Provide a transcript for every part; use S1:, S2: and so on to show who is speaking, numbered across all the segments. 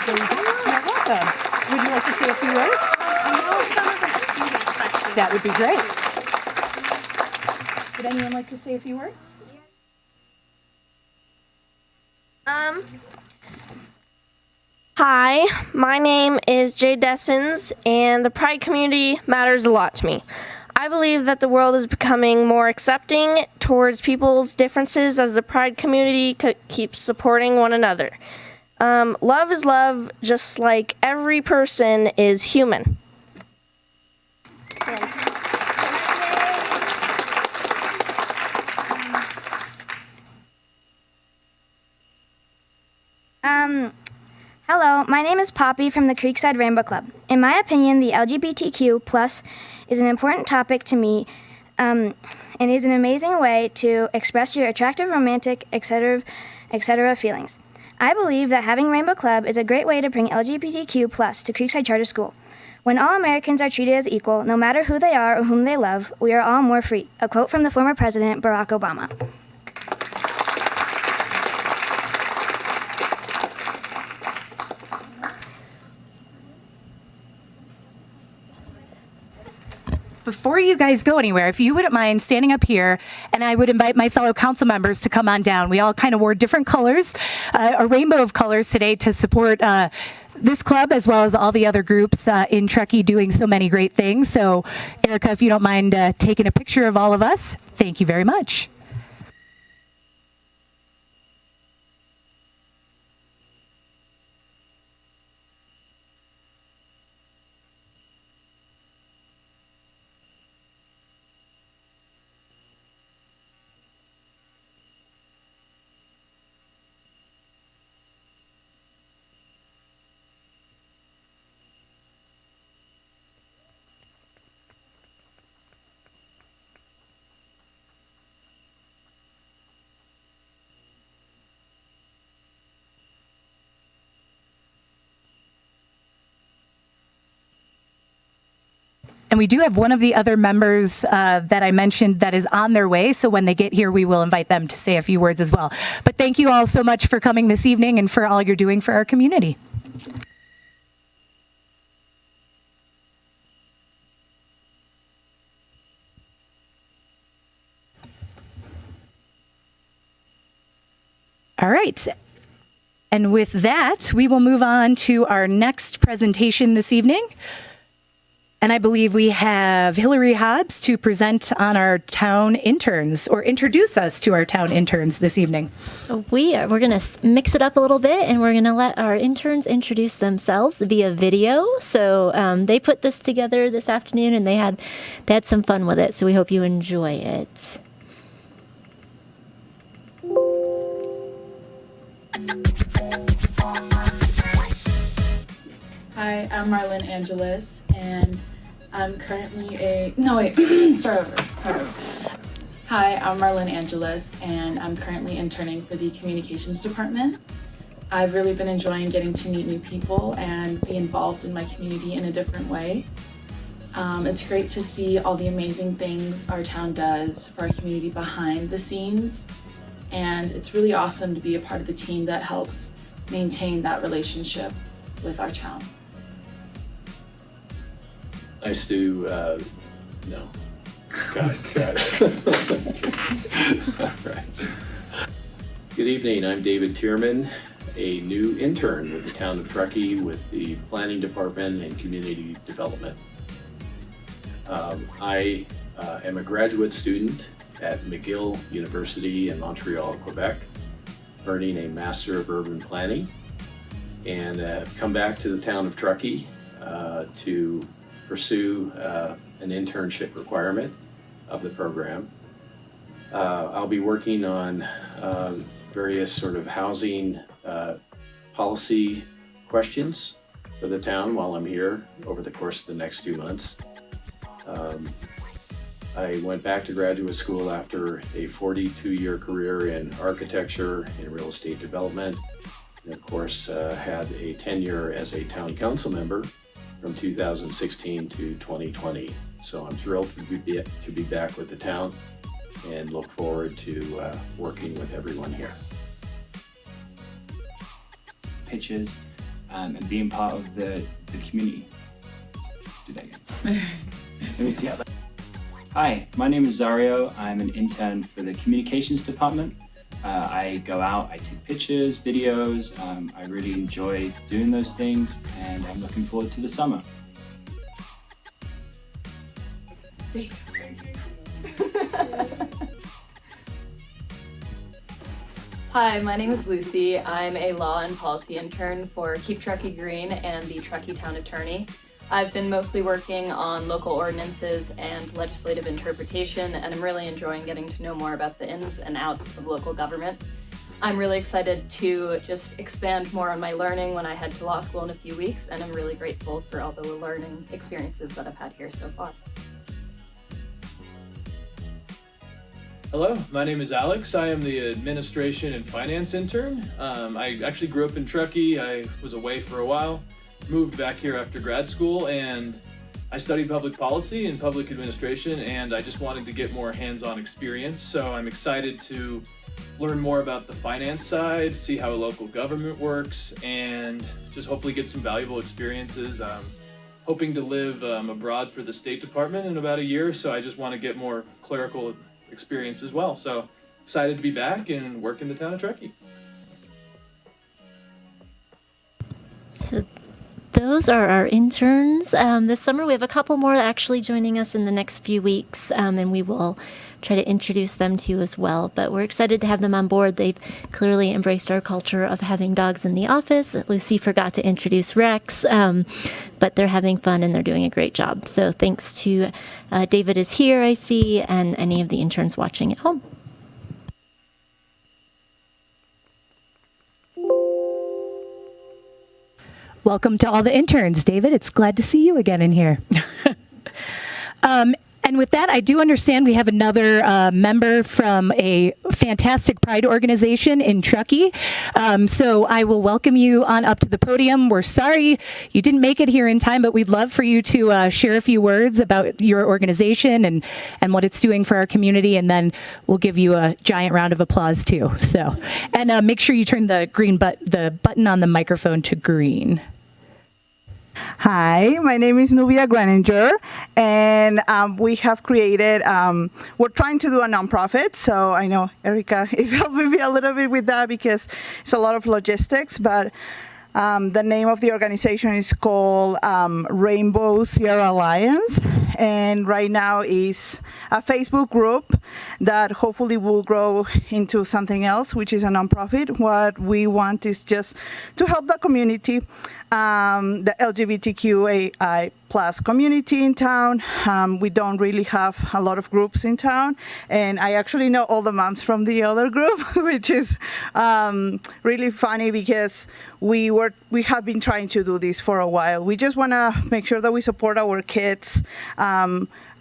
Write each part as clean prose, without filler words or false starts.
S1: You're welcome. Would you like to say a few words?
S2: I know some of the student questions.
S1: That would be great. Would anyone like to say a few words?
S3: Hi, my name is Jay Dessens, and the Pride community matters a lot to me. I believe that the world is becoming more accepting towards people's differences as the Pride community keeps supporting one another. Love is love, just like every person is human.
S4: Hello, my name is Poppy from the Creekside Rainbow Club. In my opinion, the LGBTQ plus is an important topic to me and is an amazing way to express your attractive, romantic, etc. feelings. I believe that having Rainbow Club is a great way to bring LGBTQ plus to Creekside Charter School. When all Americans are treated as equal, no matter who they are or whom they love, we are all more free. A quote from the former President Barack Obama.
S1: Before you guys go anywhere, if you wouldn't mind standing up here, and I would invite my fellow council members to come on down. We all kind of wore different colors, a rainbow of colors today to support this club as well as all the other groups in Truckee doing so many great things. So, Erica, if you don't mind taking a picture of all of us, thank you very much. And we do have one of the other members that I mentioned that is on their way. So when they get here, we will invite them to say a few words as well. But thank you all so much for coming this evening and for all you're doing for our community. All right. And with that, we will move on to our next presentation this evening. And I believe we have Hillary Hobbs to present on our town interns or introduce us to our town interns this evening.
S5: We're going to mix it up a little bit, and we're going to let our interns introduce themselves via video. So they put this together this afternoon, and they had some fun with it. So we hope you enjoy it.
S6: Hi, I'm Marlon Angeles, and I'm currently start over. Hi, I'm Marlon Angeles, and I'm currently interning for the communications department. I've really been enjoying getting to meet new people and be involved in my community in a different way. It's great to see all the amazing things our town does for our community behind the scenes, and it's really awesome to be a part of the team that helps maintain that relationship with our town.
S7: Nice to, no. Got it. All right. Good evening, I'm David Tierman, a new intern with the town of Truckee with the Planning Department and Community Development. I am a graduate student at McGill University in Montreal, Quebec, earning a Master of Urban Planning, and come back to the town of Truckee to pursue an internship requirement of the program. I'll be working on various sort of housing policy questions for the town while I'm here over the course of the next 2 months. I went back to graduate school after a 42-year career in architecture and real estate development, and of course had a tenure as a town council member from 2016 to 2020. So I'm thrilled to be back with the town and look forward to working with everyone here.
S8: Pitches and being part of the community. Let's do that again. Let me see how that. Hi, my name is Zario. I'm an intern for the communications department. I go out, I take pictures, videos. I really enjoy doing those things, and I'm looking forward to the summer.
S9: Hi, my name is Lucy. I'm a law and policy intern for Keep Truckee Green and the Truckee Town Attorney. I've been mostly working on local ordinances and legislative interpretation, and I'm really enjoying getting to know more about the ins and outs of local government. I'm really excited to just expand more on my learning when I head to law school in a few weeks, and I'm really grateful for all the learning experiences that I've had here so far.
S10: Hello, my name is Alex. I am the administration and finance intern. I actually grew up in Truckee. I was away for a while, moved back here after grad school, and I studied public policy and public administration, and I just wanted to get more hands-on experience. So I'm excited to learn more about the finance side, see how local government works, and just hopefully get some valuable experiences. I'm hoping to live abroad for the State Department in about a year, so I just want to get more clerical experience as well. So excited to be back and work in the town of Truckee.
S5: So those are our interns. This summer we have a couple more actually joining us in the next few weeks, and we will try to introduce them to you as well. But we're excited to have them on board. They've clearly embraced our culture of having dogs in the office. Lucy forgot to introduce Rex, but they're having fun and they're doing a great job. So thanks to David is here, I see, and any of the interns watching at home.
S1: Welcome to all the interns, David. It's glad to see you again in here. And with that, I do understand we have another member from a fantastic Pride organization in Truckee. So I will welcome you on up to the podium. We're sorry you didn't make it here in time, but we'd love for you to share a few words about your organization and what it's doing for our community, and then we'll give you a giant round of applause too. So, and make sure you turn the button on the microphone to green.
S11: Hi, my name is Nubia Graninger, and we have created, we're trying to do a nonprofit, so I know Erica is helping me a little bit with that because it's a lot of logistics, but the name of the organization is called Rainbow Sierra Alliance, and right now is a Facebook group that hopefully will grow into something else, which is a nonprofit. What we want is just to help the community, the LGBTQAI plus community in town. We don't really have a lot of groups in town, and I actually know all the moms from the other group, which is really funny because we have been trying to do this for a while. We just want to make sure that we support our kids.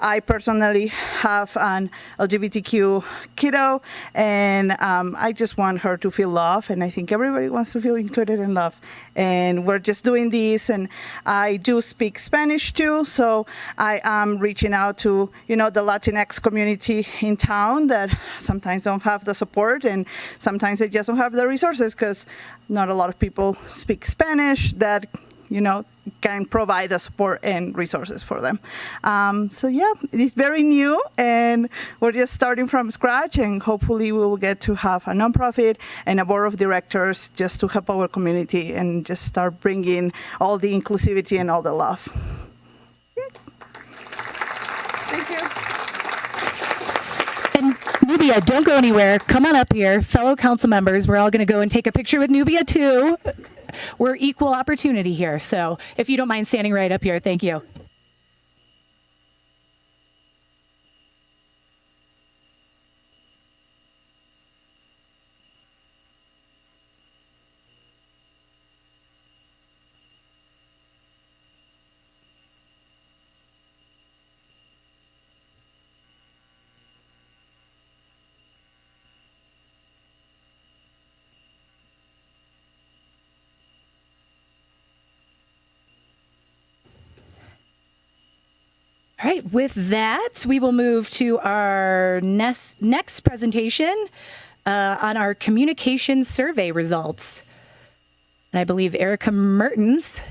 S11: I personally have an LGBTQ kiddo, and I just want her to feel love, and I think everybody wants to feel included and loved. And we're just doing this, and I do speak Spanish too, so I am reaching out to, the Latinx community in town that sometimes don't have the support, and sometimes they just don't have the resources because not a lot of people speak Spanish that can provide the support and resources for them. So yeah, it's very new, and we're just starting from scratch, and hopefully we'll get to have a nonprofit and a board of directors just to help our community and just start bringing all the inclusivity and all the love. Yeah. Thank you.
S1: And Nubia, don't go anywhere. Come on up here. Fellow council members, we're all going to go and take a picture with Nubia too. We're equal opportunity here, so if you don't mind standing right up here, thank you. All right, with that, we will move to our next presentation on our communication survey results. And I believe Erica Mertens,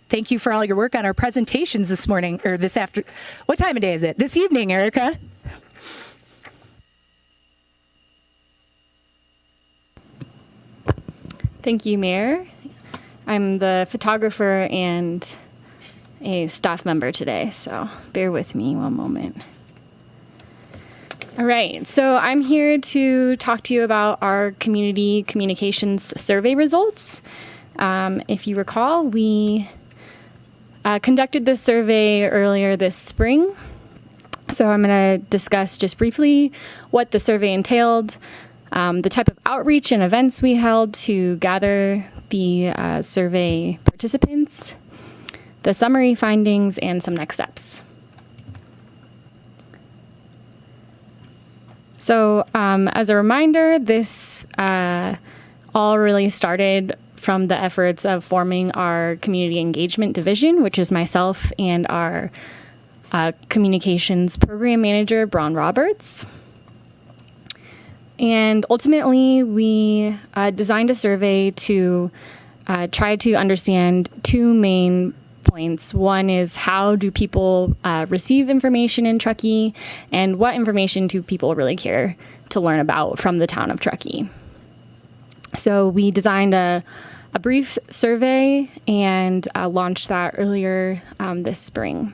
S1: thank you for all your work on our presentations this morning, or this after. What time of day is it? This evening, Erica.
S12: Thank you, Mayor. I'm the photographer and a staff member today, so bear with me one moment. All right, so I'm here to talk to you about our community communications survey results. If you recall, we conducted this survey earlier this spring. So I'm going to discuss just briefly what the survey entailed, the type of outreach and events we held to gather the survey participants, the summary findings, and some next steps. So as a reminder, this all really started from the efforts of forming our community engagement division, which is myself and our communications program manager, Braun Roberts. And ultimately, we designed a survey to try to understand two main points. One is, how do people receive information in Truckee, and what information do people really care to learn about from the town of Truckee? So we designed a brief survey and launched that earlier this spring.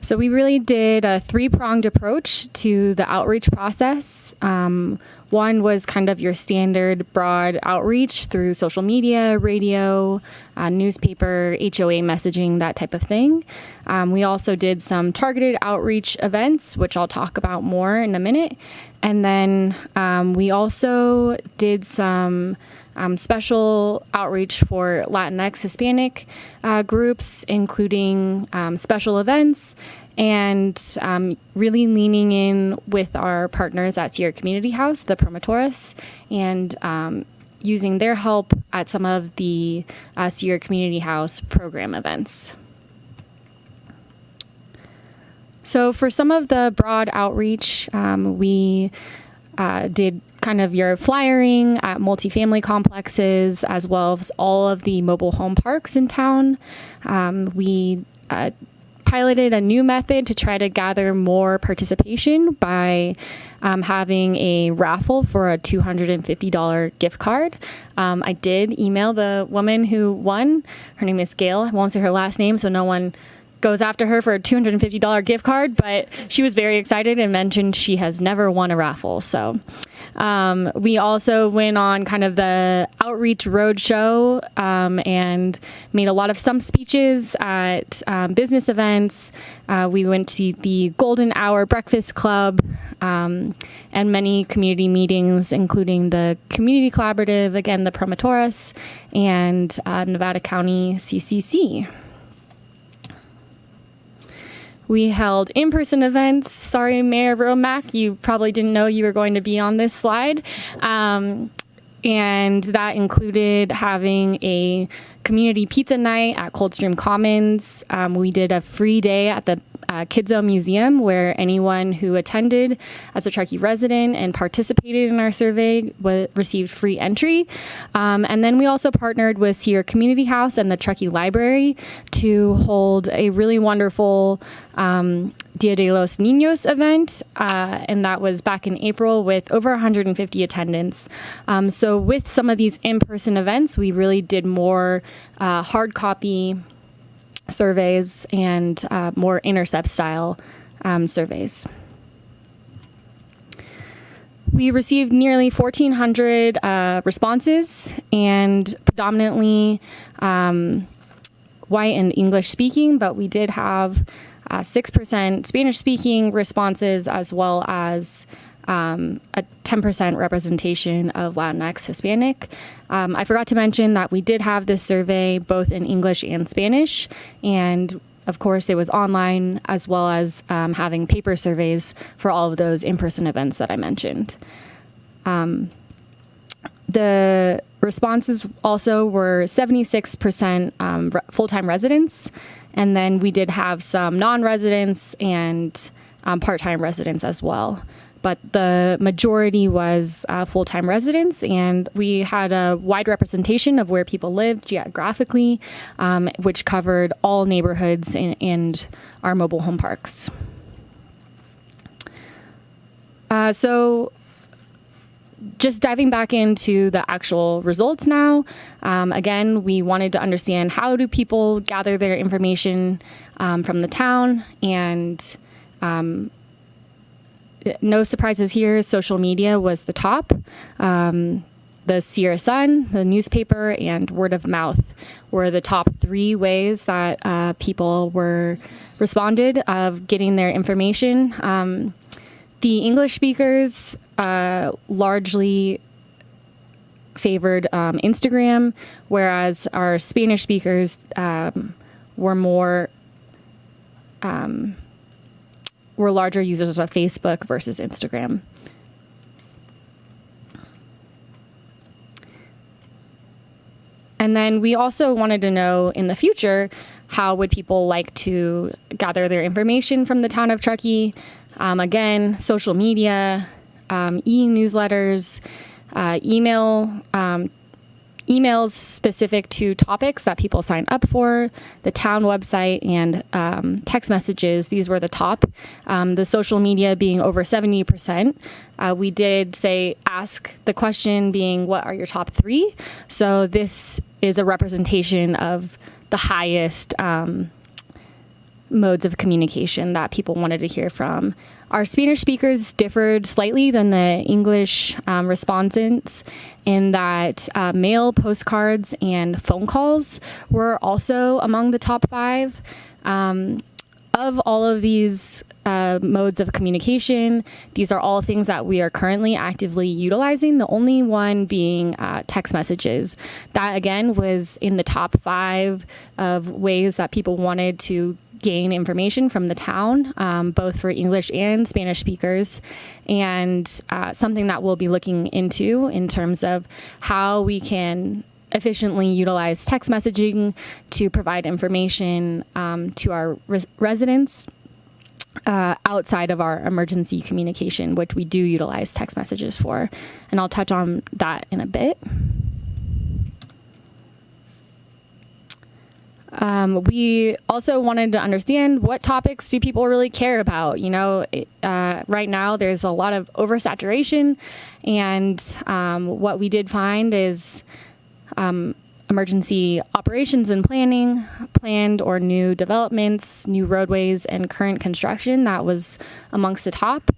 S12: So we really did a three-pronged approach to the outreach process. One was kind of your standard broad outreach through social media, radio, newspaper, HOA messaging, that type of thing. We also did some targeted outreach events, which I'll talk about more in a minute. And then we also did some special outreach for Latinx, Hispanic groups, including special events, and really leaning in with our partners at Sierra Community House, the Promotores, and using their help at some of the Sierra Community House program events. So for some of the broad outreach, we did kind of your flyering at multifamily complexes, as well as all of the mobile home parks in town. We piloted a new method to try to gather more participation by having a raffle for a $250 gift card. I did email the woman who won. Her name is Gail. I won't say her last name so no one goes after her for a $250 gift card, but she was very excited and mentioned she has never won a raffle. So we also went on kind of the outreach roadshow and made a lot of stump speeches at business events. We went to the Golden Hour Breakfast Club and many community meetings, including the Community Collaborative, again, the Promotores, and Nevada County CCC. We held in-person events. Sorry, Mayor Romack, you probably didn't know you were going to be on this slide. And that included having a community pizza night at Coldstream Commons. We did a free day at the Kids Zone Museum, where anyone who attended as a Truckee resident and participated in our survey received free entry. And then we also partnered with Sierra Community House and the Truckee Library to hold a really wonderful Dia de los Niños event, and that was back in April with over 150 attendants. So with some of these in-person events, we really did more hard copy surveys and more intercept style surveys. We received nearly 1,400 responses, and predominantly white and English speaking, but we did have 6% Spanish speaking responses, as well as a 10% representation of Latinx Hispanic. I forgot to mention that we did have this survey both in English and Spanish, and of course it was online, as well as having paper surveys for all of those in-person events that I mentioned. The responses also were 76% full-time residents, and then we did have some non-residents and part-time residents as well. but the majority was full-time residents, and we had a wide representation of where people lived geographically, which covered all neighborhoods and our mobile home parks. So just diving back into the actual results now, again, we wanted to understand how do people gather their information from the town, and no surprises here, social media was the top. The Sierra Sun, the newspaper, and word of mouth were the top 3 ways that people were responded of getting their information. The English speakers largely favored Instagram, whereas our Spanish speakers were larger users of Facebook versus Instagram. And then we also wanted to know in the future, how would people like to gather their information from the town of Truckee? Again, social media, e-newsletters, emails specific to topics that people sign up for, the town website, and text messages. These were the top. The social media being over 70%. We did say ask the question being, what are your top 3? So this is a representation of the highest modes of communication that people wanted to hear from. Our Spanish speakers differed slightly than the English respondents in that mail, postcards, and phone calls were also among the top 5. Of all of these modes of communication, these are all things that we are currently actively utilizing, the only one being text messages. That, again, was in the top 5 of ways that people wanted to gain information from the town, both for English and Spanish speakers, and something that we'll be looking into in terms of how we can efficiently utilize text messaging to provide information to our residents outside of our emergency communication, which we do utilize text messages for. And I'll touch on that in a bit. We also wanted to understand what topics do people really care about. You know, right now there's a lot of oversaturation, and what we did find is emergency operations and planning, planned or new developments, new roadways, and current construction. That was amongst the top.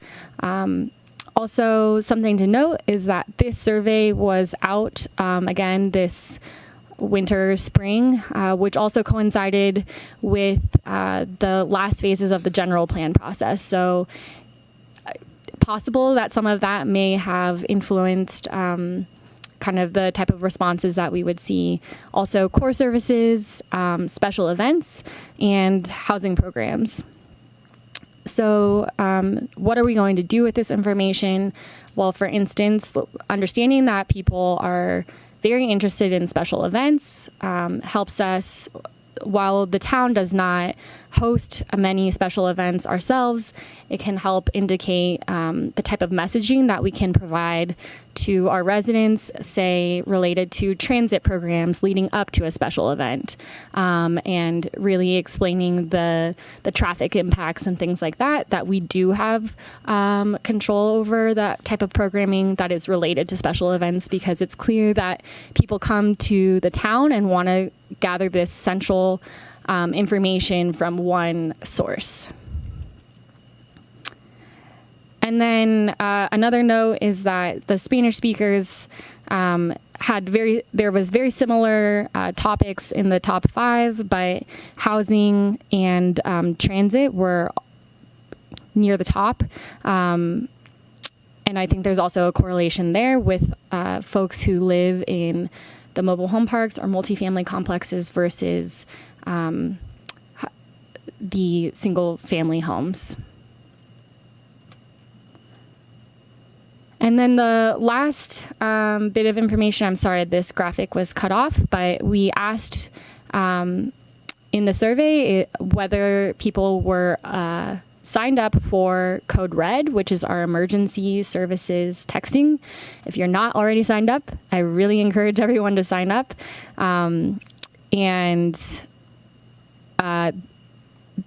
S12: Also, something to note is that this survey was out again this winter, spring, which also coincided with the last phases of the general plan process. So possible that some of that may have influenced kind of the type of responses that we would see. Also core services, special events, and housing programs. So what are we going to do with this information? Well, for instance, understanding that people are very interested in special events helps us. While the town does not host many special events ourselves, it can help indicate the type of messaging that we can provide to our residents, say related to transit programs leading up to a special event, and really explaining the traffic impacts and things like that we do have control over that type of programming that is related to special events, because it's clear that people come to the town and want to gather this central information from one source. And then another note is that the Spanish speakers there was very similar topics in the top 5, but housing and transit were near the top. And I think there's also a correlation there with folks who live in the mobile home parks or multifamily complexes versus the single family homes. And then the last bit of information, I'm sorry, this graphic was cut off, but we asked in the survey whether people were signed up for Code Red, which is our emergency services texting. If you're not already signed up, I really encourage everyone to sign up.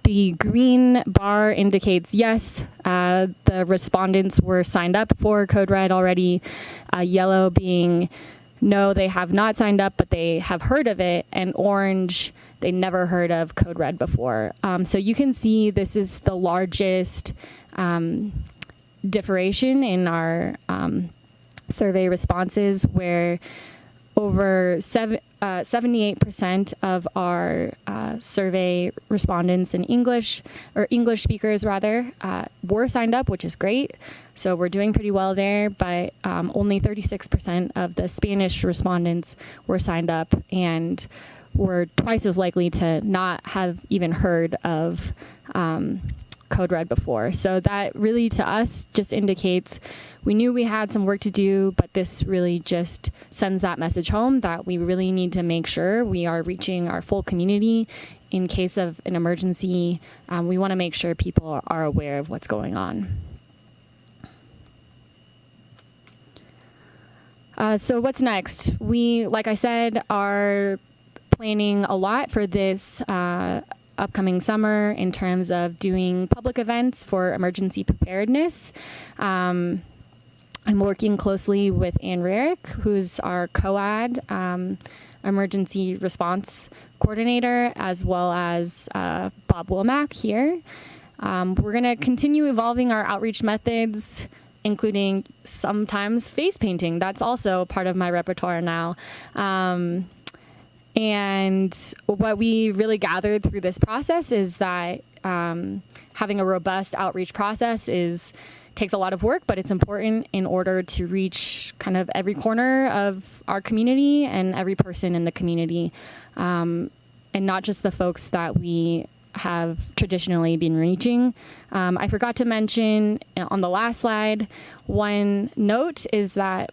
S12: The green bar indicates yes, the respondents were signed up for Code Red already. Yellow being no, they have not signed up, but they have heard of it. And orange, they never heard of Code Red before. So you can see this is the largest differentiation in our survey responses, where over 78% of our survey respondents in English, or English speakers rather, were signed up, which is great. So we're doing pretty well there, but only 36% of the Spanish respondents were signed up, and were twice as likely to not have even heard of Code Red before. So that really, to us, just indicates we knew we had some work to do, but this really just sends that message home that we really need to make sure we are reaching our full community in case of an emergency. We want to make sure people are aware of what's going on. So what's next? We, like I said, are planning a lot for this upcoming summer in terms of doing public events for emergency preparedness. I'm working closely with Ann Rarick, who's our COAD emergency response coordinator, as well as Bob Womack here. We're going to continue evolving our outreach methods, including sometimes face painting. That's also part of my repertoire now. And what we really gathered through this process is that having a robust outreach process takes a lot of work, but it's important in order to reach kind of every corner of our community and every person in the community, and not just the folks that we have traditionally been reaching. I forgot to mention on the last slide, one note is that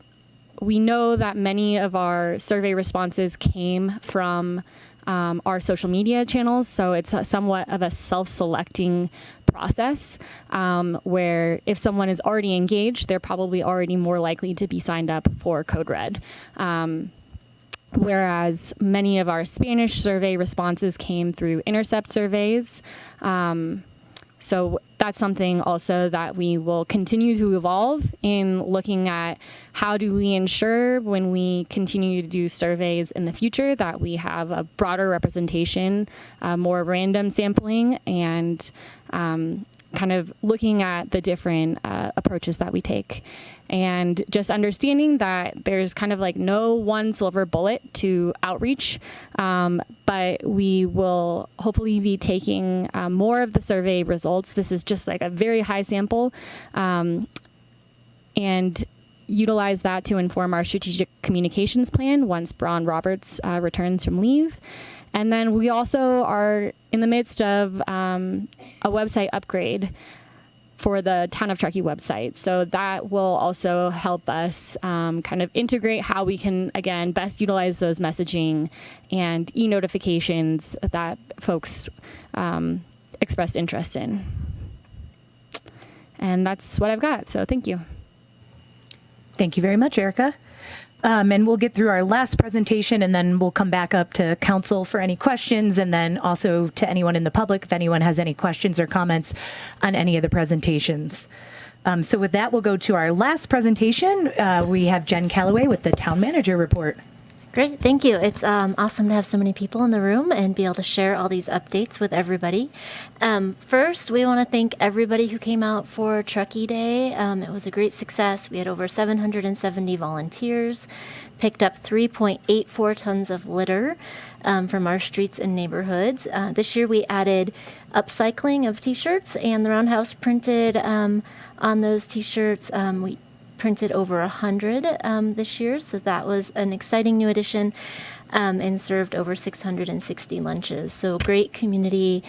S12: we know that many of our survey responses came from our social media channels, so it's somewhat of a self-selecting process, where if someone is already engaged, they're probably already more likely to be signed up for Code Red. Whereas many of our Spanish survey responses came through intercept surveys. So that's something also that we will continue to evolve in looking at how do we ensure when we continue to do surveys in the future that we have a broader representation, more random sampling, and kind of looking at the different approaches that we take. And just understanding that there's kind of like no one silver bullet to outreach, but we will hopefully be taking more of the survey results. This is just like a very high sample, and utilize that to inform our strategic communications plan once Braun Roberts returns from leave. And then we also are in the midst of a website upgrade for the Town of Truckee website. So that will also help us kind of integrate how we can, again, best utilize those messaging and e-notifications that folks expressed interest in. And that's what I've got. So thank you.
S1: Thank you very much, Erica. And we'll get through our last presentation, and then we'll come back up to council for any questions, and then also to anyone in the public if anyone has any questions or comments on any of the presentations. So with that, we'll go to our last presentation. We have Jen Calloway with the Town Manager Report.
S5: Great, thank you. It's awesome to have so many people in the room and be able to share all these updates with everybody. First, we want to thank everybody who came out for Truckee Day. It was a great success. We had over 770 volunteers, picked up 3.84 tons of litter from our streets and neighborhoods. This year we added upcycling of t-shirts, and the Roundhouse printed on those t-shirts. We printed over 100 this year, so that was an exciting new addition, and served over 660 lunches. So great community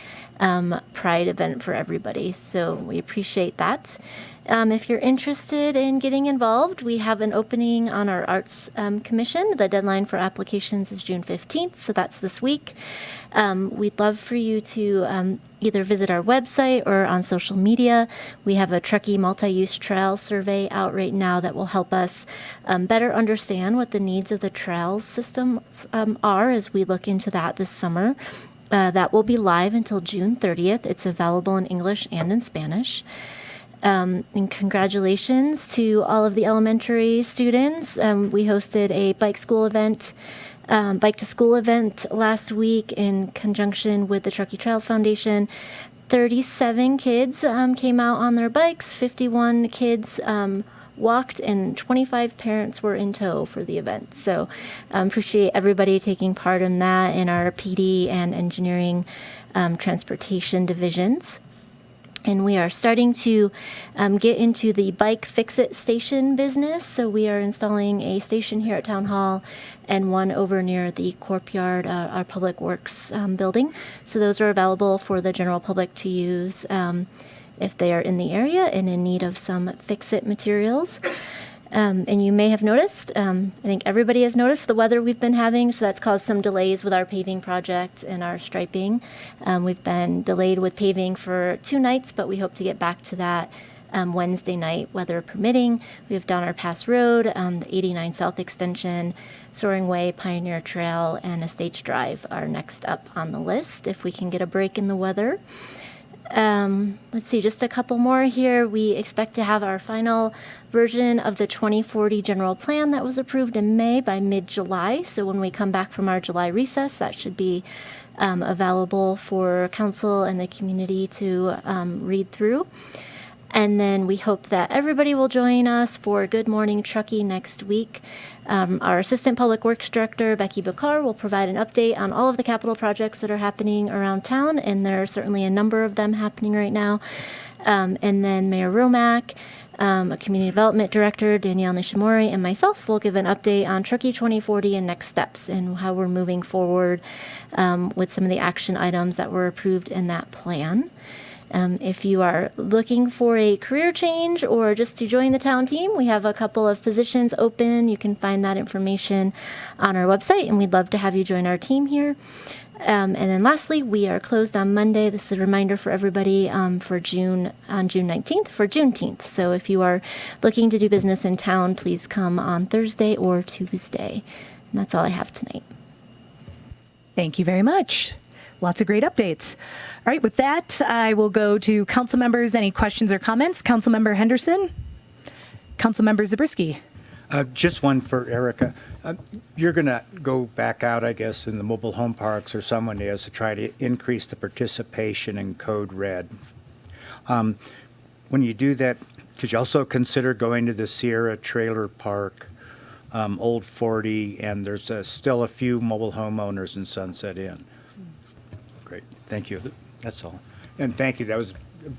S5: pride event for everybody. So we appreciate that. If you're interested in getting involved, we have an opening on our Arts Commission. The deadline for applications is June 15th, so that's this week. We'd love for you to either visit our website or on social media. We have a Truckee multi-use trail survey out right now that will help us better understand what the needs of the trails system are as we look into that this summer. That will be live until June 30th. It's available in English and in Spanish. And congratulations to all of the elementary students. We hosted a bike to school event last week in conjunction with the Truckee Trails Foundation. 37 kids came out on their bikes, 51 kids walked, and 25 parents were in tow for the event. So appreciate everybody taking part in that in our PD and engineering transportation divisions. And we are starting to get into the bike fix-it station business. So we are installing a station here at Town Hall and one over near the Courtyard, our Public Works building. So those are available for the general public to use if they are in the area and in need of some fix-it materials. And you may have noticed, I think everybody has noticed the weather we've been having, so that's caused some delays with our paving project and our striping. We've been delayed with paving for 2 nights, but we hope to get back to that Wednesday night, weather permitting. We have Donner Pass Road, the 89 South Extension, Soaring Way, Pioneer Trail, and Estates Drive are next up on the list if we can get a break in the weather. Let's see, just a couple more here. We expect to have our final version of the 2040 general plan that was approved in May by mid-July. So when we come back from our July recess, that should be available for council and the community to read through. And then we hope that everybody will join us for Good Morning Truckee next week. Our Assistant Public Works Director, Becky Bakar, will provide an update on all of the capital projects that are happening around town, and there are certainly a number of them happening right now. And then Mayor Romack, a Community Development Director, Danielle Nishimori, and myself will give an update on Truckee 2040 and next steps and how we're moving forward with some of the action items that were approved in that plan. If you are looking for a career change or just to join the town team, we have a couple of positions open. You can find that information on our website, and we'd love to have you join our team here. And then lastly, we are closed on Monday. This is a reminder for everybody on June 19th for Juneteenth. So if you are looking to do business in town, please come on Thursday or Tuesday. And that's all I have tonight.
S1: Thank you very much. Lots of great updates. All right, with that, I will go to council members. Any questions or comments? Councilmember Henderson? Councilmember Zabriskie?
S13: Just one for Erica. You're going to go back out, I guess, in the mobile home parks, or someone is, to try to increase the participation in Code Red. When you do that, could you also consider going to the Sierra Trailer Park, Old 40, and there's still a few mobile homeowners in Sunset Inn? Great. Thank you. That's all. And thank you. That was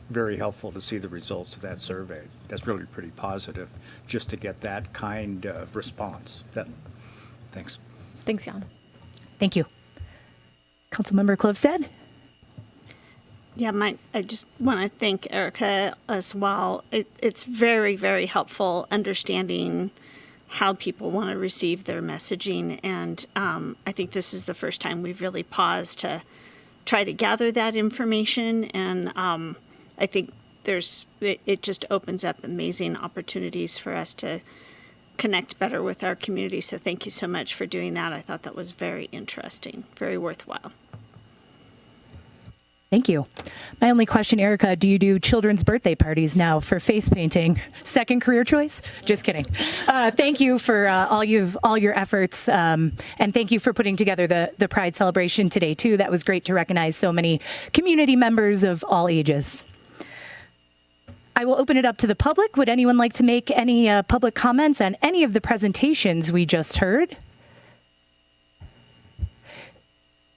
S13: very helpful to see the results of that survey. That's really pretty positive just to get that kind of response. Thanks.
S12: Thanks, Jan.
S1: Thank you. Councilmember Klövstad?
S2: Yeah, I just want to thank Erica as well. It's very, very helpful understanding how people want to receive their messaging. And I think this is the first time we've really paused to try to gather that information, and I think it just opens up amazing opportunities for us to connect better with our community. So thank you so much for doing that. I thought that was very interesting, very worthwhile.
S1: Thank you. My only question, Erica, do you do children's birthday parties now for face painting? Second career choice? Just kidding. Thank you for all your efforts, and thank you for putting together the Pride celebration today too. That was great to recognize so many community members of all ages. I will open it up to the public. Would anyone like to make any public comments on any of the presentations we just heard?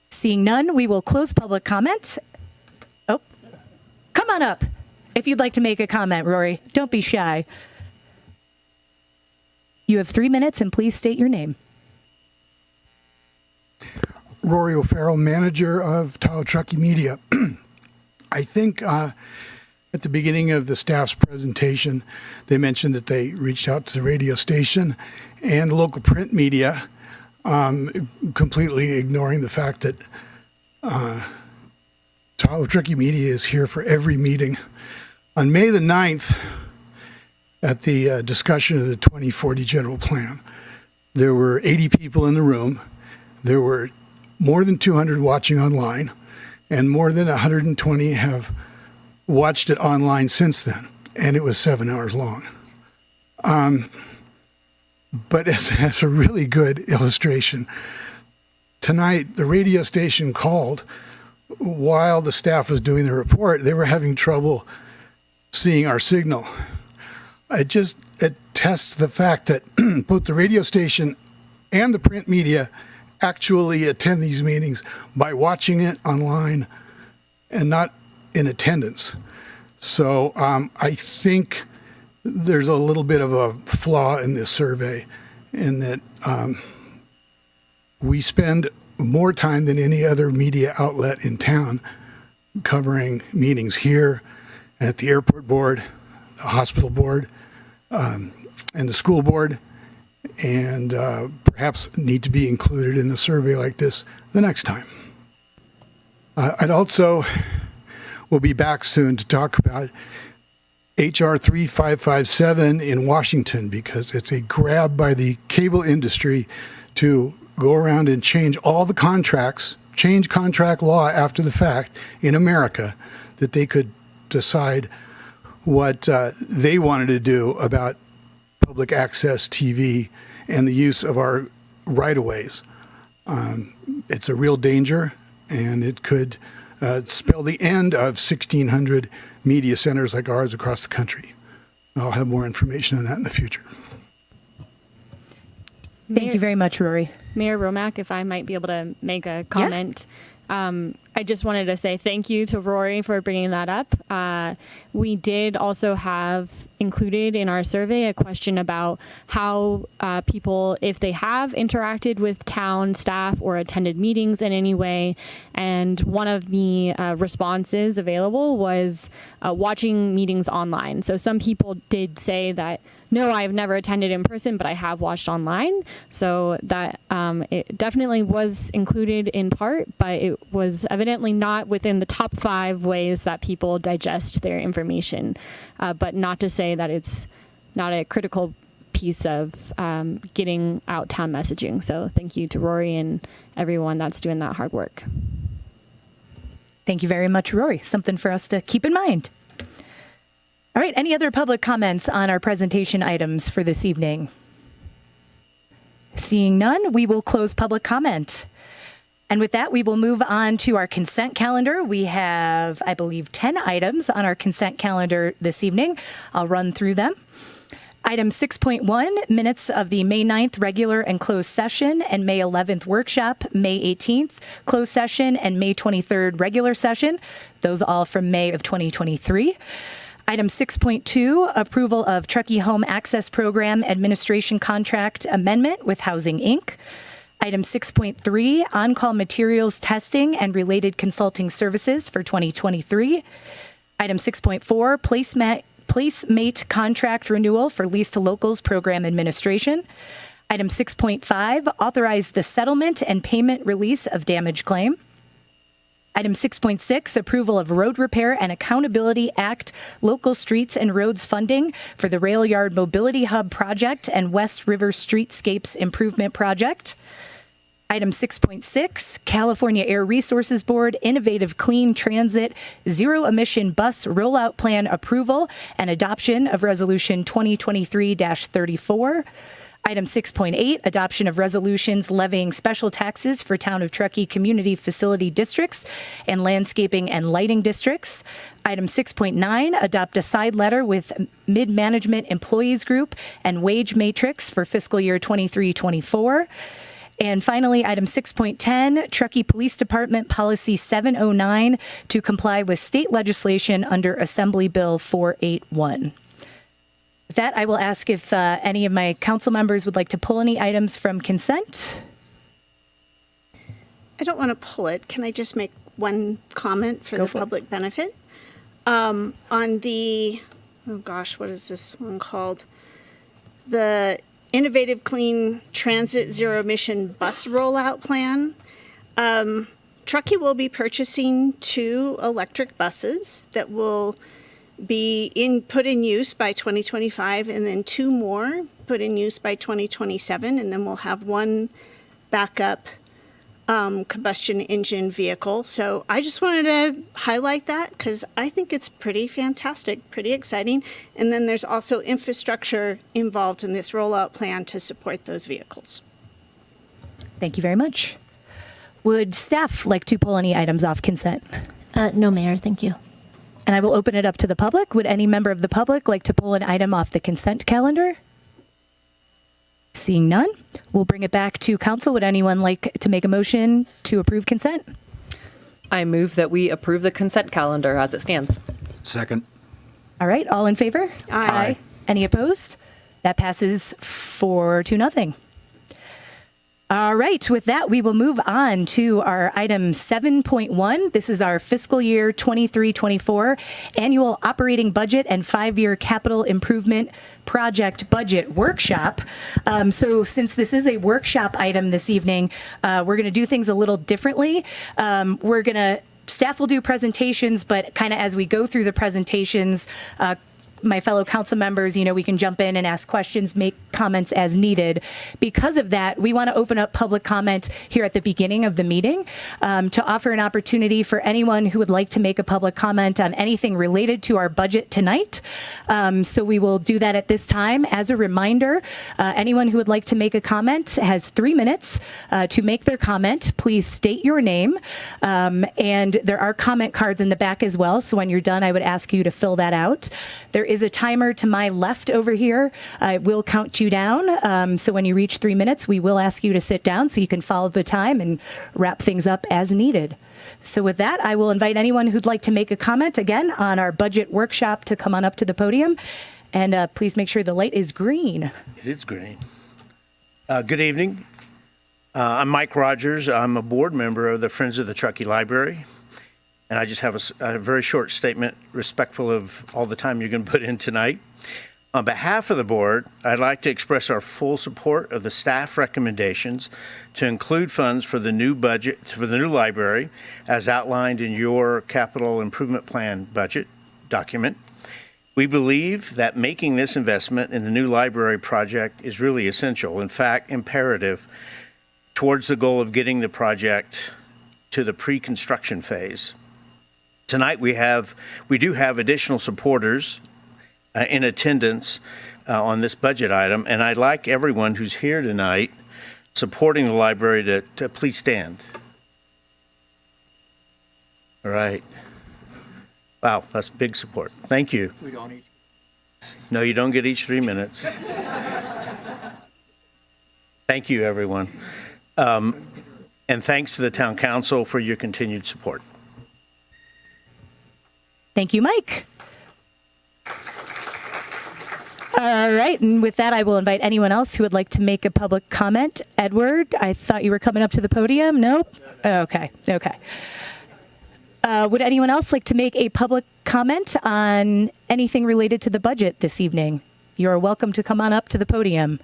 S1: Seeing none, we will close public comment. Oh, come on up if you'd like to make a comment, Rory. Don't be shy. You have 3 minutes, and please state your name.
S14: Rory O'Farrell, manager of Truckee Media. I think at the beginning of the staff's presentation, they mentioned that they reached out to the radio station and the local print media, Tahoe Truckee Media is here for every meeting. On May the 9th, at the discussion of the 2040 general plan, there were 80 people in the room. There were more than 200 watching online, and more than 120 have watched it online since then, and it was 7 hours long. But as a really good illustration, tonight the radio station called while the staff was doing the report. They were having trouble seeing our signal. It attests the fact that both the radio station and the print media actually attend these meetings by watching it online and not in attendance. So I think there's a little bit of a flaw in this survey in that we spend more time than any other media outlet in town covering meetings here, at the airport board, the hospital board, and the school board, and perhaps need to be included in a survey like this the next time. I'd also will be back soon to talk about HR 3557 in Washington, because it's a grab by the cable industry to go around and change all the contracts, change contract law after the fact in America, that they could decide what they wanted to do about public access TV and the use of our right-of-ways. It's a real danger, and it could spell the end of 1,600 media centers like ours across the country. I'll have more information on that in the future.
S1: Thank you very much, Rory.
S12: Mayor Romack, if I might be able to make a comment. I just wanted to say thank you to Rory for bringing that up. We did also have included in our survey a question about how people, if they have interacted with town staff or attended meetings in any way, and one of the responses available was watching meetings online. So some people did say that, no, I've never attended in person, but I have watched online. So that it definitely was included in part, but it was evidently not within the top 5 ways that people digest their information. But not to say that it's not a critical piece of getting out town messaging. So thank you to Rory and everyone that's doing that hard work.
S1: Thank you very much, Rory. Something for us to keep in mind. All right, any other public comments on our presentation items for this evening? Seeing none, we will close public comment. And with that, we will move on to our consent calendar. We have, I believe, 10 items on our consent calendar this evening. I'll run through them. Item 6.1, minutes of the May 9th regular and closed session and May 11th workshop, May 18th closed session, and May 23rd regular session. Those all from May of 2023. Item 6.2, approval of Truckee Home Access Program Administration Contract Amendment with Housing, Inc. Item 6.3, on-call materials testing and related consulting services for 2023. Item 6.4, placemate contract renewal for lease to locals program administration. Item 6.5, authorize the settlement and payment release of damage claim. Item 6.6, approval of Road Repair and Accountability Act local streets and roads funding for the Rail Yard Mobility Hub project and West River Streetscapes Improvement Project. Item 6.6, California Air Resources Board Innovative Clean Transit Zero Emission Bus Rollout Plan approval and adoption of Resolution 2023-34. Item 6.8, adoption of resolutions levying special taxes for Town of Truckee community facility districts and landscaping and lighting districts. Item 6.9, adopt a side letter with Mid-Management Employees Group and Wage Matrix for fiscal year 23-24. And finally, item 6.10, Truckee Police Department Policy 709 to comply with state legislation under Assembly Bill 481. With that, I will ask if any of my council members would like to pull any items from consent.
S2: I don't want to pull it. Can I just make one comment for the public benefit? On the, oh gosh, what is this one called? The Innovative Clean Transit Zero Emission Bus Rollout Plan. Truckee will be purchasing 2 electric buses that will be put in use by 2025, and then 2 more put in use by 2027, and then we'll have 1 backup combustion engine vehicle. So I just wanted to highlight that because I think it's pretty fantastic, pretty exciting. And then there's also infrastructure involved in this rollout plan to support those vehicles.
S1: Thank you very much. Would staff like to pull any items off consent?
S5: No, Mayor, thank you.
S1: And I will open it up to the public. Would any member of the public like to pull an item off the consent calendar? Seeing none, we'll bring it back to council. Would anyone like to make a motion to approve consent?
S15: I move that we approve the consent calendar as it stands.
S13: Second.
S1: All right, all in favor?
S2: Aye.
S1: Any opposed? That passes 4-0. All right, with that, we will move on to our item 7.1. This is our fiscal year 23-24 annual operating budget and 5-year capital improvement project budget workshop. So since this is a workshop item this evening, we're going to do things a little differently. Staff will do presentations, but kind of as we go through the presentations, my fellow council members, we can jump in and ask questions, make comments as needed. Because of that, we want to open up public comment here at the beginning of the meeting to offer an opportunity for anyone who would like to make a public comment on anything related to our budget tonight. So we will do that at this time. As a reminder, anyone who would like to make a comment has 3 minutes to make their comment. Please state your name. And there are comment cards in the back as well. So when you're done, I would ask you to fill that out. There is a timer to my left over here. It will count you down. So when you reach 3 minutes, we will ask you to sit down so you can follow the time and wrap things up as needed. So with that, I will invite anyone who'd like to make a comment again on our budget workshop to come on up to the podium. And please make sure the light is green.
S16: It is green. Good evening. I'm Mike Rogers. I'm a board member of the Friends of the Truckee Library. And I just have a very short statement, respectful of all the time you're going to put in tonight. On behalf of the board, I'd like to express our full support of the staff recommendations to include funds for the new budget, for the new library, as outlined in your capital improvement plan budget document. We believe that making this investment in the new library project is really essential, in fact, imperative, towards the goal of getting the project to the pre-construction phase. Tonight we do have additional supporters in attendance on this budget item, and I'd like everyone who's here tonight supporting the library to please stand. All right. Wow, that's big support. Thank you.
S17: We don't each.
S16: No, you don't get each 3 minutes. Thank you, everyone. And thanks to the town council for your continued support.
S1: Thank you, Mike. All right, and with that, I will invite anyone else who would like to make a public comment. Edward, I thought you were coming up to the podium. Nope? Okay. Would anyone else like to make a public comment on anything related to the budget this evening? You're welcome to come on up to the podium.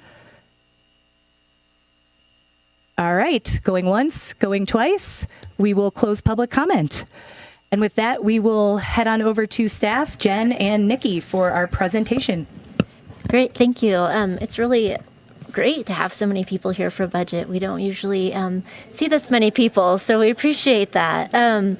S1: All right, going once, going twice, we will close public comment. And with that, we will head on over to staff, Jen and Nikki, for our presentation.
S5: Great, thank you. It's really great to have so many people here for budget. We don't usually see this many people, so we appreciate that.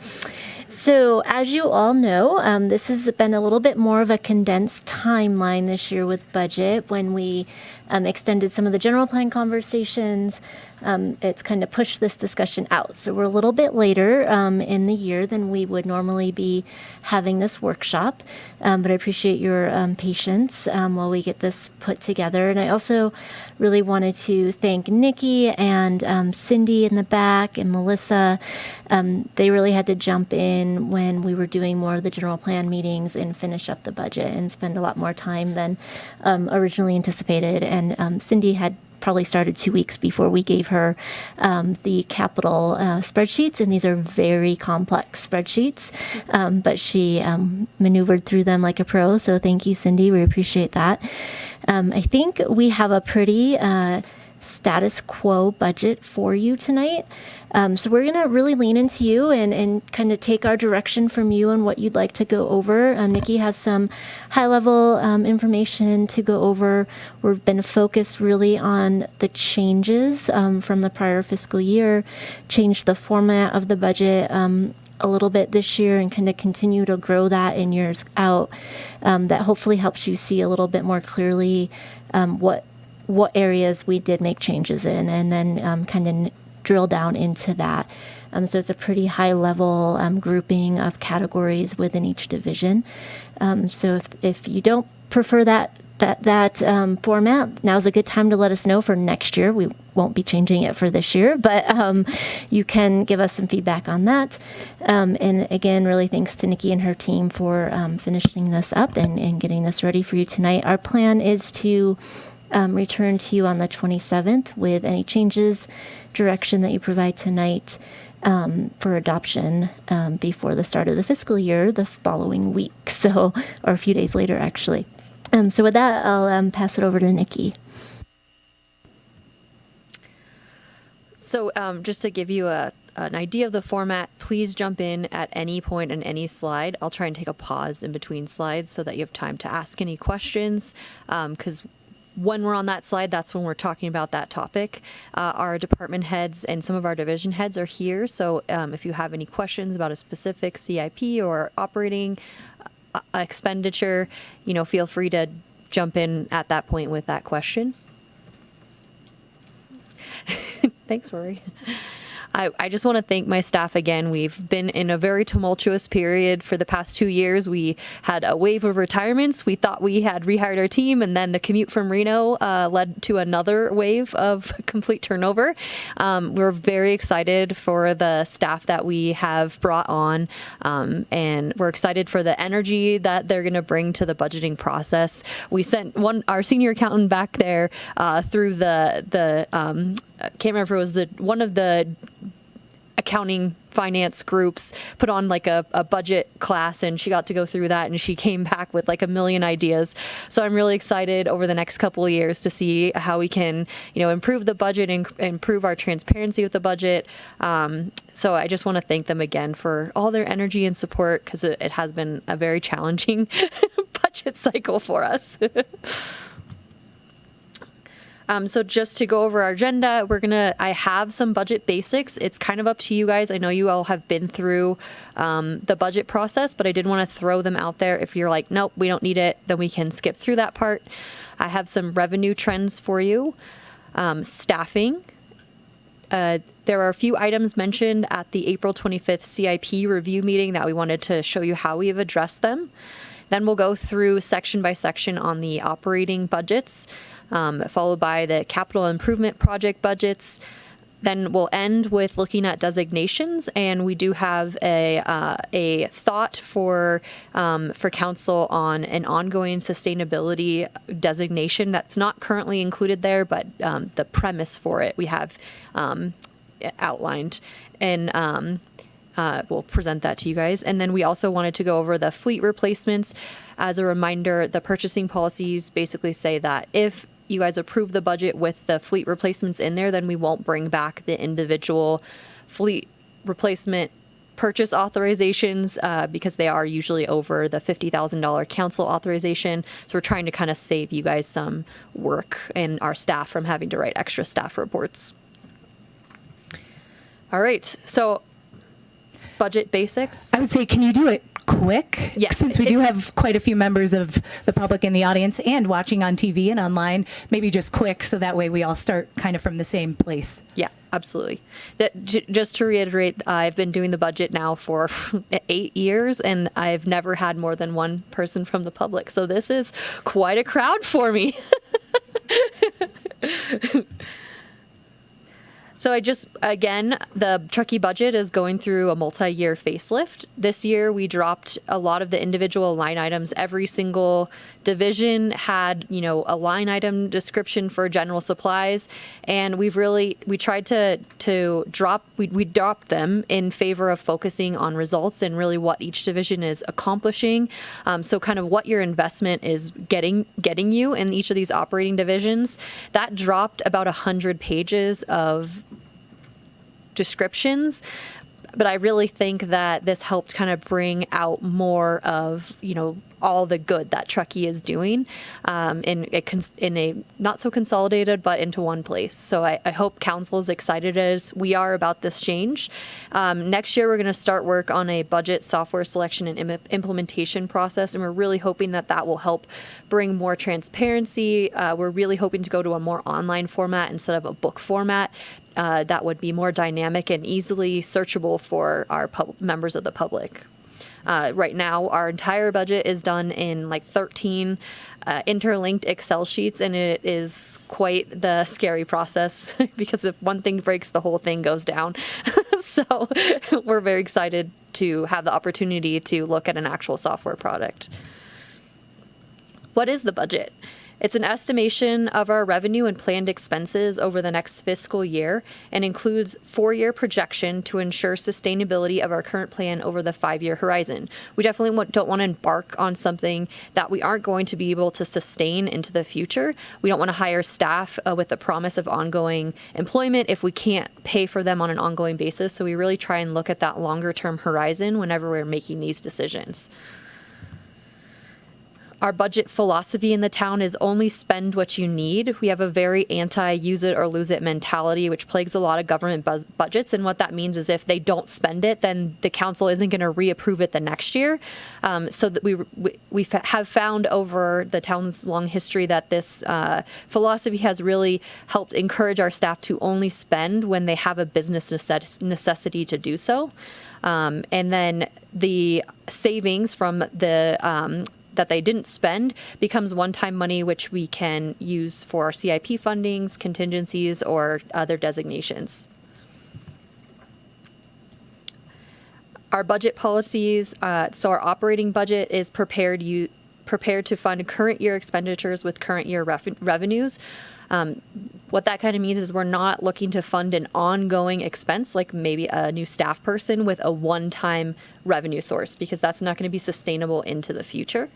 S5: So as you all know, this has been a little bit more of a condensed timeline this year with budget. When we extended some of the general plan conversations, it's kind of pushed this discussion out. So we're a little bit later in the year than we would normally be having this workshop. But I appreciate your patience while we get this put together. And I also really wanted to thank Nikki and Cindy in the back and Melissa. They really had to jump in when we were doing more of the general plan meetings and finish up the budget and spend a lot more time than originally anticipated. And Cindy had probably started 2 weeks before we gave her the capital spreadsheets, and these are very complex spreadsheets, but she maneuvered through them like a pro, so thank you, Cindy. We appreciate that. I think we have a pretty status quo budget for you tonight. So we're going to really lean into you and kind of take our direction from you and what you'd like to go over. Nikki has some high-level information to go over. We've been focused really on the changes from the prior fiscal year, changed the format of the budget a little bit this year and kind of continue to grow that in years out. That hopefully helps you see a little bit more clearly what areas we did make changes in, and then kind of drill down into that. So it's a pretty high level grouping of categories within each division. So if you don't prefer that format, now's a good time to let us know for next year. We won't be changing it for this year, but you can give us some feedback on that. And again, really thanks to Nikki and her team for finishing this up and getting this ready for you tonight. Our plan is to return to you on the 27th with any changes, direction that you provide tonight for adoption before the start of the fiscal year the following week, or a few days later, actually. So with that, I'll pass it over to Nikki.
S15: So just to give you an idea of the format, please jump in at any point in any slide. I'll try and take a pause in between slides so that you have time to ask any questions, because when we're on that slide, that's when we're talking about that topic. Our department heads and some of our division heads are here. So if you have any questions about a specific CIP or operating expenditure, feel free to jump in at that point with that question. Thanks, Rory. I just want to thank my staff again. We've been in a very tumultuous period for the past 2 years. We had a wave of retirements. We thought we had rehired our team, and then the commute from Reno led to another wave of complete turnover. We're very excited for the staff that we have brought on, and we're excited for the energy that they're going to bring to the budgeting process. We sent our senior accountant back there through the I can't remember if it was one of the accounting finance groups put on like a budget class, and she got to go through that, and she came back with like a million ideas. So I'm really excited over the next couple of years to see how we can, improve the budget and improve our transparency with the budget. So I just want to thank them again for all their energy and support, because it has been a very challenging budget cycle for us. So just to go over our agenda, I have some budget basics. It's kind of up to you guys. I know you all have been through the budget process, but I did want to throw them out there. If you're like, nope, we don't need it, then we can skip through that part. I have some revenue trends for you. Staffing. There are a few items mentioned at the April 25th CIP review meeting that we wanted to show you how we've addressed them. Then we'll go through section by section on the operating budgets, followed by the capital improvement project budgets. Then we'll end with looking at designations, and we do have a thought for council on an ongoing sustainability designation that's not currently included there, but the premise for it we have outlined, and we'll present that to you guys. And then we also wanted to go over the fleet replacements. As a reminder, the purchasing policies basically say that if you guys approve the budget with the fleet replacements in there, then we won't bring back the individual fleet replacement purchase authorizations because they are usually over the $50,000 council authorization. So we're trying to kind of save you guys some work and our staff from having to write extra staff reports. All right, so budget basics.
S1: I would say, can you do it quick?
S15: Yes.
S1: Since we do have quite a few members of the public in the audience and watching on TV and online, maybe just quick so that way we all start kind of from the same place.
S15: Yeah, absolutely. Just to reiterate, I've been doing the budget now for 8 years, and I've never had more than one person from the public. So this is quite a crowd for me. So again, the Truckee budget is going through a multi-year facelift. This year, we dropped a lot of the individual line items. Every single division had, a line item description for general supplies, and we tried to drop them in favor of focusing on results and really what each division is accomplishing. So kind of what your investment is getting you in each of these operating divisions. That dropped about 100 pages of descriptions, but I really think that this helped kind of bring out more of, all the good that Truckee is doing in a not so consolidated, but into one place. So I hope council is excited as we are about this change. Next year, we're going to start work on a budget software selection and implementation process, and we're really hoping that will help bring more transparency. We're really hoping to go to a more online format instead of a book format. That would be more dynamic and easily searchable for our members of the public. Right now, our entire budget is done in like 13 interlinked Excel sheets, and it is quite the scary process because if one thing breaks, the whole thing goes down. So we're very excited to have the opportunity to look at an actual software product. What is the budget? It's an estimation of our revenue and planned expenses over the next fiscal year and includes 4-year projection to ensure sustainability of our current plan over the 5-year horizon. We definitely don't want to embark on something that we aren't going to be able to sustain into the future. We don't want to hire staff with the promise of ongoing employment if we can't pay for them on an ongoing basis. So we really try and look at that longer term horizon whenever we're making these decisions. Our budget philosophy in the town is only spend what you need. We have a very anti-use it or lose it mentality, which plagues a lot of government budgets. And what that means is if they don't spend it, then the council isn't going to reapprove it the next year. So that we have found over the town's long history that this philosophy has really helped encourage our staff to only spend when they have a business necessity to do so. And then the savings from the that they didn't spend becomes one-time money, which we can use for CIP fundings, contingencies, or other designations. Our budget policies, so our operating budget is prepared to fund current year expenditures with current year revenues. What that kind of means is we're not looking to fund an ongoing expense like maybe a new staff person with a one-time revenue source, because that's not going to be sustainable into the future.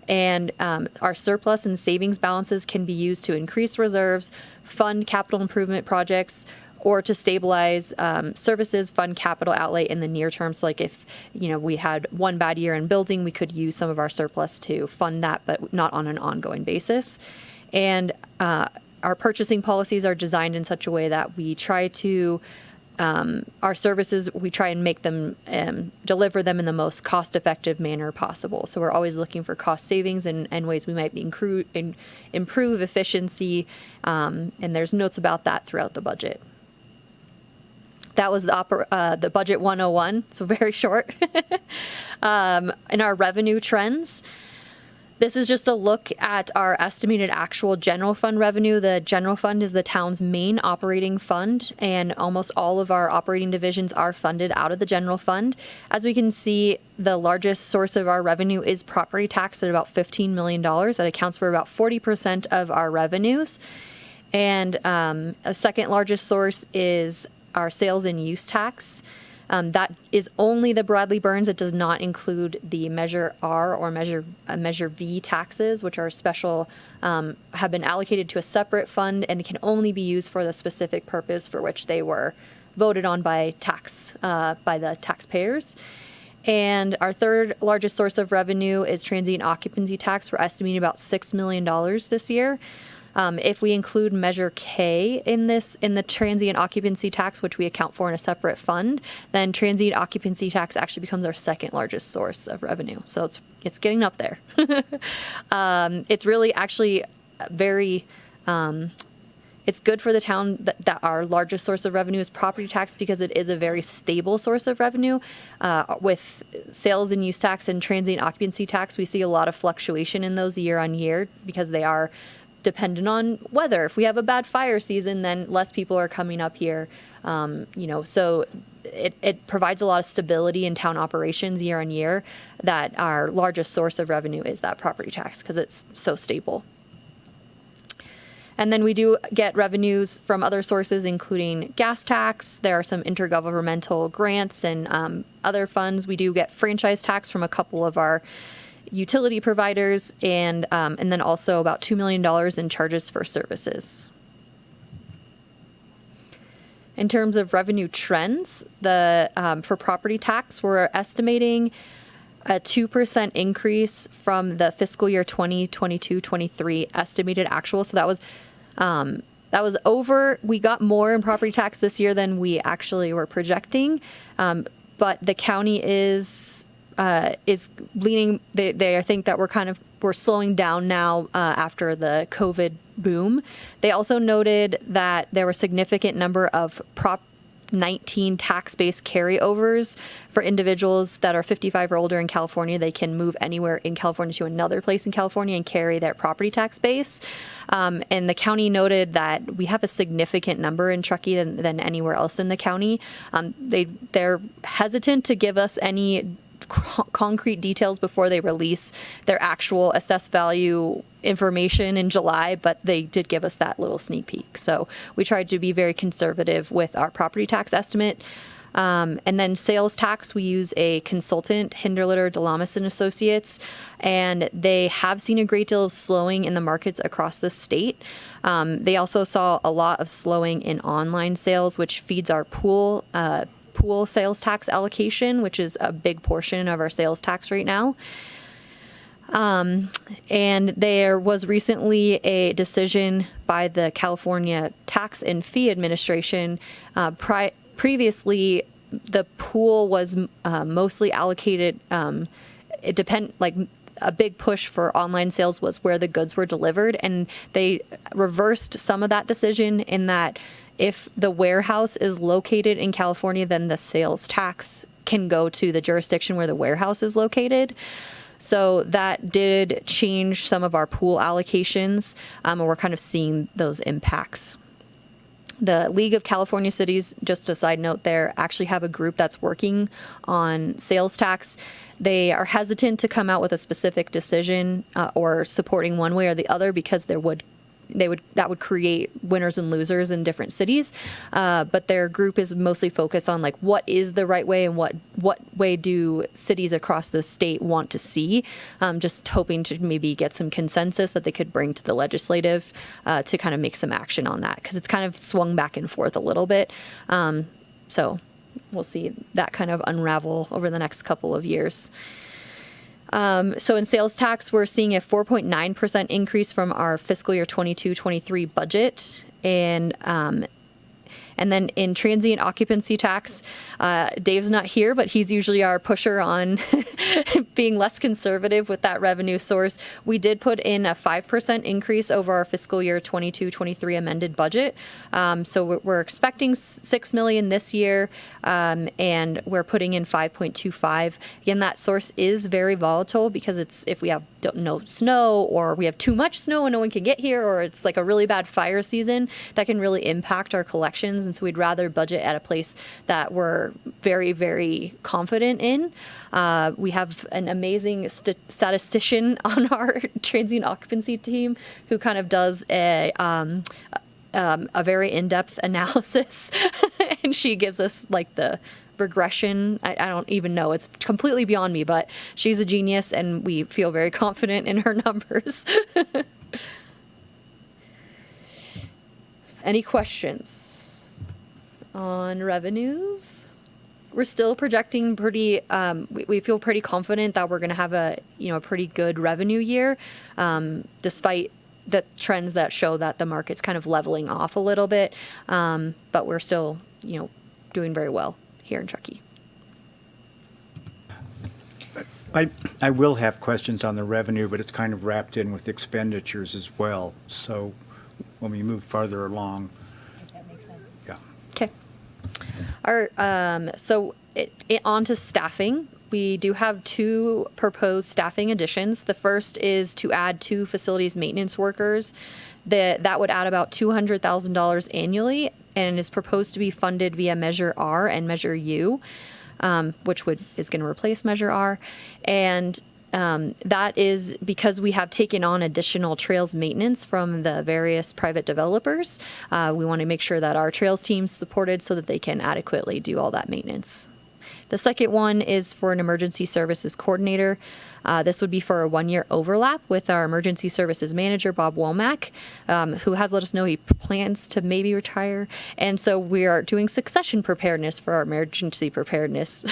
S15: And our surplus and savings balances can be used to increase reserves, fund capital improvement projects, or to stabilize services, fund capital outlay in the near term. So like if, we had one bad year in building, we could use some of our surplus to fund that, but not on an ongoing basis. And our purchasing policies are designed in such a way that we try to, our services, we try and make them, deliver them in the most cost-effective manner possible. So we're always looking for cost savings and ways we might improve efficiency, and there's notes about that throughout the budget. That was the Budget 101, so very short. In our revenue trends, this is just a look at our estimated actual general fund revenue. The general fund is the town's main operating fund, and almost all of our operating divisions are funded out of the general fund. As we can see, the largest source of our revenue is property tax at about $15 million. That accounts for about 40% of our revenues. And a second largest source is our sales and use tax. That is only the Bradley Burns. It does not include the Measure R or Measure V taxes, which are special, have been allocated to a separate fund and can only be used for the specific purpose for which they were voted on by the taxpayers. And our third largest source of revenue is transient occupancy tax. We're estimating about $6 million this year. If we include Measure K in the transient occupancy tax, which we account for in a separate fund, then transient occupancy tax actually becomes our second largest source of revenue. So it's getting up there. It's really actually very, it's good for the town that our largest source of revenue is property tax, because it is a very stable source of revenue. With sales and use tax and transient occupancy tax, we see a lot of fluctuation in those year on year because they are dependent on weather. If we have a bad fire season, then less people are coming up here. So it provides a lot of stability in town operations year on year, that our largest source of revenue is that property tax because it's so stable. And then we do get revenues from other sources, including gas tax. There are some intergovernmental grants and other funds. We do get franchise tax from a couple of our utility providers, and then also about $2 million in charges for services. In terms of revenue trends, for property tax, we're estimating a 2% increase from the fiscal year 2022-23 estimated actual. So that was over. We got more in property tax this year than we actually were projecting, but the county is leaning. They think that we're slowing down now after the COVID boom. They also noted that there were a significant number of Prop 19 tax-based carryovers for individuals that are 55 or older in California. They can move anywhere in California to another place in California and carry their property tax base. And the county noted that we have a significant number in Truckee than anywhere else in the county. They're hesitant to give us any concrete details before they release their actual assessed value information in July, but they did give us that little sneak peek. So we tried to be very conservative with our property tax estimate. And then sales tax, we use a consultant, Hinderlitter, Delamis and Associates, and they have seen a great deal of slowing in the markets across the state. They also saw a lot of slowing in online sales, which feeds our pool sales tax allocation, which is a big portion of our sales tax right now. And there was recently a decision by the California Tax and Fee Administration. Previously, the pool was mostly allocated. A big push for online sales was where the goods were delivered, and they reversed some of that decision in that if the warehouse is located in California, then the sales tax can go to the jurisdiction where the warehouse is located. So that did change some of our pool allocations, and we're kind of seeing those impacts. The League of California Cities, just a side note there, actually have a group that's working on sales tax. They are hesitant to come out with a specific decision or supporting one way or the other because that would create winners and losers in different cities. But their group is mostly focused on what is the right way and what way do cities across the state want to see. Just hoping to maybe get some consensus that they could bring to the legislative to kind of make some action on that, because it's kind of swung back and forth a little bit. So we'll see that kind of unravel over the next couple of years. So in sales tax, we're seeing a 4.9% increase from our fiscal year 22-23 budget. And then in transient occupancy tax, Dave's not here, but he's usually our pusher on being less conservative with that revenue source. We did put in a 5% increase over our fiscal year 22-23 amended budget. So we're expecting $6 million this year, and we're putting in 5.25. Again, that source is very volatile because if we have no snow, or we have too much snow and no one can get here, or it's like a really bad fire season, that can really impact our collections. And so we'd rather budget at a place that we're very, very confident in. We have an amazing statistician on our transient occupancy team who kind of does a very in-depth analysis, and she gives us the regression. I don't even know. It's completely beyond me, but she's a genius and we feel very confident in her numbers. Any questions on revenues? We're still projecting pretty, we feel pretty confident that we're going to have a pretty good revenue year, despite the trends that show that the market's kind of leveling off a little bit. But we're still, doing very well here in Truckee.
S13: I will have questions on the revenue, but it's kind of wrapped in with expenditures as well. So when we move farther along.
S1: That makes sense.
S13: Yeah.
S15: Okay. So on to staffing. we do have 2 proposed staffing additions. The first is to add 2 facilities maintenance workers. That would add about $200,000 annually and is proposed to be funded via Measure R and Measure U, which is going to replace Measure R. And that is because we have taken on additional trails maintenance from the various private developers. We want to make sure that our trails team's supported so that they can adequately do all that maintenance. The second one is for an emergency services coordinator. This would be for a 1-year overlap with our emergency services manager, Bob Womack, who has let us know he plans to maybe retire. And so we are doing succession preparedness for our emergency preparedness.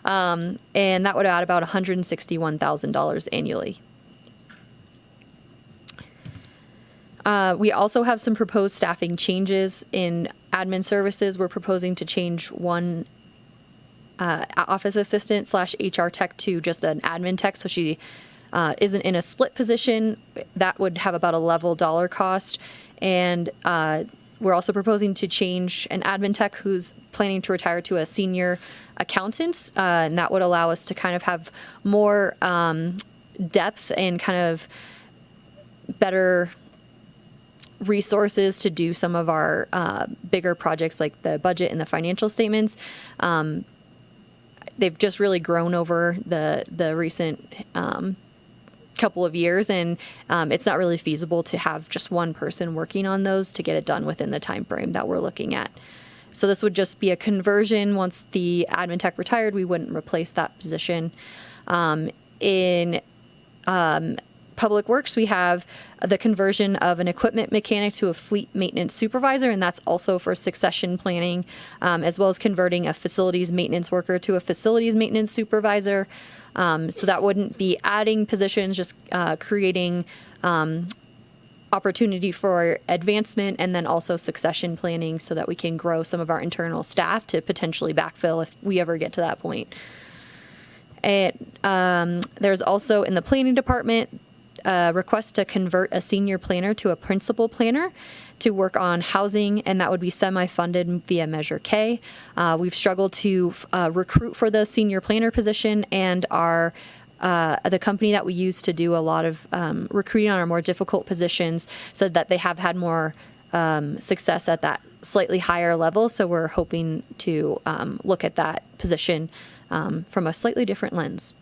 S15: And that would add about $161,000 annually. We also have some proposed staffing changes in admin services. We're proposing to change one office assistant / HR tech to just an admin tech, so she isn't in a split position. That would have about a level dollar cost. And we're also proposing to change an admin tech who's planning to retire to a senior accountant, and that would allow us to kind of have more depth and kind of better resources to do some of our bigger projects like the budget and the financial statements. They've just really grown over the recent couple of years, and it's not really feasible to have just one person working on those to get it done within the time frame that we're looking at. So this would just be a conversion. Once the admin tech retired, we wouldn't replace that position. In Public Works, we have the conversion of an equipment mechanic to a fleet maintenance supervisor, and that's also for succession planning, as well as converting a facilities maintenance worker to a facilities maintenance supervisor. So that wouldn't be adding positions, just creating opportunity for advancement, and then also succession planning so that we can grow some of our internal staff to potentially backfill if we ever get to that point. And there's also in the planning department request to convert a senior planner to a principal planner to work on housing, and that would be semi-funded via Measure K. We've struggled to recruit for the senior planner position, and the company that we use to do a lot of recruiting on our more difficult positions said that they have had more success at that slightly higher level. So we're hoping to look at that position from a slightly different lens.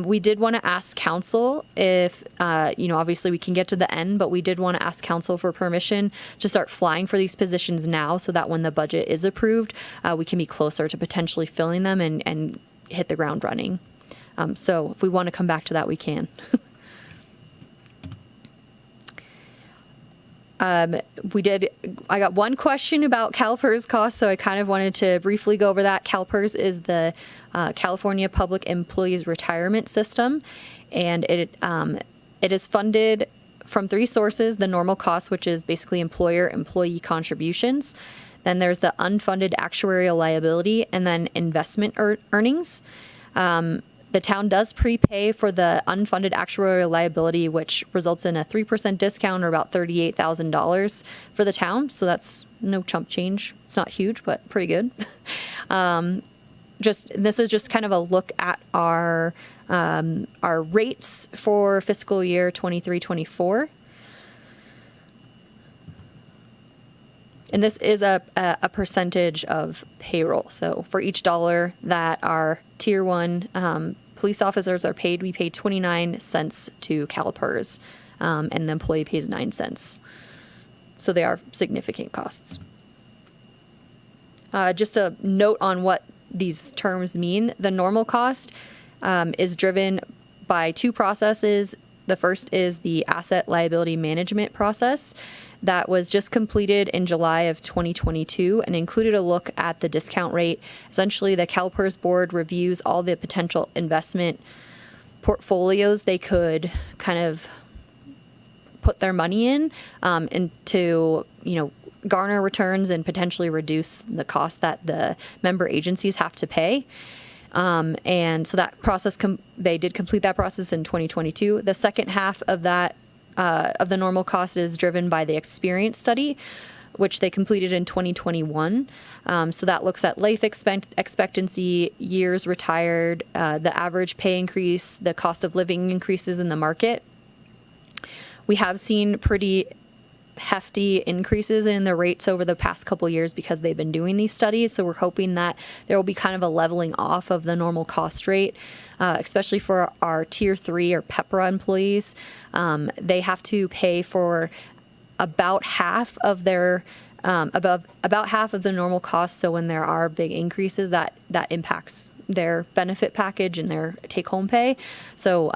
S15: We did want to ask council if, obviously we can get to the end, but we did want to ask council for permission to start flying for these positions now so that when the budget is approved, we can be closer to potentially filling them and hit the ground running. So if we want to come back to that, we can. I got one question about CalPERS costs, so I kind of wanted to briefly go over that. CalPERS is the California Public Employees Retirement System, and it is funded from 3 sources: the normal cost, which is basically employee contributions. Then there's the unfunded actuarial liability, and then investment earnings. The town does prepay for the unfunded actuarial liability, which results in a 3% discount, or about $38,000 for the town. So that's no chump change. It's not huge, but pretty good. This is just kind of a look at our rates for fiscal year 23-24. And this is a percentage of payroll. So for each dollar that our Tier 1 police officers are paid, we pay 29 cents to CalPERS, and the employee pays 9 cents. So they are significant costs. Just a note on what these terms mean. The normal cost is driven by 2 processes. The first is the asset liability management process that was just completed in July of 2022 and included a look at the discount rate. Essentially, the CalPERS board reviews all the potential investment portfolios they could kind of put their money in, and to, garner returns and potentially reduce the cost that the member agencies have to pay. And so that process, they did complete that process in 2022. The second half of that, of the normal cost, is driven by the experience study, which they completed in 2021. So that looks at life expectancy, years retired, the average pay increase, the cost of living increases in the market. We have seen pretty hefty increases in the rates over the past couple years because they've been doing these studies. So we're hoping that there will be kind of a leveling off of the normal cost rate, especially for our Tier 3 or PEPRA employees. They have to pay for about half of their about half of the normal cost. So when there are big increases, that impacts their benefit package and their take-home pay. So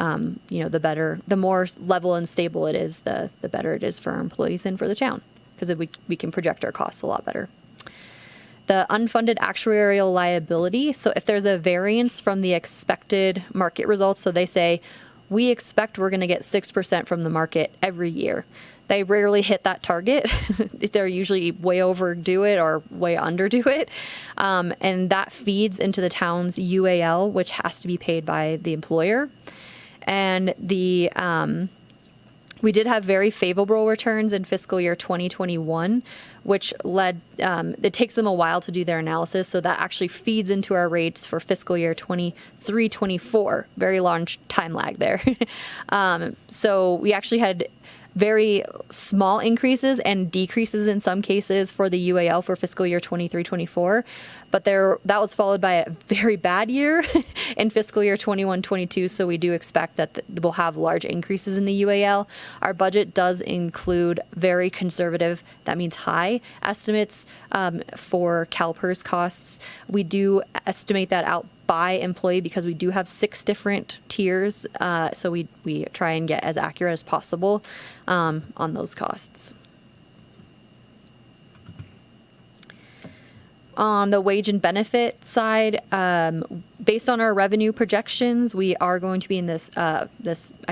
S15: the more level and stable it is, the better it is for our employees and for the town, because we can project our costs a lot better. The unfunded actuarial liability. So if there's a variance from the expected market results, so they say we expect we're going to get 6% from the market every year. They rarely hit that target. They're usually way overdo it or way underdo it. And that feeds into the town's UAL, which has to be paid by the employer. And we did have very favorable returns in fiscal year 2021, which led, it takes them a while to do their analysis. So that actually feeds into our rates for fiscal year 23-24, very large time lag there. So we actually had very small increases and decreases in some cases for the UAL for fiscal year 23-24, but that was followed by a very bad year in fiscal year 21-22. So we do expect that we'll have large increases in the UAL. Our budget does include very conservative, that means high estimates for CalPERS costs. We do estimate that out by employee because we do have 6 different tiers. So we try and get as accurate as possible on those costs. On the wage and benefit side, based on our revenue projections, we are going to be in this, I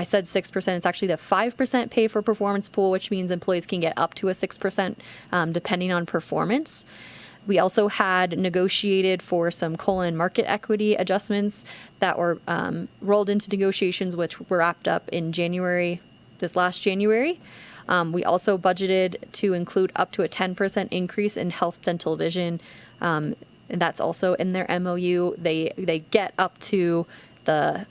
S15: said 6%, it's actually the 5% pay for performance pool, which means employees can get up to a 6% depending on performance. We also had negotiated for some coal and market equity adjustments that were rolled into negotiations, which were wrapped up in this last January. We also budgeted to include up to a 10% increase in health, dental, vision, and that's also in their MOU. They get up to the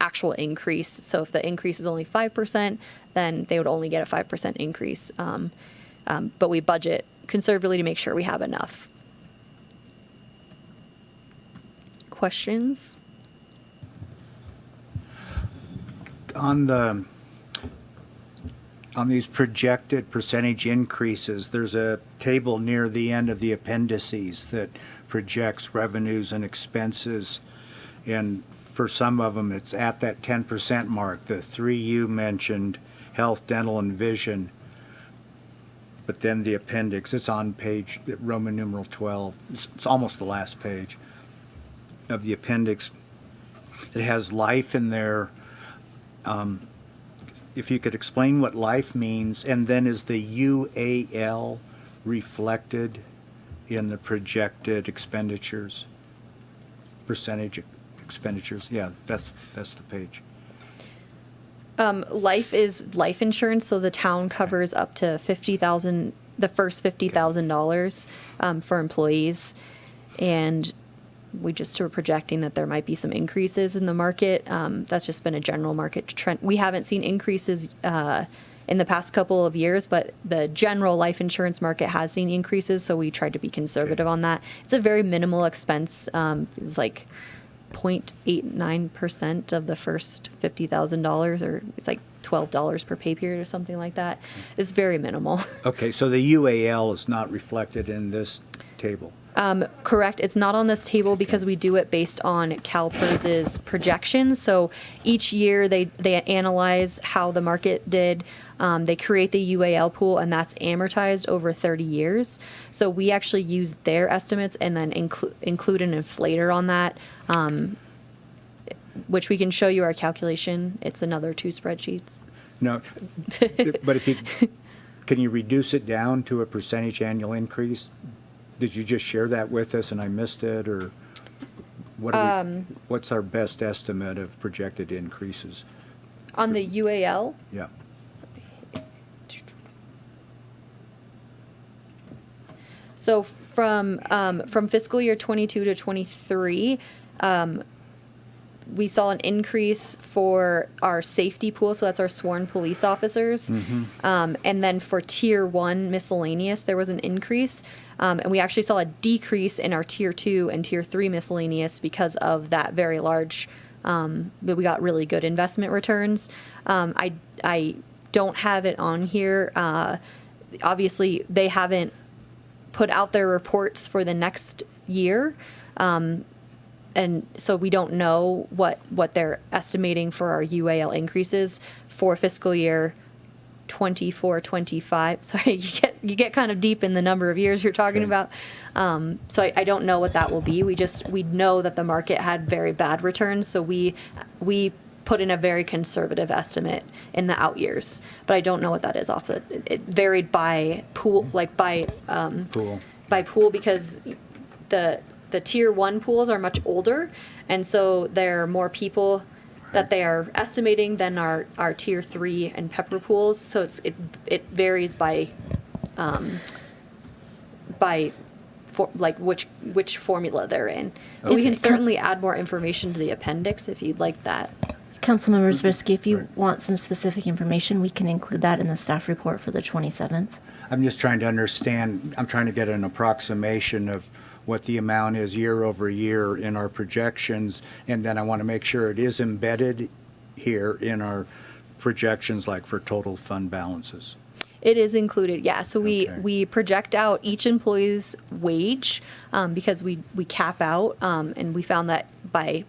S15: actual increase. So if the increase is only 5%, then they would only get a 5% increase. But we budget conservatively to make sure we have enough. Questions?
S13: On these projected percentage increases, there's a table near the end of the appendices that projects revenues and expenses. And for some of them, it's at that 10% mark. The 3 you mentioned, health, dental, and vision. But then the appendix, it's on page Roman numeral 12. It's almost the last page of the appendix. It has life in there. If you could explain what life means, and then is the UAL reflected in the projected expenditures, percentage expenditures? Yeah, that's the page.
S15: Life is life insurance, so the town covers up to $50,000, the first $50,000 for employees, and we just were projecting that there might be some increases in the market. That's just been a general market trend. We haven't seen increases in the past couple of years, but the general life insurance market has seen increases, so we tried to be conservative on that. It's a very minimal expense. It's like 0.89% of the first $50,000, or it's like $12 per pay period or something like that. It's very minimal.
S13: Okay, so the UAL is not reflected in this table.
S15: Correct. It's not on this table because we do it based on CalPERS's projections. So each year they analyze how the market did. They create the UAL pool, and that's amortized over 30 years. So we actually use their estimates and then include an inflator on that, which we can show you our calculation. It's another 2 spreadsheets.
S13: No, but can you reduce it down to a percentage annual increase? Did you just share that with us and I missed it, or what's our best estimate of projected increases?
S15: On the UAL?
S13: Yeah.
S15: So from fiscal year 22 to 23, we saw an increase for our safety pool, so that's our sworn police officers. And then for tier 1 miscellaneous, there was an increase. And we actually saw a decrease in our tier 2 and tier 3 miscellaneous because of that very large, but we got really good investment returns. I don't have it on here. Obviously, they haven't put out their reports for the next year. And so we don't know what they're estimating for our UAL increases for fiscal year 24, 25. Sorry, you get kind of deep in the number of years you're talking about. So I don't know what that will be. We know that the market had very bad returns, so we put in a very conservative estimate in the out years. But I don't know what that is off it varied by pool, like by pool, because the tier 1 pools are much older, and so there are more people that they are estimating than our tier 3 and pepper pools. So it varies by which formula they're in. But we can certainly add more information to the appendix if you'd like that.
S5: Councilmember Zabriskie, if you want some specific information, we can include that in the staff report for the 27th.
S13: I'm just trying to understand, I'm trying to get an approximation of what the amount is year over year in our projections, and then I want to make sure it is embedded here in our projections, like for total fund balances.
S15: It is included, yeah. So we project out each employee's wage because we cap out, and we found that by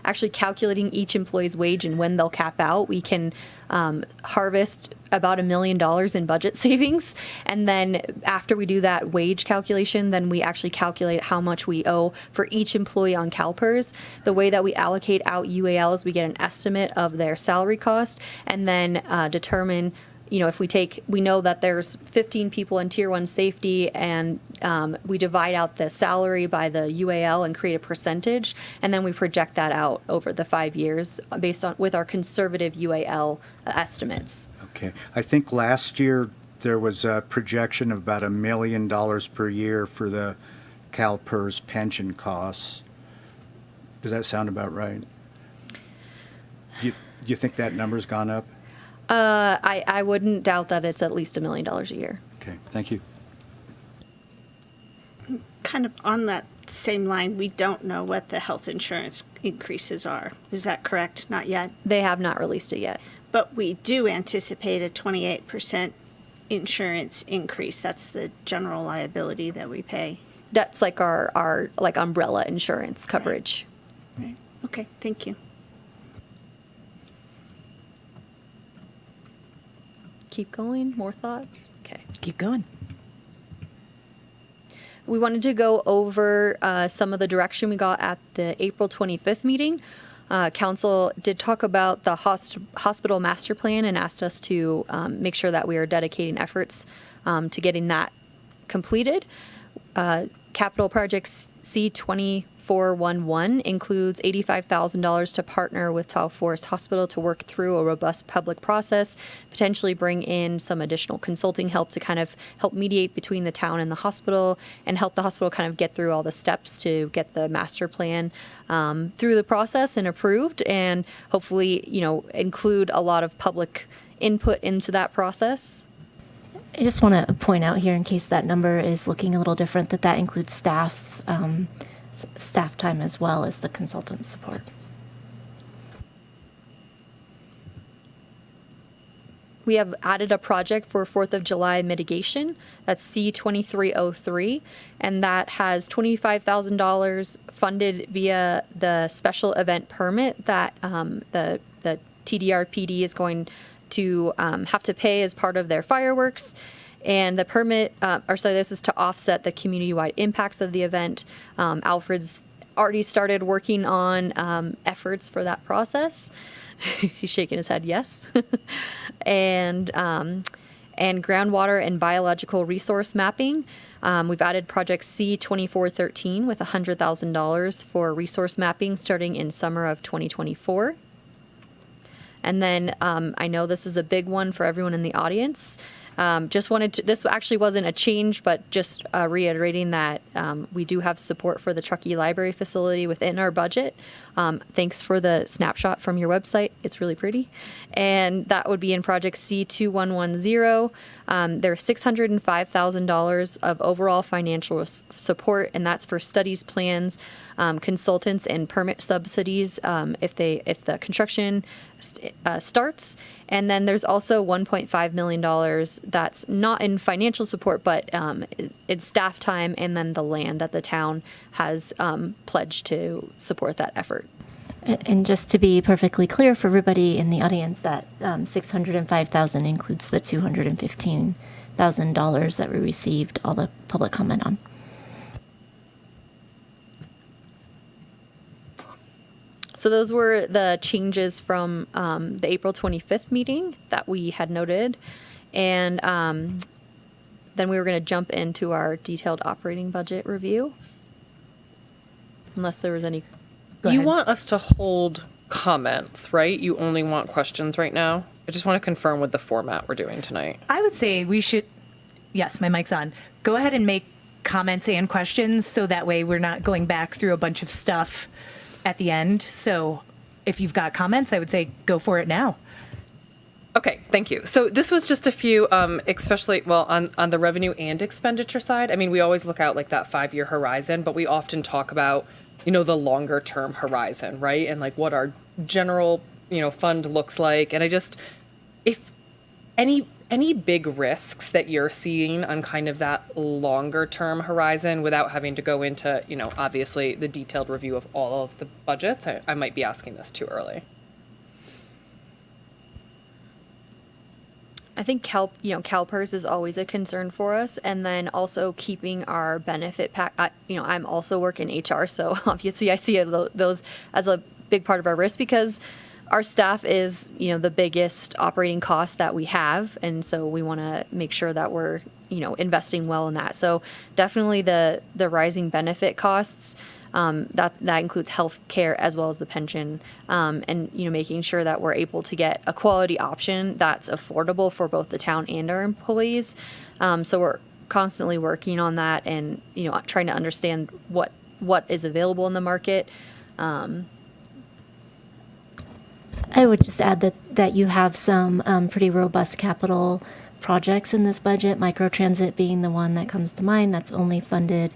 S15: actually calculating each employee's wage and when they'll cap out, we can harvest about $1 million in budget savings. And then after we do that wage calculation, then we actually calculate how much we owe for each employee on CalPERS. The way that we allocate out UALs, we get an estimate of their salary cost and then determine, if we know that there's 15 people in tier 1 safety, and we divide out the salary by the UAL and create a percentage, and then we project that out over the 5 years with our conservative UAL estimates.
S13: Okay. I think last year there was a projection of about $1 million per year for the CalPERS pension costs. Does that sound about right? Do you think that number's gone up?
S15: I wouldn't doubt that it's at least $1 million a year.
S13: Okay, thank you.
S2: Kind of on that same line, we don't know what the health insurance increases are. Is that correct? Not yet?
S15: They have not released it yet.
S2: But we do anticipate a 28% insurance increase. That's the general liability that we pay.
S15: That's like our like umbrella insurance coverage.
S2: Right. Okay, thank you.
S15: Keep going. More thoughts? Okay.
S1: Keep going.
S15: We wanted to go over some of the direction we got at the April 25th meeting. Council did talk about the hospital master plan and asked us to make sure that we are dedicating efforts to getting that completed. Capital Project C2411 includes $85,000 to partner with Tahoe Forest Hospital to work through a robust public process, potentially bring in some additional consulting help to kind of help mediate between the town and the hospital and help the hospital kind of get through all the steps to get the master plan through the process and approved, and hopefully, include a lot of public input into that process.
S5: I just want to point out here, in case that number is looking a little different, that includes staff time as well as the consultant support.
S15: We have added a project for 4th of July mitigation. That's C2303, and that has $25,000 funded via the special event permit that the TDRPD is going to have to pay as part of their fireworks. And the permit, this is to offset the community-wide impacts of the event. Alfred's already started working on efforts for that process. He's shaking his head, yes. and groundwater and biological resource mapping. We've added project C2413 with $100,000 for resource mapping starting in summer of 2024. And then I know this is a big one for everyone in the audience. Just wanted to, this actually wasn't a change, but just reiterating that we do have support for the Truckee Library facility within our budget. Thanks for the snapshot from your website. It's really pretty. And that would be in project C2110. There's $605,000 of overall financial support, and that's for studies plans, consultants, and permit subsidies if the construction starts. And then there's also $1.5 million that's not in financial support, but it's staff time and then the land that the town has pledged to support that effort.
S5: And just to be perfectly clear for everybody in the audience, that $605,000 includes the $215,000 that we received all the public comment on.
S15: So those were the changes from the April 25th meeting that we had noted. And then we were going to jump into our detailed operating budget review. Unless there was any.
S17: You want us to hold comments, right? You only want questions right now? I just want to confirm with the format we're doing tonight.
S1: I would say we should, yes, my mic's on. Go ahead and make comments and questions so that way we're not going back through a bunch of stuff at the end. So if you've got comments, I would say go for it now.
S17: Okay, thank you. So this was just a few, especially, well, on the revenue and expenditure side. I mean, we always look out like that 5-year horizon, but we often talk about, the longer term horizon, right? And like what our general, fund looks like. And I just, if any big risks that you're seeing on kind of that longer term horizon without having to go into, obviously the detailed review of all of the budgets, I might be asking this too early.
S15: I think CalPERS is always a concern for us, and then also keeping our benefit pack. I'm also work in HR, so obviously I see those as a big part of our risk because our staff is the biggest operating cost that we have, and so we want to make sure that we're investing well in that. So definitely the rising benefit costs. That includes health care as well as the pension, and making sure that we're able to get a quality option that's affordable for both the town and our employees. So we're constantly working on that and trying to understand what is available in the market.
S5: I would just add that you have some pretty robust capital projects in this budget, microtransit being the one that comes to mind. That's only funded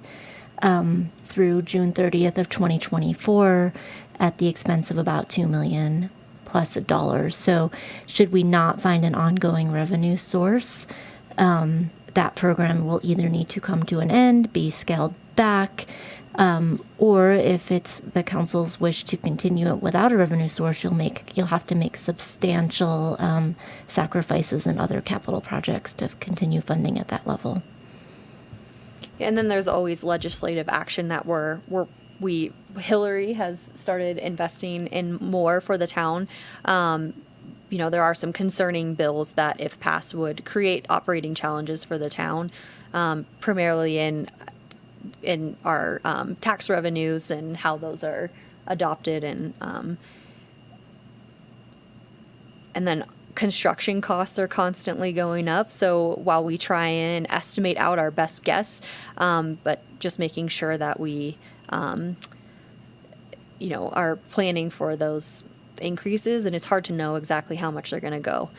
S5: through June 30th of 2024 at the expense of about $2 million plus dollars. So should we not find an ongoing revenue source, that program will either need to come to an end, be scaled back, or if it's the council's wish to continue it without a revenue source, you'll have to make substantial sacrifices in other capital projects to continue funding at that level.
S15: And then there's always legislative action that Hillary has started investing in more for the town. There are some concerning bills that, if passed, would create operating challenges for the town, primarily in our tax revenues and how those are adopted, and then construction costs are constantly going up. So while we try and estimate out our best guess, but just making sure that we, are planning for those increases, and it's hard to know exactly how much they're going to go.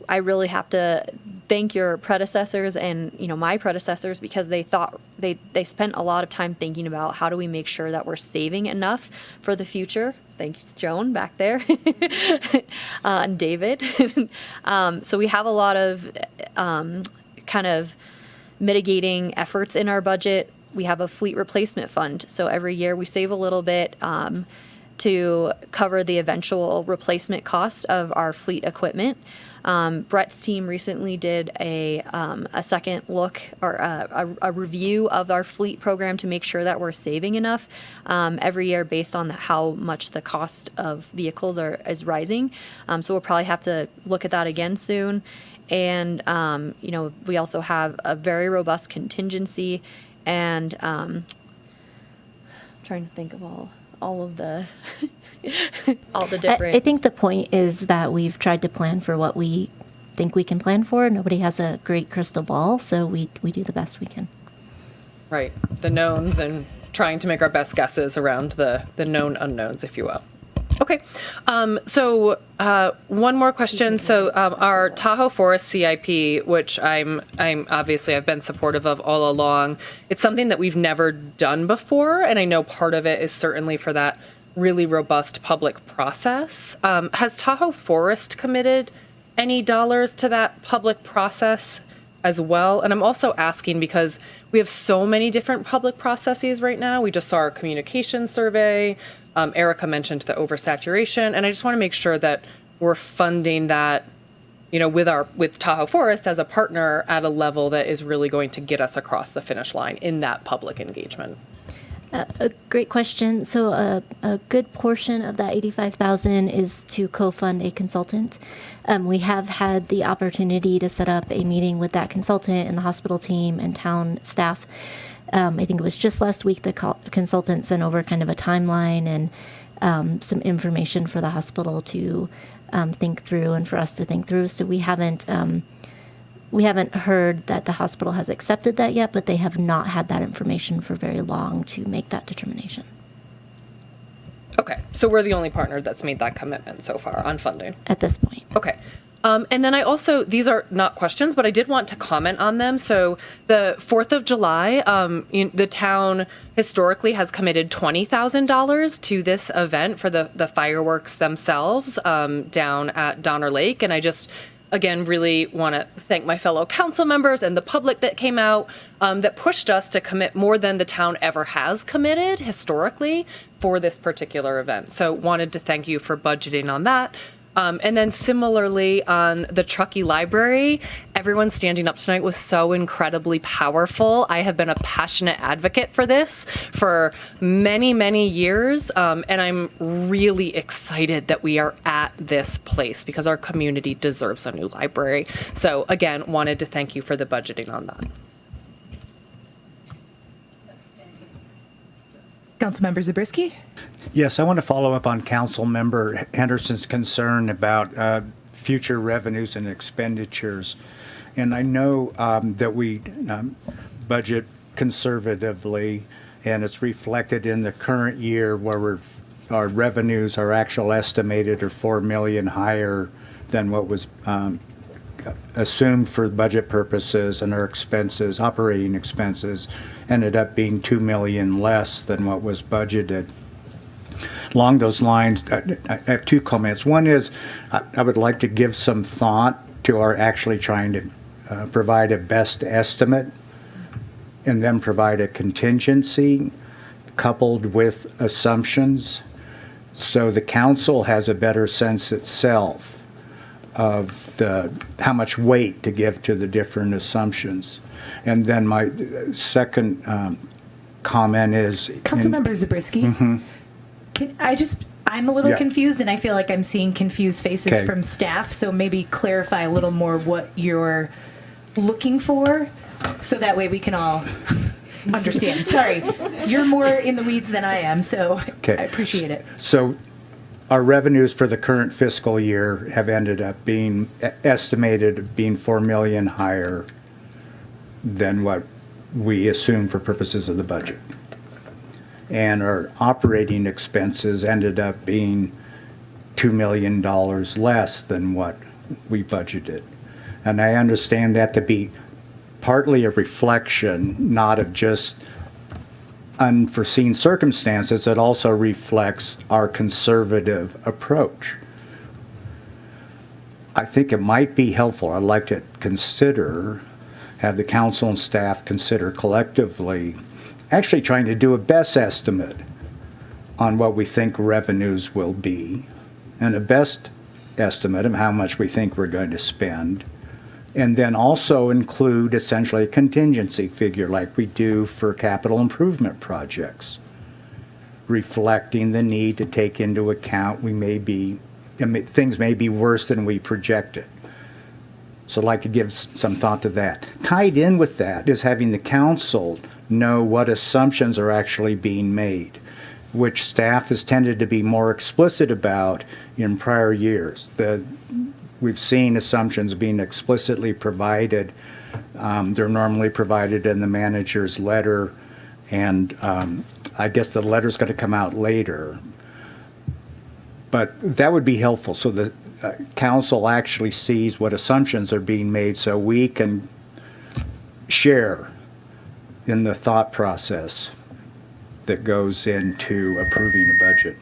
S15: I really have to thank your predecessors and my predecessors, because they spent a lot of time thinking about how do we make sure that we're saving enough for the future. Thanks, Joan, back there, and David. So we have a lot of kind of mitigating efforts in our budget. We have a fleet replacement fund. So every year we save a little bit to cover the eventual replacement cost of our fleet equipment. Brett's team recently did a second look, or a review of our fleet program to make sure that we're saving enough every year based on how much the cost of vehicles is rising. So we'll probably have to look at that again soon. And, we also have a very robust contingency, and trying to think of all of the all the different.
S5: I think the point is that we've tried to plan for what we think we can plan for. Nobody has a great crystal ball, so we do the best we can.
S17: Right. The knowns and trying to make our best guesses around the known unknowns, if you will. Okay. So one more question. So our Tahoe Forest CIP, which I'm obviously I've been supportive of all along. It's something that we've never done before, and I know part of it is certainly for that really robust public process. Has Tahoe Forest committed any dollars to that public process as well? And I'm also asking because we have so many different public processes right now. We just saw our communication survey. Erica mentioned the oversaturation, and I just want to make sure that we're funding that, with Tahoe Forest as a partner at a level that is really going to get us across the finish line in that public engagement.
S5: A great question. So a good portion of that 85,000 is to co-fund a consultant. We have had the opportunity to set up a meeting with that consultant and the hospital team and town staff. I think it was just last week the consultant sent over kind of a timeline and some information for the hospital to think through and for us to think through. So we haven't heard that the hospital has accepted that yet, but they have not had that information for very long to make that determination.
S17: Okay, so we're the only partner that's made that commitment so far on funding.
S5: At this point.
S17: Okay. And then I also, these are not questions, but I did want to comment on them. So the 4th of July, the town historically has committed $20,000 to this event for the fireworks themselves down at Donner Lake. And I just, again, really want to thank my fellow council members and the public that came out that pushed us to commit more than the town ever has committed historically for this particular event. So wanted to thank you for budgeting on that. And then similarly on the Truckee Library, everyone standing up tonight was so incredibly powerful. I have been a passionate advocate for this for many, many years. And I'm really excited that we are at this place because our community deserves a new library. So again, wanted to thank you for the budgeting on that.
S1: Councilmember Zabriskie?
S13: Yes, I want to follow up on Councilmember Henderson's concern about future revenues and expenditures. And I know that we budget conservatively, and it's reflected in the current year where our revenues, our actual estimated, are $4 million higher than what was assumed for budget purposes, and our expenses, operating expenses, ended up being $2 million less than what was budgeted. Along those lines, I have two comments. One is I would like to give some thought to our actually trying to provide a best estimate and then provide a contingency coupled with assumptions so the council has a better sense itself of how much weight to give to the different assumptions. And then my second comment is...
S1: Councilmember Zabriskie?
S13: Mm-hmm.
S1: I'm a little
S13: Yeah.
S1: confused, and I feel like I'm seeing confused faces
S13: Okay.
S1: from staff, so maybe clarify a little more what you're looking for, so that way we can all understand. Sorry, you're more in the weeds than I am, so
S13: Okay.
S1: I appreciate it.
S13: So our revenues for the current fiscal year have ended up being estimated being $4 million higher than what we assumed for purposes of the budget. And our operating expenses ended up being $2 million less than what we budgeted. And I understand that to be partly a reflection, not of just unforeseen circumstances. It also reflects our conservative approach. I think it might be helpful, I'd like to have the council and staff consider collectively actually trying to do a best estimate on what we think revenues will be and a best estimate of how much we think we're going to spend, and then also include essentially a contingency figure like we do for capital improvement projects, reflecting the need to take into account things may be worse than we projected. So I'd like to give some thought to that. Tied in with that is having the council know what assumptions are actually being made. which staff has tended to be more explicit about in prior years. We've seen assumptions being explicitly provided. They're normally provided in the manager's letter, and I guess the letter's going to come out later. But that would be helpful, so the council actually sees what assumptions are being made, so we can share in the thought process that goes into approving a budget.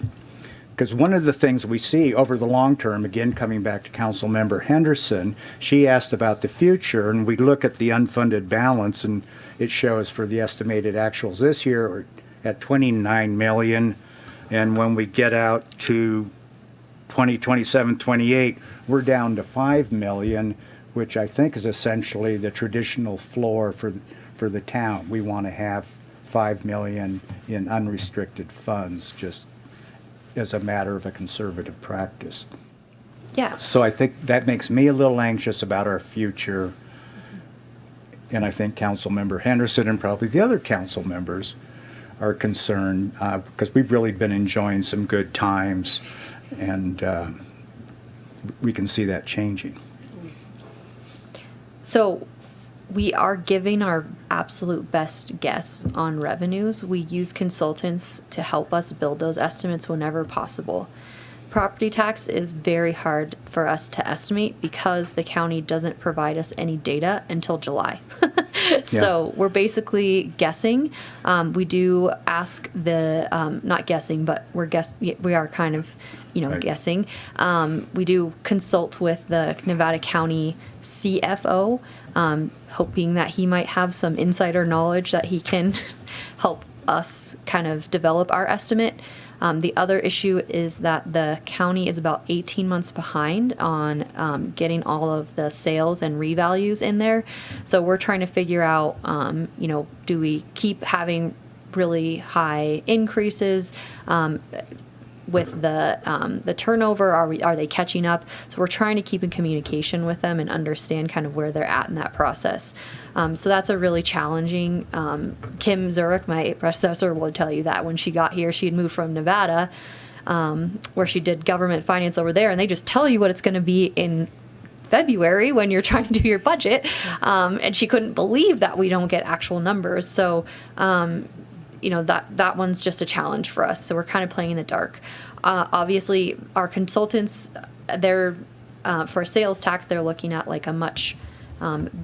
S13: Because one of the things we see over the long term, again coming back to Council Member Henderson, she asked about the future, and we look at the unfunded balance, and it shows for the estimated actuals this year we're at 29 million, and when we get out to 2027, 28, we're down to 5 million, which I think is essentially the traditional floor for the town. We want to have 5 million in unrestricted funds, just as a matter of a conservative practice.
S15: Yeah.
S13: So I think that makes me a little anxious about our future. And I think Councilmember Henderson and probably the other council members are concerned because we've really been enjoying some good times, and we can see that changing.
S15: So we are giving our absolute best guess on revenues. We use consultants to help us build those estimates whenever possible. Property tax is very hard for us to estimate because the county doesn't provide us any data until July. So we're basically guessing. We do ask not guessing, but we are kind of, guessing. We do consult with the Nevada County CFO, hoping that he might have some insider knowledge that he can help us kind of develop our estimate. The other issue is that the county is about 18 months behind on getting all of the sales and revalues in there. So we're trying to figure out, do we keep having really high increases with the turnover? Are they catching up? So we're trying to keep in communication with them and understand kind of where they're at in that process. So that's a really challenging. Kim Zurich, my predecessor, will tell you that when she got here, she had moved from Nevada, where she did government finance over there, and they just tell you what it's going to be in February when you're trying to do your budget. And she couldn't believe that we don't get actual numbers. So, that one's just a challenge for us. So we're kind of playing in the dark. Obviously, our consultants, for sales tax, they're looking at like a much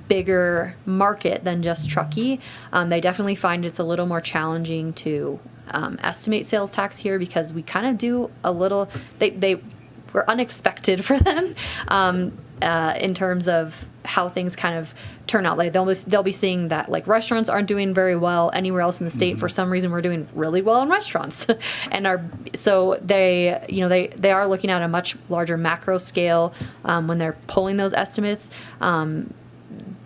S15: bigger market than just Truckee. They definitely find it's a little more challenging to estimate sales tax here because we kind of do a little, they were unexpected for them in terms of how things kind of turn out. Like they'll be seeing that like restaurants aren't doing very well anywhere else in the state. For some reason, we're doing really well in restaurants, so they are looking at a much larger macro scale when they're pulling those estimates.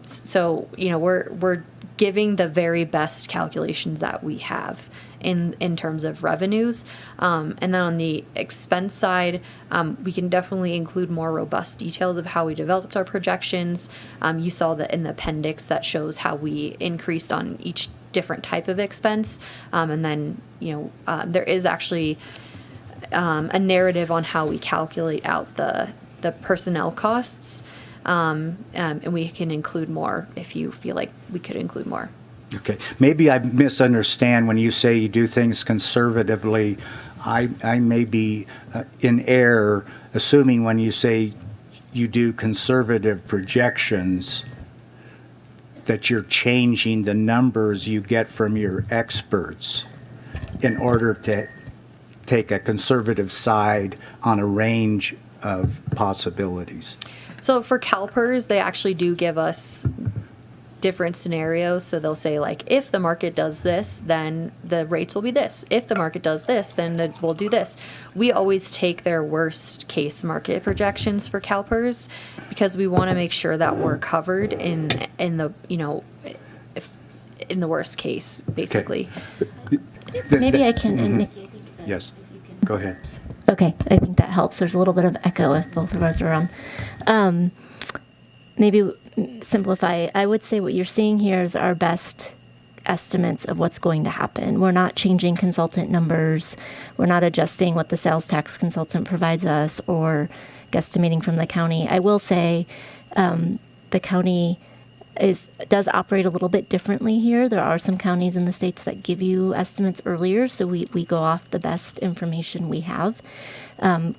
S15: So we're giving the very best calculations that we have in terms of revenues. And then on the expense side, we can definitely include more robust details of how we developed our projections. You saw that in the appendix that shows how we increased on each different type of expense. And then, there is actually a narrative on how we calculate out the personnel costs. And we can include more if you feel like we could include more.
S13: Okay, maybe I misunderstand when you say you do things conservatively. I may be in error, assuming when you say you do conservative projections that you're changing the numbers you get from your experts in order to take a conservative side on a range of possibilities.
S15: So for CalPERS, they actually do give us different scenarios. So they'll say like, if the market does this, then the rates will be this. If the market does this, then we'll do this. We always take their worst case market projections for CalPERS because we want to make sure that we're covered in the in the worst case, basically.
S13: Okay.
S5: Maybe I can. And Nikki, I think
S13: Yes, go ahead.
S5: Okay, I think that helps. There's a little bit of echo if both of us are on. Maybe simplify. I would say what you're seeing here is our best estimates of what's going to happen. We're not changing consultant numbers. We're not adjusting what the sales tax consultant provides us or guesstimating from the county. I will say the county does operate a little bit differently here. There are some counties in the states that give you estimates earlier, so we go off the best information we have.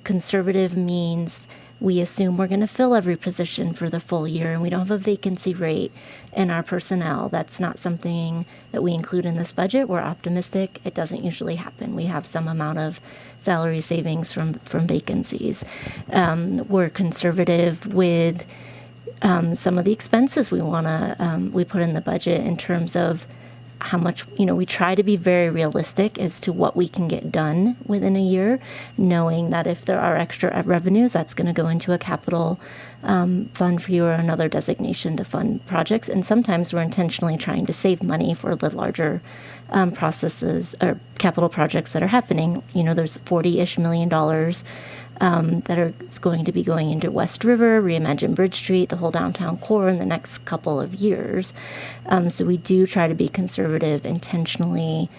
S5: Conservative means we assume we're going to fill every position for the full year, and we don't have a vacancy rate in our personnel. That's not something that we include in this budget. We're optimistic. It doesn't usually happen. We have some amount of salary savings from vacancies. We're conservative with some of the expenses we put in the budget in terms of how much, we try to be very realistic as to what we can get done within a year, knowing that if there are extra revenues, that's going to go into a capital fund for you or another designation to fund projects. And sometimes we're intentionally trying to save money for the larger processes or capital projects that are happening. There's $40-ish million that are going to be going into West River, Reimagine Bridge Street, the whole downtown core in the next couple of years. So we do try to be conservative intentionally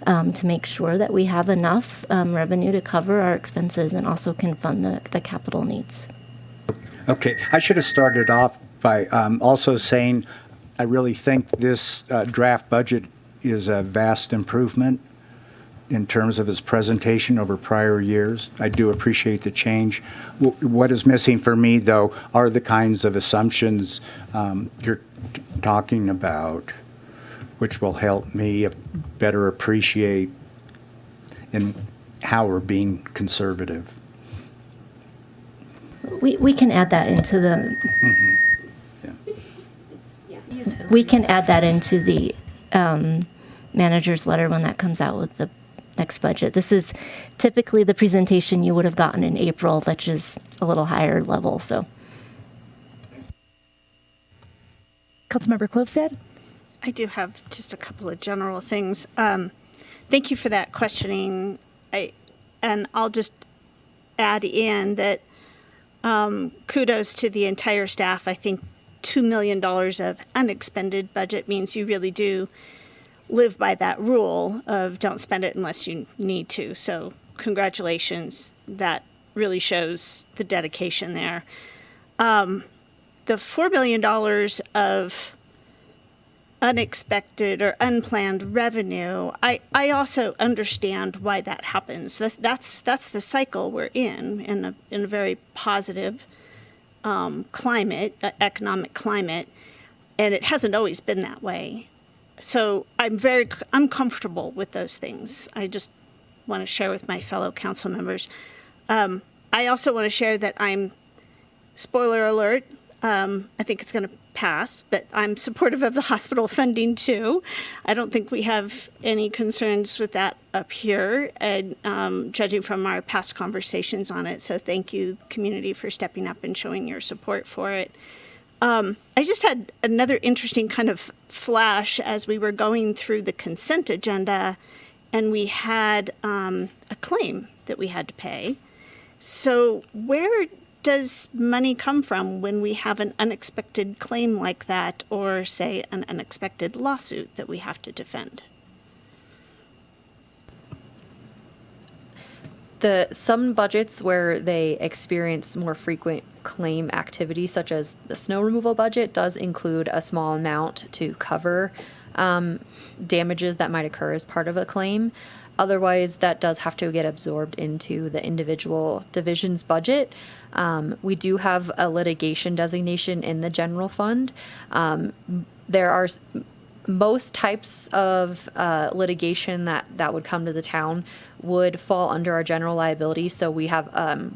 S5: to make sure that we have enough revenue to cover our expenses and also can fund the capital needs.
S13: Okay, I should have started off by also saying I really think this draft budget is a vast improvement in terms of its presentation over prior years. I do appreciate the change. What is missing for me, though, are the kinds of assumptions you're talking about, which will help me better appreciate in how we're being conservative.
S5: We can add that into the. We can add that into the manager's letter when that comes out with the next budget. This is typically the presentation you would have gotten in April, which is a little higher level. So,
S1: Councilmember Klofstad?
S2: I do have just a couple of general things. Thank you for that questioning. And I'll just add in that kudos to the entire staff. I think $2 million of unexpended budget means you really do live by that rule of don't spend it unless you need to. So congratulations. That really shows the dedication there. The $4 million of unexpected or unplanned revenue, I also understand why that happens. That's the cycle we're in a very positive climate, economic climate, and it hasn't always been that way. So I'm comfortable with those things. I just want to share with my fellow council members. I also want to share that spoiler alert, I think it's going to pass, but I'm supportive of the hospital funding too. I don't think we have any concerns with that up here, and judging from our past conversations on it. So thank you, community, for stepping up and showing your support for it. I just had another interesting kind of flash as we were going through the consent agenda, and we had a claim that we had to pay. So where does money come from when we have an unexpected claim like that, or say an unexpected lawsuit that we have to defend?
S15: Some budgets where they experience more frequent claim activity, such as the snow removal budget, does include a small amount to cover damages that might occur as part of a claim. Otherwise, that does have to get absorbed into the individual division's budget. We do have a litigation designation in the general fund. There are most types of litigation that would come to the town would fall under our general liability. So we have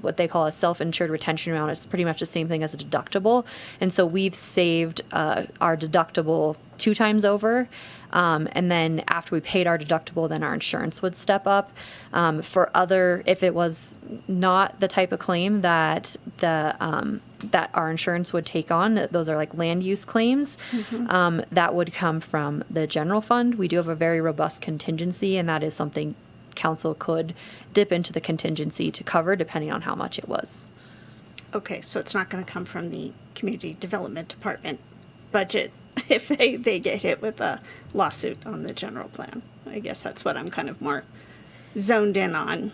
S15: what they call a self-insured retention amount. It's pretty much the same thing as a deductible. And so we've saved our deductible 2 times over. And then after we paid our deductible, then our insurance would step up. If it was not the type of claim that that our insurance would take on, those are like land use claims, that would come from the general fund. We do have a very robust contingency, and that is something council could dip into the contingency to cover depending on how much it was.
S2: Okay, so it's not going to come from the community development department budget. if they get hit with a lawsuit on the general plan. I guess that's what I'm kind of more zoned in on.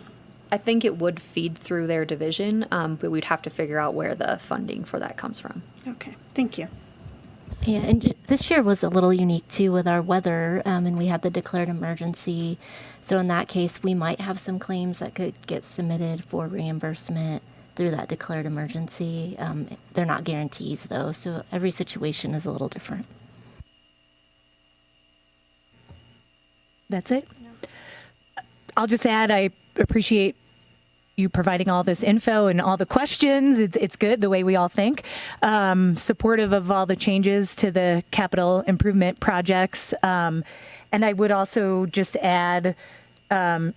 S15: I think it would feed through their division, but we'd have to figure out where the funding for that comes from.
S2: Okay, thank you.
S5: Yeah, and this year was a little unique too with our weather, and we had the declared emergency. So in that case, we might have some claims that could get submitted for reimbursement through that declared emergency. They're not guarantees though, so every situation is a little different.
S1: That's it. I'll just add, I appreciate you providing all this info and all the questions. It's good the way we all think. Supportive of all the changes to the capital improvement projects. And I would also just add, I'm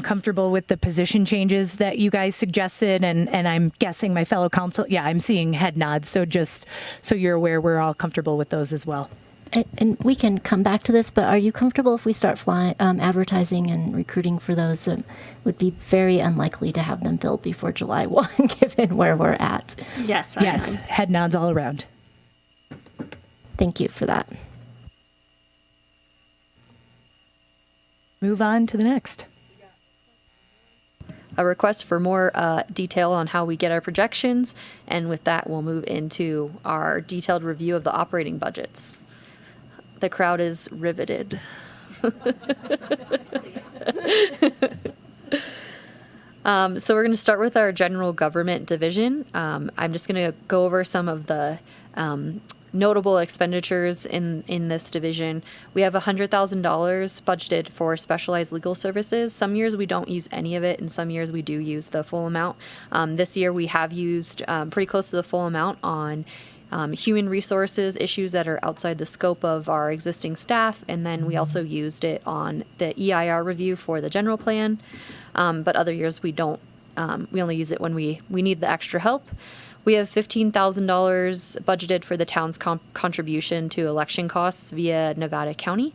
S1: comfortable with the position changes that you guys suggested, and I'm guessing my fellow council, yeah, I'm seeing head nods. So just so you're aware, we're all comfortable with those as well.
S5: And we can come back to this, but are you comfortable if we start advertising and recruiting for those? It would be very unlikely to have them filled before July 1, given where we're at.
S2: Yes,
S1: Yes, head nods all around.
S5: Thank you for that.
S1: Move on to the next.
S15: A request for more detail on how we get our projections, and with that, we'll move into our detailed review of the operating budgets. The crowd is riveted. So we're going to start with our general government division. I'm just going to go over some of the notable expenditures in this division. We have $100,000 budgeted for specialized legal services. Some years we don't use any of it, and some years we do use the full amount. This year we have used pretty close to the full amount on human resources issues that are outside the scope of our existing staff, and then we also used it on the EIR review for the general plan. But other years we don't. We only use it when we need the extra help. We have $15,000 budgeted for the town's contribution to election costs via Nevada County.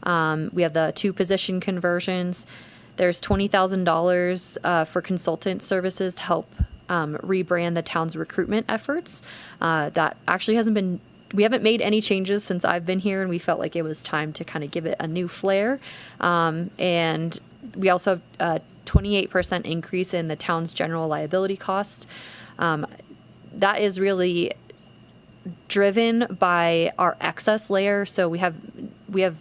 S15: We have the 2 position conversions. There's $20,000 for consultant services to help rebrand the town's recruitment efforts. That actually we haven't made any changes since I've been here, and we felt like it was time to kind of give it a new flair. And we also have a 28% increase in the town's general liability costs. That is really driven by our excess layer. So we have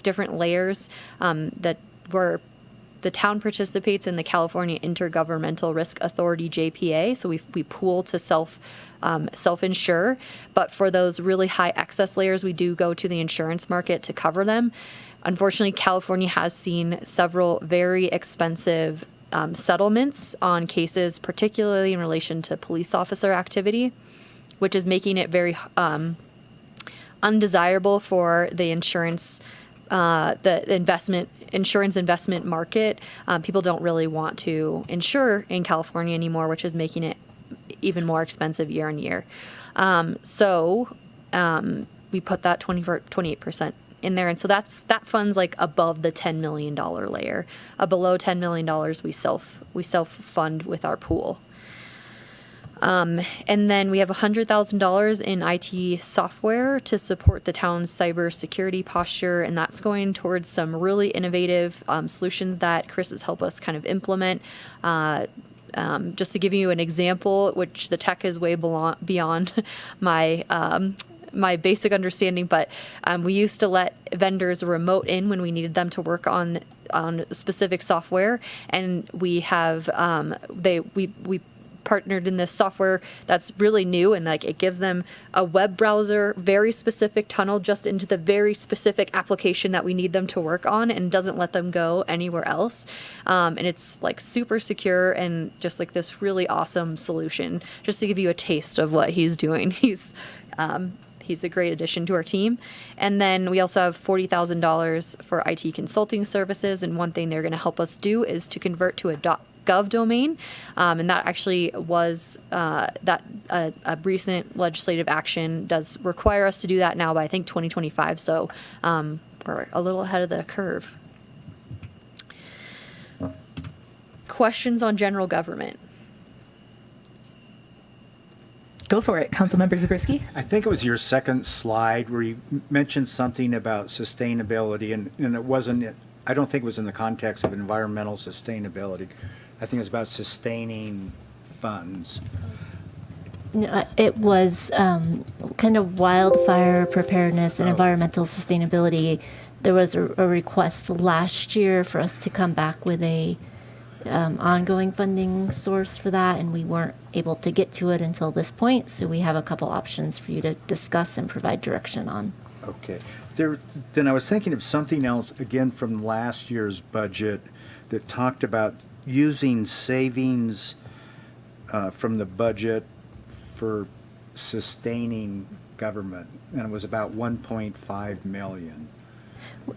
S15: different layers that the town participates in the California Intergovernmental Risk Authority JPA. So we pool to self-insure, but for those really high excess layers, we do go to the insurance market to cover them. Unfortunately, California has seen several very expensive settlements on cases, particularly in relation to police officer activity, which is making it very undesirable for the insurance investment market. People don't really want to insure in California anymore, which is making it even more expensive year on year. So we put that 28% in there, and so that funds like above the $10 million layer. Below $10 million, we self fund with our pool. And then we have $100,000 in IT software to support the town's cybersecurity posture, and that's going towards some really innovative solutions that Chris has helped us kind of implement. Just to give you an example, which the tech is way beyond my basic understanding, but we used to let vendors remote in when we needed them to work on specific software, and we have we partnered in this software that's really new, and like it gives them a web browser, very specific tunnel just into the very specific application that we need them to work on, and doesn't let them go anywhere else. And it's like super secure and just like this really awesome solution. Just to give you a taste of what he's doing, he's a great addition to our team. And then we also have $40,000 for IT consulting services, and one thing they're going to help us do is to convert to a .gov domain, and that actually was a recent legislative action does require us to do that now by I think 2025, so we're a little ahead of the curve. Questions on general government?
S1: Go for it, Councilmember Zabriskie.
S13: I think it was your second slide where you mentioned something about sustainability, and it wasn't, I don't think it was in the context of environmental sustainability. I think it was about sustaining funds.
S5: No, it was kind of wildfire preparedness and environmental sustainability. There was a request last year for us to come back with a ongoing funding source for that, and we weren't able to get to it until this point. So we have a couple options for you to discuss and provide direction on.
S13: Okay. Then I was thinking of something else, again, from last year's budget that talked about using savings from the budget for sustaining government, and it was about 1.5 million.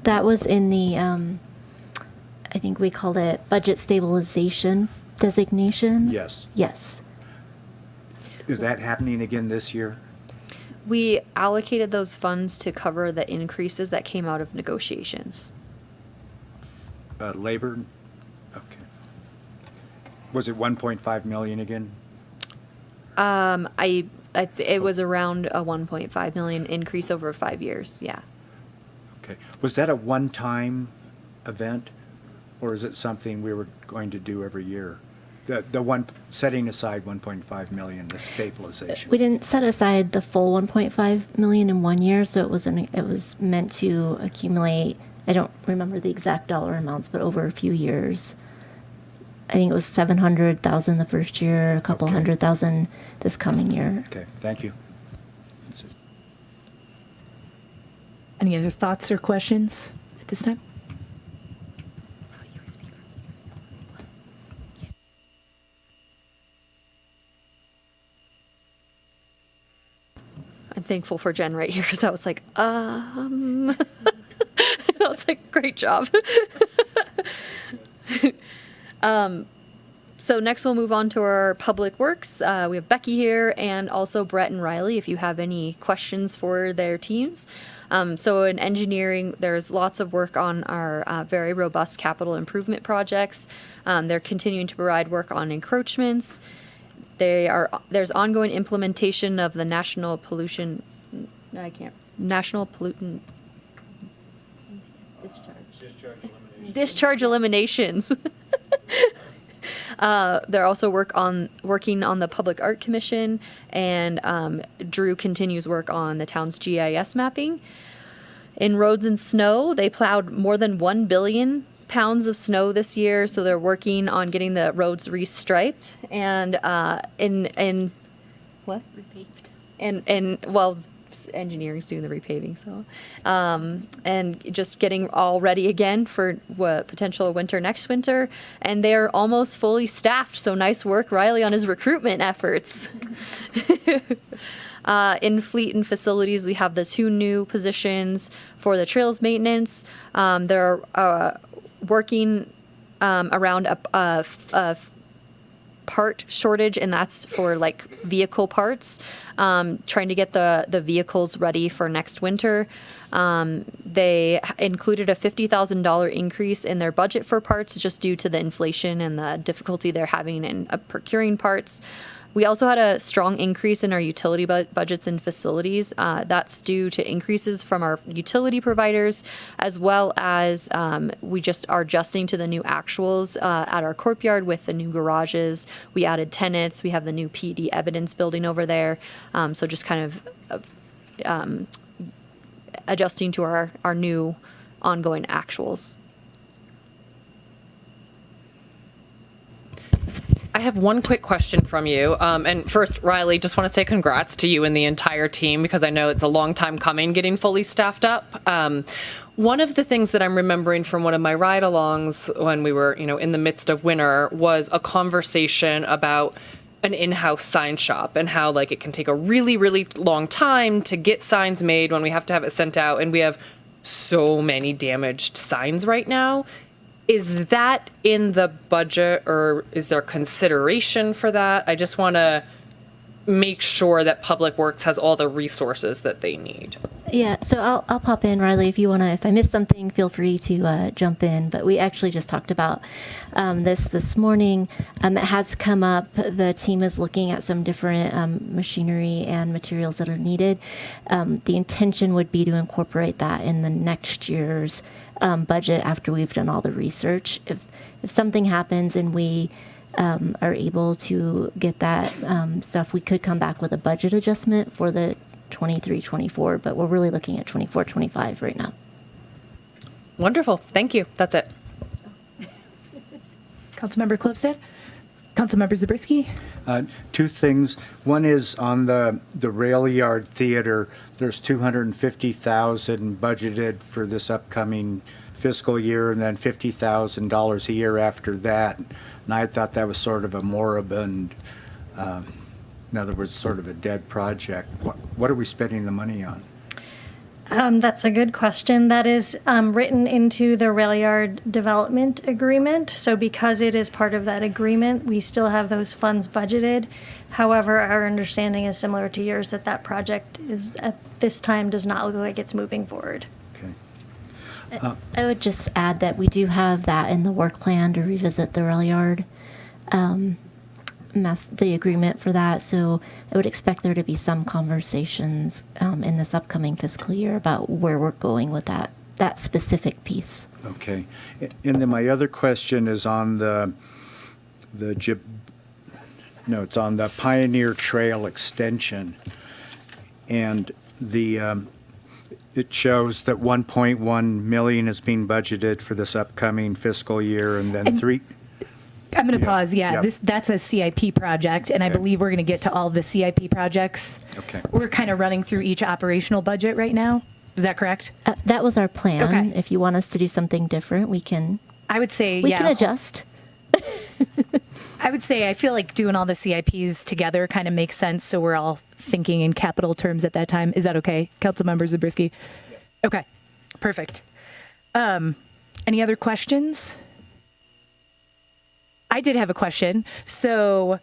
S5: That was in the, I think we called it budget stabilization designation.
S13: Yes.
S5: Yes.
S13: Is that happening again this year?
S15: We allocated those funds to cover the increases that came out of negotiations.
S13: Labor? Okay. Was it 1.5 million again?
S15: It was around a 1.5 million increase over 5 years. Yeah.
S13: Okay. Was that a one-time event, or is it something we were going to do every year? The one setting aside 1.5 million, the stabilization.
S5: We didn't set aside the full 1.5 million in 1 year, so it was meant to accumulate. I don't remember the exact dollar amounts, but over a few years. I think it was 700,000 the first year, a couple $100,000 this coming year.
S13: Okay, thank you.
S1: Any other thoughts or questions at this time?
S15: I'm thankful for Jen right here because I was like, I was like, great job. So next we'll move on to our public works. We have Becky here and also Brett and Riley if you have any questions for their teams. So in engineering, there's lots of work on our very robust capital improvement projects. They're continuing to provide work on encroachments. There's ongoing implementation of the National Pollutant discharge eliminations. They're also working on the Public Art Commission, and Drew continues work on the town's GIS mapping. In roads and snow, they plowed more than 1 billion pounds of snow this year, so they're working on getting the roads restriped and in what repaved and well, engineering's doing the repaving, so and just getting all ready again for what potential winter next winter, and they're almost fully staffed. So nice work, Riley, on his recruitment efforts. In fleet and facilities, we have the 2 new positions for the trails maintenance. They're working around a part shortage, and that's for like vehicle parts, trying to get the vehicles ready for next winter. They included a $50,000 increase in their budget for parts just due to the inflation and the difficulty they're having in procuring parts. We also had a strong increase in our utility budgets and facilities. That's due to increases from our utility providers, as well as we just are adjusting to the new actuals at our courtyard with the new garages. We added tenants. We have the new PD evidence building over there. So just kind of adjusting to our new ongoing actuals.
S17: I have one quick question from you. And first, Riley, just want to say congrats to you and the entire team because I know it's a long time coming getting fully staffed up. One of the things that I'm remembering from one of my ride-alongs when we were, in the midst of winter was a conversation about an in-house sign shop and how it can take a really, really long time to get signs made when we have to have it sent out, and we have so many damaged signs right now. Is that in the budget, or is there consideration for that? I just want to make sure that Public Works has all the resources that they need.
S5: Yeah, so I'll pop in, Riley, if you want to. If I missed something, feel free to jump in. But we actually just talked about this morning. It has come up. The team is looking at some different machinery and materials that are needed. The intention would be to incorporate that in the next year's budget after we've done all the research. If something happens and we are able to get that stuff, we could come back with a budget adjustment for the 23-24, but we're really looking at 24-25 right now.
S17: Wonderful. Thank you. That's it.
S1: Councilmember Klofstad? Councilmember Zabriskie?
S13: Two things. One is on the rail yard theater. There's $250,000 budgeted for this upcoming fiscal year, and then $50,000 a year after that. And I thought that was sort of a moribund, in other words, sort of a dead project. What are we spending the money on?
S18: That's a good question. That is written into the rail yard development agreement. So because it is part of that agreement, we still have those funds budgeted. However, our understanding is similar to yours that that project is at this time does not look like it's moving forward.
S5: I would just add that we do have that in the work plan to revisit the rail yard, the agreement for that. So I would expect there to be some conversations in this upcoming fiscal year about where we're going with that specific piece.
S13: Okay. And then my other question is on it's on the Pioneer Trail extension. And it shows that 1.1 million is being budgeted for this upcoming fiscal year, and then
S1: I'm going to pause. Yeah, that's a CIP project, and I believe we're going to get to all the CIP projects.
S13: Okay.
S1: We're kind of running through each operational budget right now. Is that correct?
S5: That was our plan.
S1: Okay.
S5: If you want us to do something different, we can.
S1: I would say
S5: we can adjust.
S1: I would say I feel like doing all the CIPs together kind of makes sense, so we're all thinking in capital terms at that time. Is that okay, Councilmember Zabriskie? Yes. Okay, perfect. Any other questions? I did have a question. So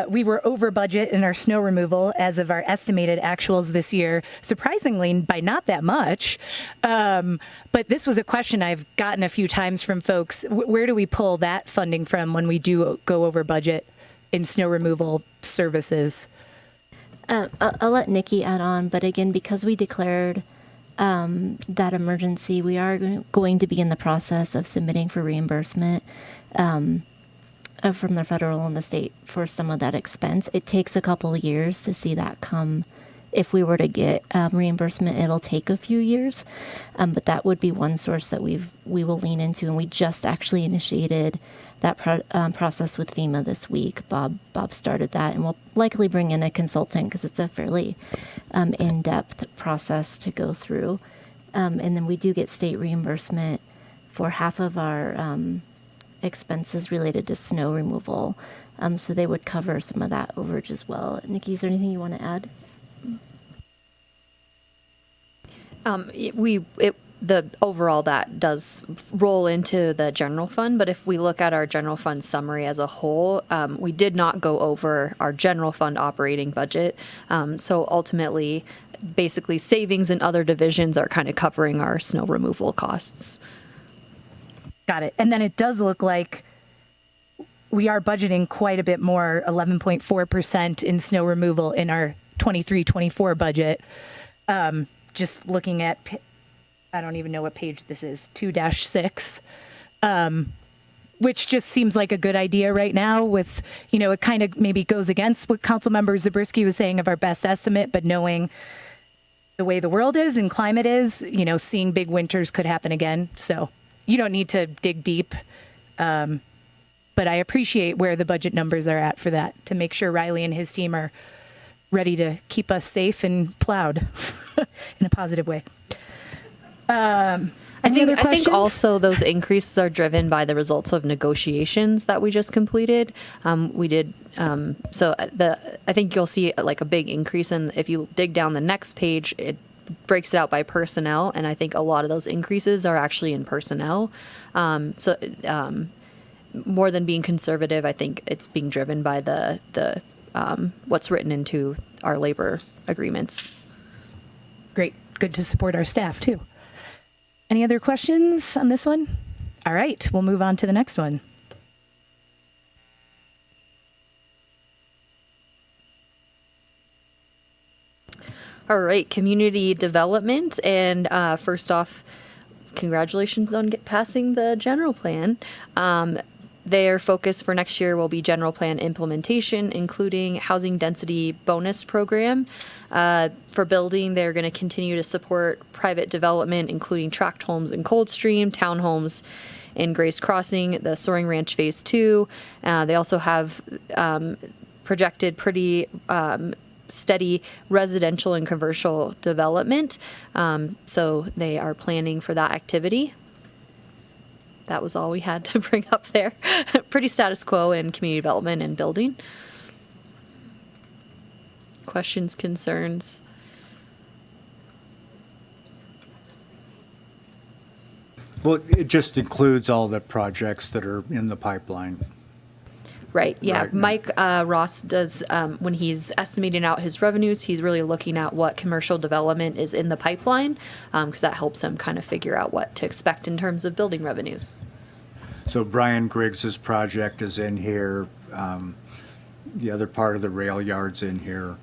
S1: we were over budget in our snow removal as of our estimated actuals this year, surprisingly by not that much. But this was a question I've gotten a few times from folks. Where do we pull that funding from when we do go over budget in snow removal services?
S5: I'll let Nikki add on, but again, because we declared that emergency, we are going to be in the process of submitting for reimbursement from the federal and the state for some of that expense. It takes a couple of years to see that come. If we were to get reimbursement, it'll take a few years, but that would be one source that we will lean into, and we just actually initiated that process with FEMA this week. Bob started that, and we'll likely bring in a consultant because it's a fairly in-depth process to go through. And then we do get state reimbursement for half of our expenses related to snow removal. So they would cover some of that overage as well. Nikki, is there anything you want to add?
S15: The overall that does roll into the general fund, but if we look at our general fund summary as a whole, we did not go over our general fund operating budget. So ultimately, basically savings in other divisions are kind of covering our snow removal costs.
S1: Got it. And then it does look like we are budgeting quite a bit more, 11.4% in snow removal in our 23-24 budget. Just looking at, I don't even know what page this is, 2-6, which just seems like a good idea right now with, it kind of maybe goes against what Councilmember Zabriskie was saying of our best estimate, but knowing the way the world is and climate is, seeing big winters could happen again. So you don't need to dig deep. But I appreciate where the budget numbers are at for that to make sure Riley and his team are ready to keep us safe and plowed in a positive way.
S15: I think also those increases are driven by the results of negotiations that we just completed. We did I think you'll see like a big increase in, if you dig down the next page, it breaks it out by personnel, and I think a lot of those increases are actually in personnel. More than being conservative, I think it's being driven by the what's written into our labor agreements.
S1: good to support our staff too. Any other questions on this one? All right, we'll move on to the next one.
S15: All right, community development. And first off, congratulations on passing the general plan. Their focus for next year will be general plan implementation, including housing density bonus program. For building, they're going to continue to support private development, including tract homes in Coldstream, townhomes in Grace Crossing, the Soaring Ranch Phase 2. They also have projected pretty steady residential and commercial development. So they are planning for that activity. That was all we had to bring up there. Pretty status quo in community development and building. Questions, concerns?
S13: Well, it just includes all the projects that are in the pipeline.
S15: Right, yeah.
S13: Right.
S15: Mike Ross does, when he's estimating out his revenues, he's really looking at what commercial development is in the pipeline, because that helps him kind of figure out what to expect in terms of building revenues.
S13: So Brian Griggs's project is in here. The other part of the rail yard's in here.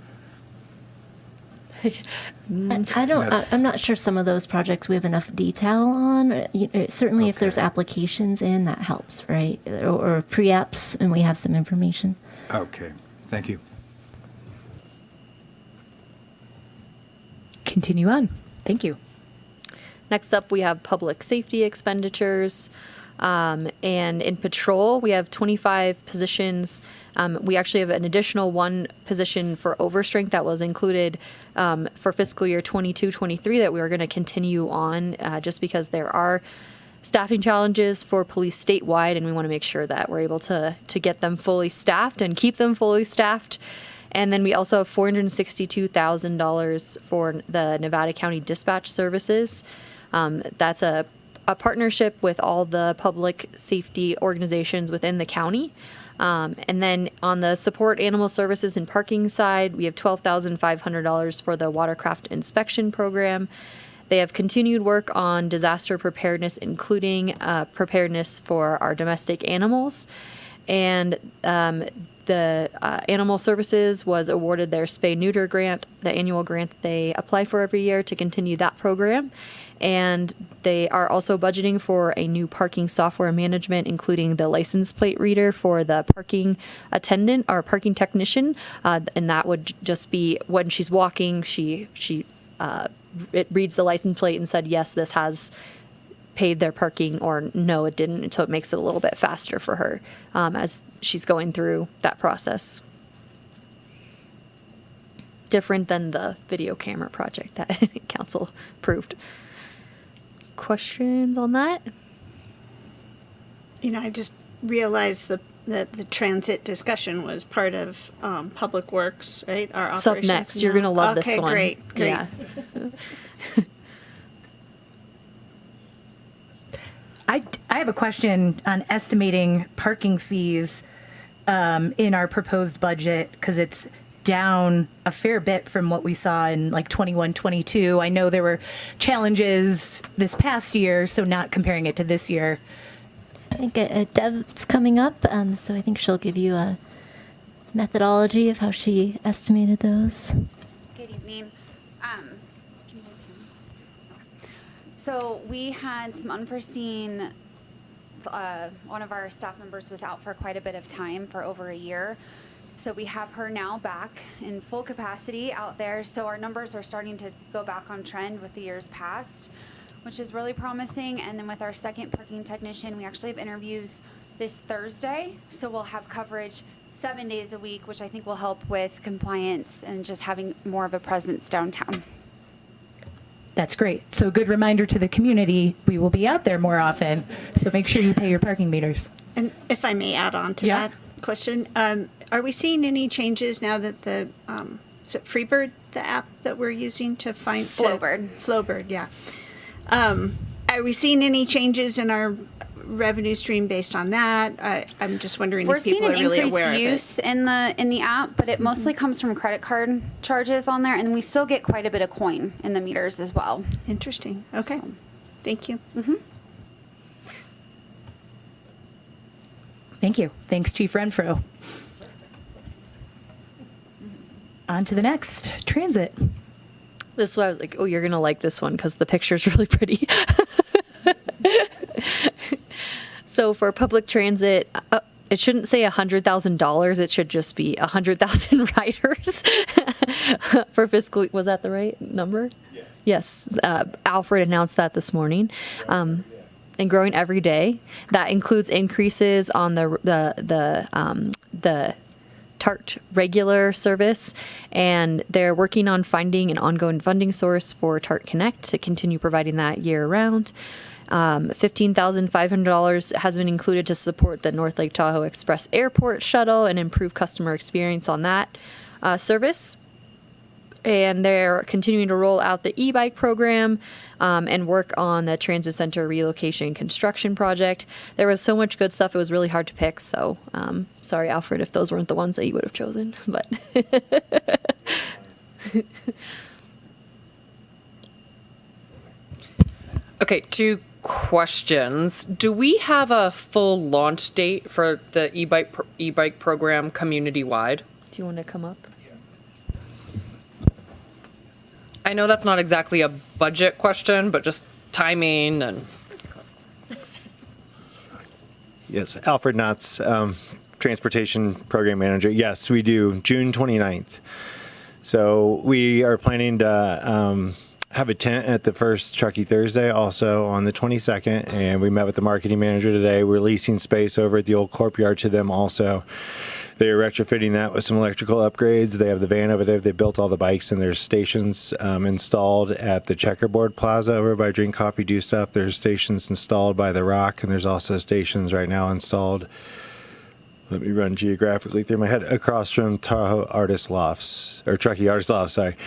S5: I'm not sure some of those projects we have enough detail on. Certainly, if there's applications in, that helps, right? Or pre-apps, and we have some information.
S13: Okay, thank you.
S1: Continue on. Thank you.
S15: Next up, we have public safety expenditures. And in patrol, we have 25 positions. We actually have an additional one position for overstrength that was included for fiscal year 22-23 that we are going to continue on just because there are staffing challenges for police statewide, and we want to make sure that we're able to get them fully staffed and keep them fully staffed. And then we also have $462,000 for the Nevada County Dispatch Services. That's a partnership with all the public safety organizations within the county. And then on the support animal services and parking side, we have $12,500 for the watercraft inspection program. They have continued work on disaster preparedness, including preparedness for our domestic animals. And the animal services was awarded their spay-neuter grant, the annual grant that they apply for every year to continue that program. And they are also budgeting for a new parking software management, including the license plate reader for the parking attendant or parking technician. And that would just be when she's walking, it reads the license plate and said, yes, this has paid their parking, or no, it didn't. So it makes it a little bit faster for her as she's going through that process. Different than the video camera project that council approved. Questions on that?
S2: You know, I just realized that the transit discussion was part of Public Works, right? Our
S15: It's up next. You're going to love this one.
S2: Okay, great.
S15: Yeah.
S1: I have a question on estimating parking fees in our proposed budget, because it's down a fair bit from what we saw in like 21-22. I know there were challenges this past year, so not comparing it to this year.
S5: I think Deb's coming up, so I think she'll give you a methodology of how she estimated those.
S19: Good evening. Can you guys hear me? So we had some unforeseen, one of our staff members was out for quite a bit of time, for over a year. So we have her now back in full capacity out there. So our numbers are starting to go back on trend with the years past, which is really promising. And then with our second parking technician, we actually have interviews this Thursday. So we'll have coverage 7 days a week, which I think will help with compliance and just having more of a presence downtown.
S1: That's great. So a good reminder to the community, we will be out there more often. So make sure you pay your parking meters.
S2: And if I may add on to that question, are we seeing any changes now that the, is it Freebird, the app that we're using to find?
S19: Flowbird.
S2: Flowbird, yeah. Are we seeing any changes in our revenue stream based on that? I'm just wondering
S19: We're
S2: if
S19: seeing
S2: people
S19: an
S2: are really
S19: increased
S2: aware of it.
S19: use in the app, but it mostly comes from credit card charges on there, and we still get quite a bit of coin in the meters as well.
S2: Interesting. Okay. Thank you.
S1: Thank you. Thanks, Chief Renfro. On to the next, transit.
S15: This is why I was like, oh, you're going to like this one because the picture's really pretty. So for public transit, it shouldn't say $100,000. It should just be 100,000 riders for fiscal. Was that the right number? Yes. Alfred announced that this morning. And growing every day. That includes increases on the TART regular service, and they're working on finding an ongoing funding source for TART Connect to continue providing that year round. $15,500 has been included to support the North Lake Tahoe Express Airport shuttle and improve customer experience on that service. And they're continuing to roll out the e-bike program and work on the transit center relocation construction project. There was so much good stuff, it was really hard to pick. So sorry, Alfred, if those weren't the ones that you would have chosen. But
S17: Okay, 2 questions. Do we have a full launch date for the e-bike program community-wide?
S15: Do you want to come up?
S17: I know that's not exactly a budget question, but just timing and...
S20: Yes, Alfred Knotts, Transportation Program Manager. Yes, we do, June 29th. So we are planning to have a tent at the first Truckee Thursday, also on the 22nd, and we met with the marketing manager today. We're leasing space over at the old Corp Yard to them also. They are retrofitting that with some electrical upgrades. They have the van over there. They built all the bikes, and there's stations installed at the Checkerboard Plaza over by Drink Coffee Do Stuff. There's stations installed by the Rock, and there's also stations right now installed. Let me run geographically through my head, across from Tahoe Artist Lofts, or Truckee Artist Lofts, sorry.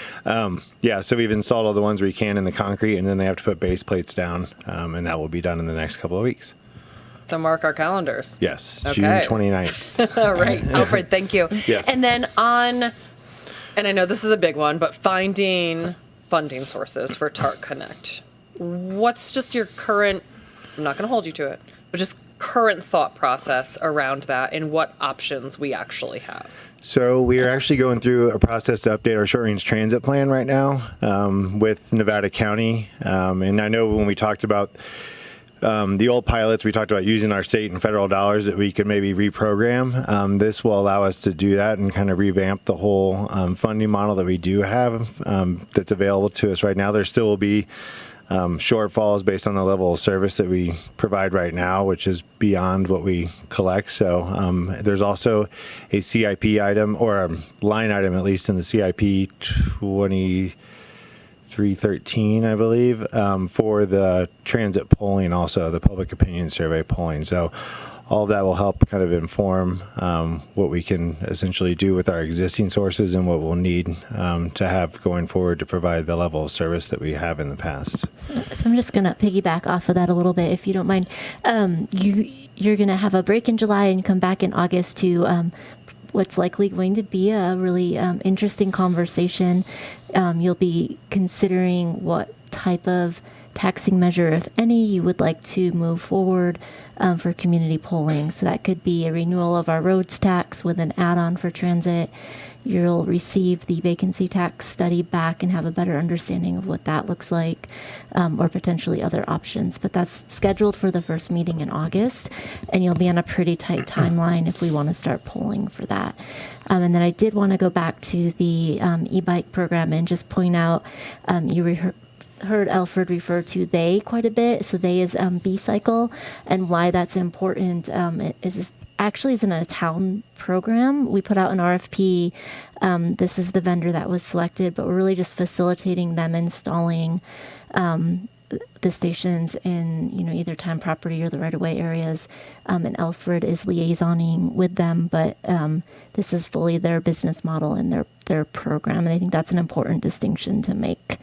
S20: Yeah, so we've installed all the ones where you can in the concrete, and then they have to put base plates down, and that will be done in the next couple of weeks.
S17: So mark our calendars.
S20: Yes,
S17: Okay.
S20: June 29th.
S17: All right, Alfred, thank you.
S20: Yes.
S17: And then and I know this is a big one, but finding funding sources for TART Connect. What's just your current, I'm not going to hold you to it, but just current thought process around that and what options we actually have?
S20: So we are actually going through a process to update our short-range transit plan right now with Nevada County. And I know when we talked about the old pilots, we talked about using our state and federal dollars that we could maybe reprogram. This will allow us to do that and kind of revamp the whole funding model that we do have that's available to us right now. There still will be shortfalls based on the level of service that we provide right now, which is beyond what we collect. So there's also a CIP item, or a line item at least in the CIP 2313, I believe, for the transit polling, also the public opinion survey polling. So all of that will help kind of inform what we can essentially do with our existing sources and what we'll need to have going forward to provide the level of service that we have in the past.
S5: So I'm just going to piggyback off of that a little bit, if you don't mind. You're going to have a break in July and come back in August to what's likely going to be a really interesting conversation. You'll be considering what type of taxing measure, if any, you would like to move forward for community polling. So that could be a renewal of our roads tax with an add-on for transit. You'll receive the vacancy tax study back and have a better understanding of what that looks like, or potentially other options. But that's scheduled for the first meeting in August, and you'll be on a pretty tight timeline if we want to start polling for that. And then I did want to go back to the e-bike program and just point out, heard Alfred refer to they quite a bit. So they is B-Cycle, and why that's important is actually isn't a town program. We put out an RFP. This is the vendor that was selected, but we're really just facilitating them installing the stations in either town property or the right-of-way areas. And Alfred is liaisoning with them, but this is fully their business model and their program. And I think that's an important distinction to make.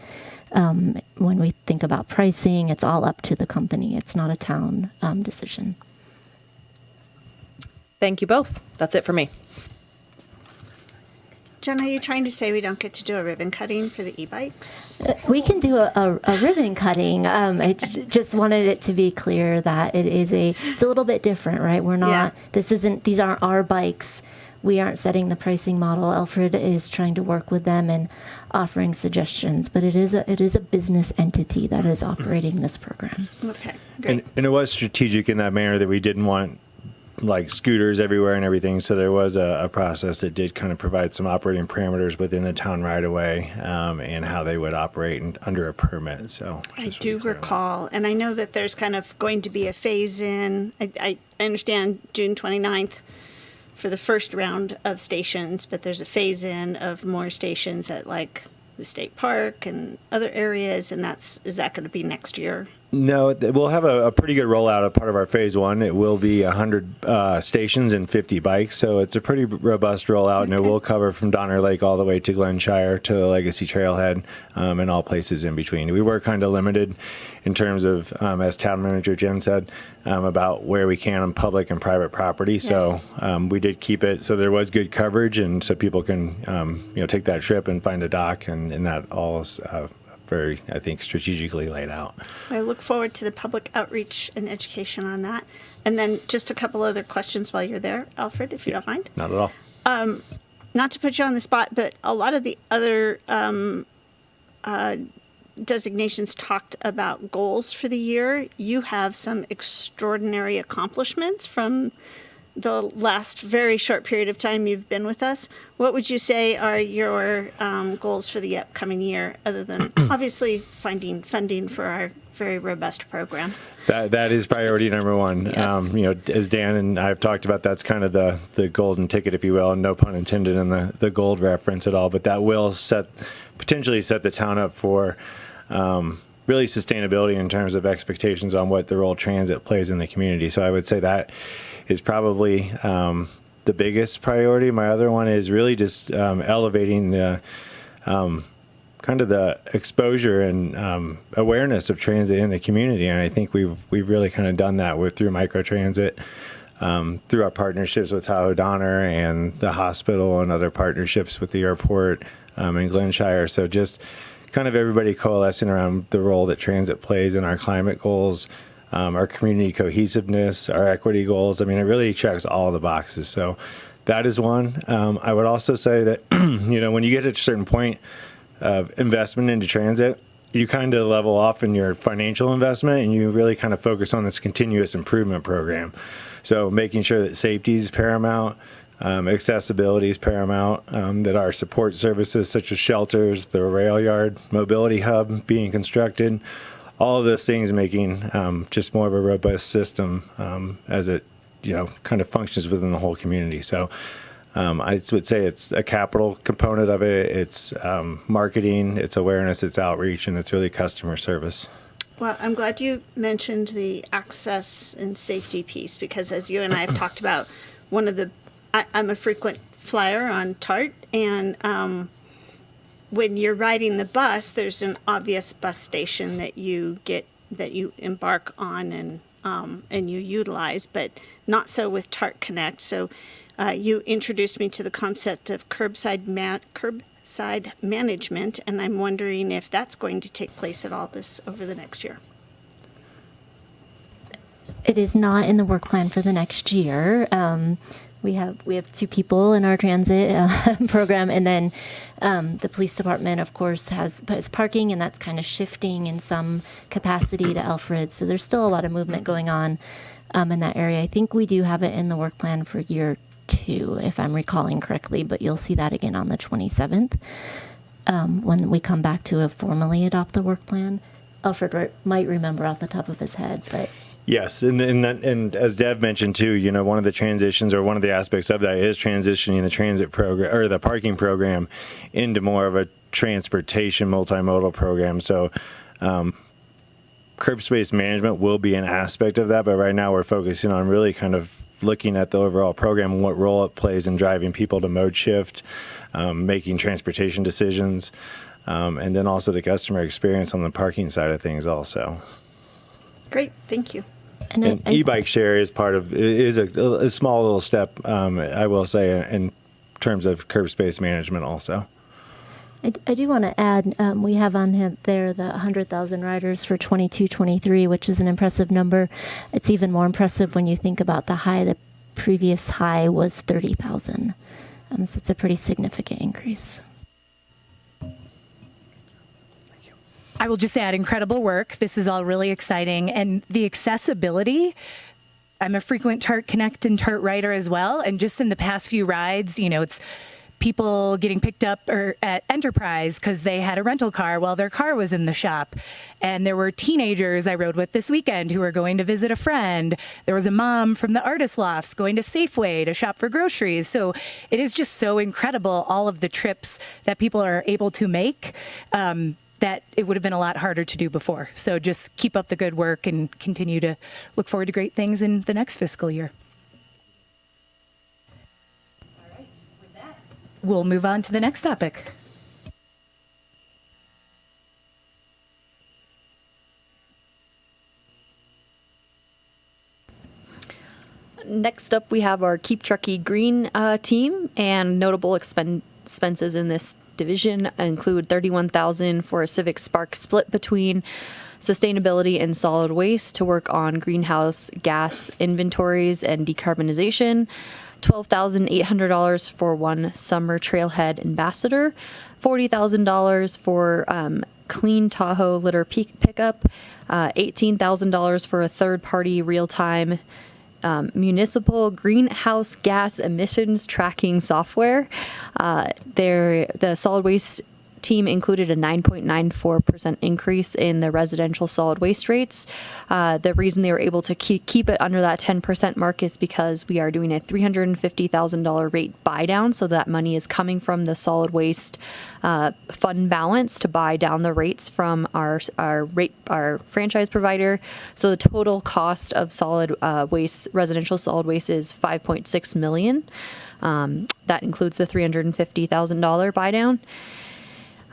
S5: when we think about pricing, it's all up to the company. It's not a town decision.
S17: Thank you both. That's it for me.
S2: Jen, are you trying to say we don't get to do a ribbon cutting for the e-bikes?
S5: We can do a ribbon cutting. I just wanted it to be clear that it's a little bit different, right? We're not, these aren't our bikes. We aren't setting the pricing model. Alfred is trying to work with them and offering suggestions, but it is a business entity that is operating this program.
S2: Okay,
S20: and it was strategic in that manner that we didn't want like scooters everywhere and everything. So there was a process that did kind of provide some operating parameters within the town right away, and how they would operate under a permit. So
S2: I do recall, and I know that there's kind of going to be a phase in. I understand June 29th for the first round of stations, but there's a phase in of more stations at like the state park and other areas, and is that going to be next year?
S20: No, we'll have a pretty good rollout of part of our phase one. It will be 100 stations and 50 bikes, so it's a pretty robust rollout, and it will cover from Donner Lake all the way to Glenshire to Legacy Trailhead, and all places in between. We were kind of limited in terms of, as town manager Jen said, about where we can on public and private property. So we did keep it so there was good coverage, and so people can take that trip and find a dock, and that all is very, I think, strategically laid out.
S2: I look forward to the public outreach and education on that. And then just a couple other questions while you're there, Alfred, if you don't mind.
S20: Not at all.
S2: Not to put you on the spot, but a lot of the other designations talked about goals for the year. You have some extraordinary accomplishments from the last very short period of time you've been with us. What would you say are your goals for the upcoming year, other than obviously finding funding for our very robust program?
S20: That is priority number one.
S2: Yes.
S20: As Dan and I have talked about, that's kind of the golden ticket, if you will, and no pun intended in the gold reference at all. But that will potentially set the town up for really sustainability in terms of expectations on what the role transit plays in the community. So I would say that is probably the biggest priority. My other one is really just elevating the kind of the exposure and awareness of transit in the community, and I think we've really kind of done that through microtransit, through our partnerships with Tahoe Donner and the hospital, and other partnerships with the airport in Glenshire. So just kind of everybody coalescing around the role that transit plays in our climate goals, our community cohesiveness, our equity goals. I mean, it really checks all the boxes. So that is one. I would also say that, when you get to a certain point of investment into transit, you kind of level off in your financial investment, and you really kind of focus on this continuous improvement program. So making sure that safety is paramount, accessibility is paramount, that our support services such as shelters, the rail yard, mobility hub being constructed, all of those things making just more of a robust system as it kind of functions within the whole community. So I would say it's a capital component of it. It's marketing, it's awareness, it's outreach, and it's really customer service.
S2: Well, I'm glad you mentioned the access and safety piece, because as you and I have talked about, I'm a frequent flyer on TART, and when you're riding the bus, there's an obvious bus station that you embark on and you utilize, but not so with TART Connect. So you introduced me to the concept of curbside management, and I'm wondering if that's going to take place at all over the next year.
S5: It is not in the work plan for the next year. We have 2 people in our transit program, and then the police department, of course, has parking, and that's kind of shifting in some capacity to Alfred. So there's still a lot of movement going on in that area. I think we do have it in the work plan for year 2, if I'm recalling correctly, but you'll see that again on the 27th when we come back to formally adopt the work plan. Alfred might remember off the top of his head, but...
S20: Yes, and as Dev mentioned too, one of the transitions, or one of the aspects of that, is transitioning the transit program or the parking program into more of a transportation multimodal program. So curb space management will be an aspect of that, but right now we're focusing on really kind of looking at the overall program and what role it plays in driving people to mode shift, making transportation decisions. And then also the customer experience on the parking side of things also.
S2: Great, thank you.
S20: And e-bike share is a small little step, I will say, in terms of curb space management also.
S5: I do want to add, we have on there the 100,000 riders for 22-23, which is an impressive number. It's even more impressive when you think about the high. The previous high was 30,000. So it's a pretty significant increase.
S1: I will just add incredible work. This is all really exciting. And the accessibility, I'm a frequent Tart Connect and Tart rider as well. And just in the past few rides, it's people getting picked up at Enterprise because they had a rental car while their car was in the shop. And there were teenagers I rode with this weekend who were going to visit a friend. There was a mom from the artist lofts going to Safeway to shop for groceries. So it is just so incredible, all of the trips that people are able to make. That it would have been a lot harder to do before. So just keep up the good work and continue to look forward to great things in the next fiscal year. All right, with that, we'll move on to the next topic.
S15: Next up, we have our Keep Truckee Green team, and notable expenses in this division include $31,000 for a Civic Spark split between sustainability and solid waste to work on greenhouse gas inventories and decarbonization, $12,800 for one summer trailhead ambassador, $40,000 for clean Tahoe litter pickup, $18,000 for a third-party real-time municipal greenhouse gas emissions tracking software. The solid waste team included a 9.94% increase in the residential solid waste rates. The reason they were able to keep it under that 10% mark is because we are doing a $350,000 rate buy down. So that money is coming from the solid waste fund balance to buy down the rates from our franchise provider. So the total cost of solid waste, residential solid waste, is $5.6 million. That includes the $350,000 buy down.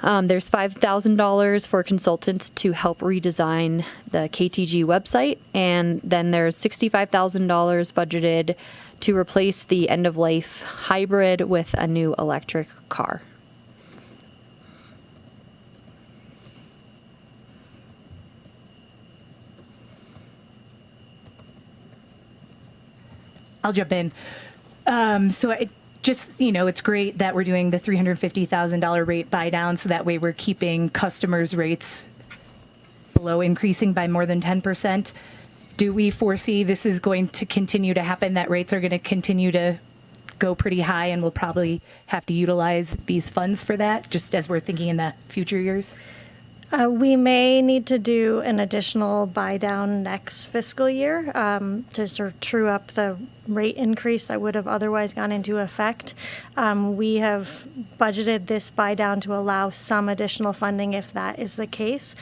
S15: There's $5,000 for consultants to help redesign the KTG website, and then there's $65,000 budgeted to replace the end-of-life hybrid with a new electric car.
S1: I'll jump in. It's great that we're doing the $350,000 rate buy down, so that way we're keeping customers' rates below increasing by more than 10%. Do we foresee this is going to continue to happen, that rates are going to continue to go pretty high, and we'll probably have to utilize these funds for that, just as we're thinking in the future years?
S18: We may need to do an additional buy down next fiscal year to sort of true up the rate increase that would have otherwise gone into effect. We have budgeted this buy down to allow some additional funding if that is the case.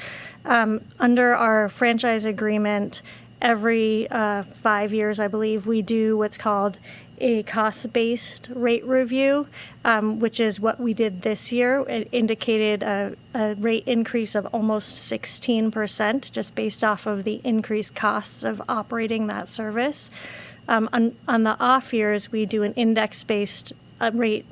S18: Under our franchise agreement, every 5 years, I believe, we do what's called a cost-based rate review, which is what we did this year. It indicated a rate increase of almost 16%, just based off of the increased costs of operating that service. On the off years, we do an index-based rate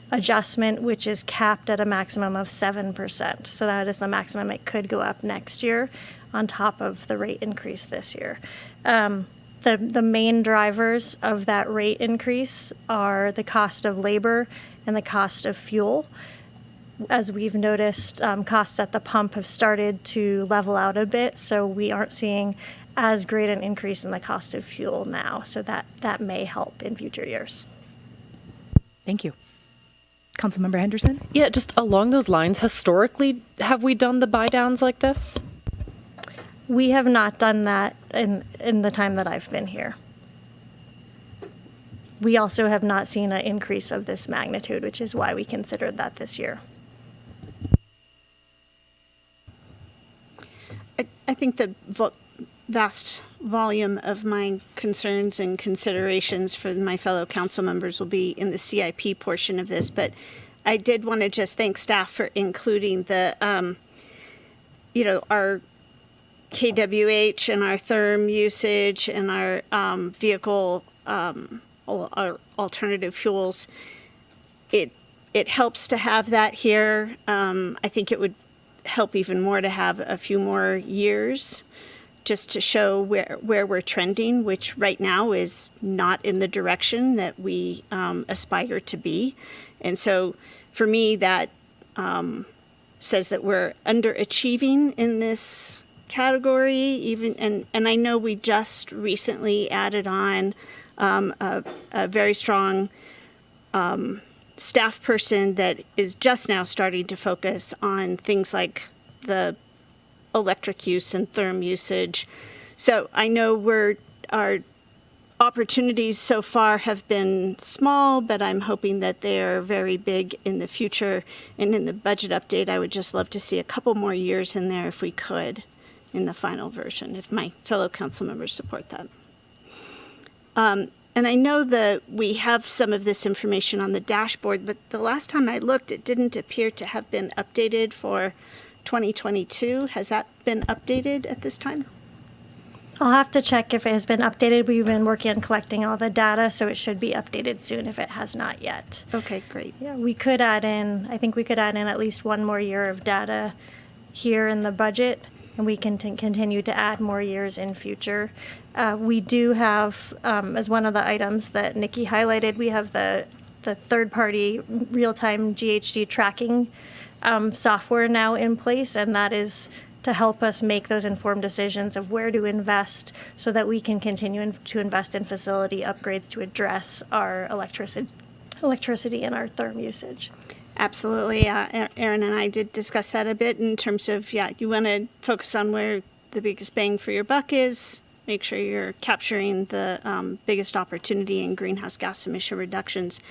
S18: adjustment, which is capped at a maximum of 7%. So that is the maximum it could go up next year on top of the rate increase this year. The main drivers of that rate increase are the cost of labor and the cost of fuel. As we've noticed, costs at the pump have started to level out a bit, so we aren't seeing as great an increase in the cost of fuel now. So that may help in future years.
S1: Thank you. Councilmember Henderson?
S17: Yeah, just along those lines, historically, have we done the buy downs like this?
S18: We have not done that in the time that I've been here. We also have not seen an increase of this magnitude, which is why we considered that this year.
S2: I think the vast volume of my concerns and considerations for my fellow council members will be in the CIP portion of this, but I did want to just thank staff for including the, our KWH and our therm usage and our vehicle, our alternative fuels. It helps to have that here. I think it would help even more to have a few more years just to show where we're trending, which right now is not in the direction that we aspire to be. And so for me, that says that we're underachieving in this category, even, and I know we just recently added on a very strong staff person that is just now starting to focus on things like the electric use and therm usage. So I know our opportunities so far have been small, but I'm hoping that they are very big in the future. And in the budget update, I would just love to see a couple more years in there if we could in the final version, if my fellow council members support that. And I know that we have some of this information on the dashboard, but the last time I looked, it didn't appear to have been updated for 2022. Has that been updated at this time?
S18: I'll have to check if it has been updated. We've been working on collecting all the data, so it should be updated soon if it has not yet.
S2: Okay, great.
S18: Yeah, we could add in, I think we could add in at least one more year of data here in the budget, and we can continue to add more years in future. We do have, as one of the items that Nikki highlighted, we have the third-party real-time GHG tracking software now in place, and that is to help us make those informed decisions of where to invest so that we can continue to invest in facility upgrades to address our electricity and our therm usage.
S2: Absolutely. Aaron and I did discuss that a bit in terms of, you want to focus on where the biggest bang for your buck is, make sure you're capturing the biggest opportunity in greenhouse gas emission reductions.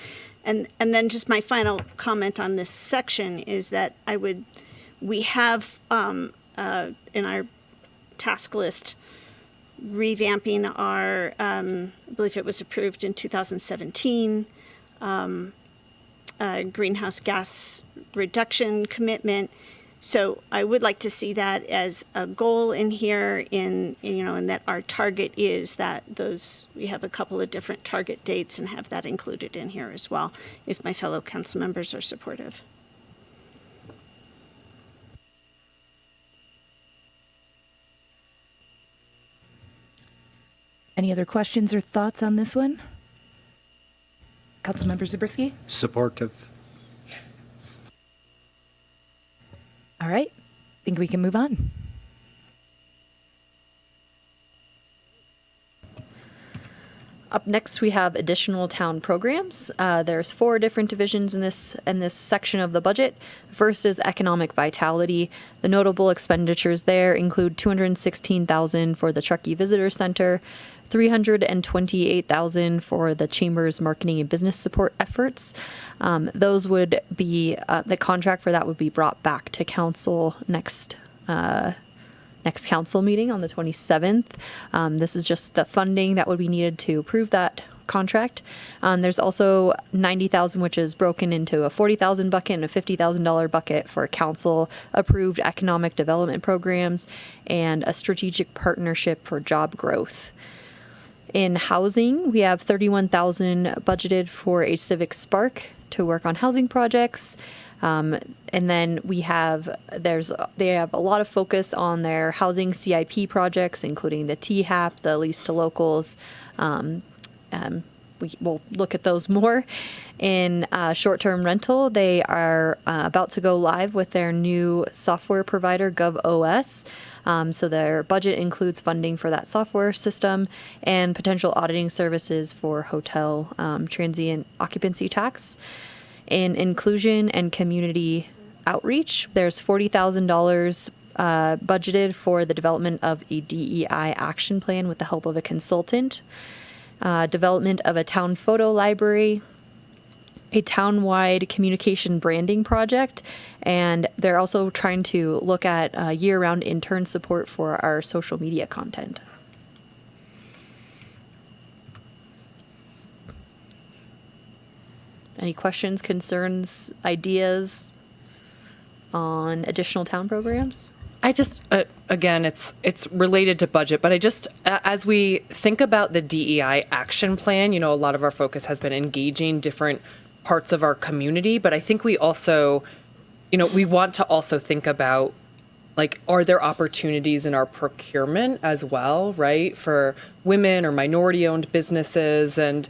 S2: And then just my final comment on this section is that we have in our task list revamping our, I believe it was approved in 2017, greenhouse gas reduction commitment. So I would like to see that as a goal in here and that our target is that we have a couple of different target dates and have that included in here as well, if my fellow council members are supportive.
S1: Any other questions or thoughts on this one? Councilmember Zabriskie?
S13: Supportive.
S1: All right, I think we can move on.
S15: Up next, we have additional town programs. There's 4 different divisions in this section of the budget. First is economic vitality. The notable expenditures there include $216,000 for the Truckee Visitor Center, $328,000 for the Chamber's marketing and business support efforts. Those would be the contract for that would be brought back to council next council meeting on the 27th. This is just the funding that would be needed to approve that contract. There's also $90,000, which is broken into a $40,000 bucket and a $50,000 bucket for council approved economic development programs and a strategic partnership for job growth. In housing, we have $31,000 budgeted for a civic spark to work on housing projects. And then they have a lot of focus on their housing CIP projects, including the THAP, the lease to locals. We will look at those more. In short-term rental, they are about to go live with their new software provider, GovOS. So their budget includes funding for that software system and potential auditing services for hotel transient occupancy tax. In inclusion and community outreach, there's $40,000 budgeted for the development of a DEI action plan with the help of a consultant, development of a town photo library, a town-wide communication branding project, and they're also trying to look at year-round intern support for our social media content. Any questions, concerns, ideas on additional town programs?
S17: I just, again, it's related to budget, but I just, as we think about the DEI action plan, a lot of our focus has been engaging different parts of our community, but I think we also, we want to also think about, like, are there opportunities in our procurement as well, right? For women or minority owned businesses and,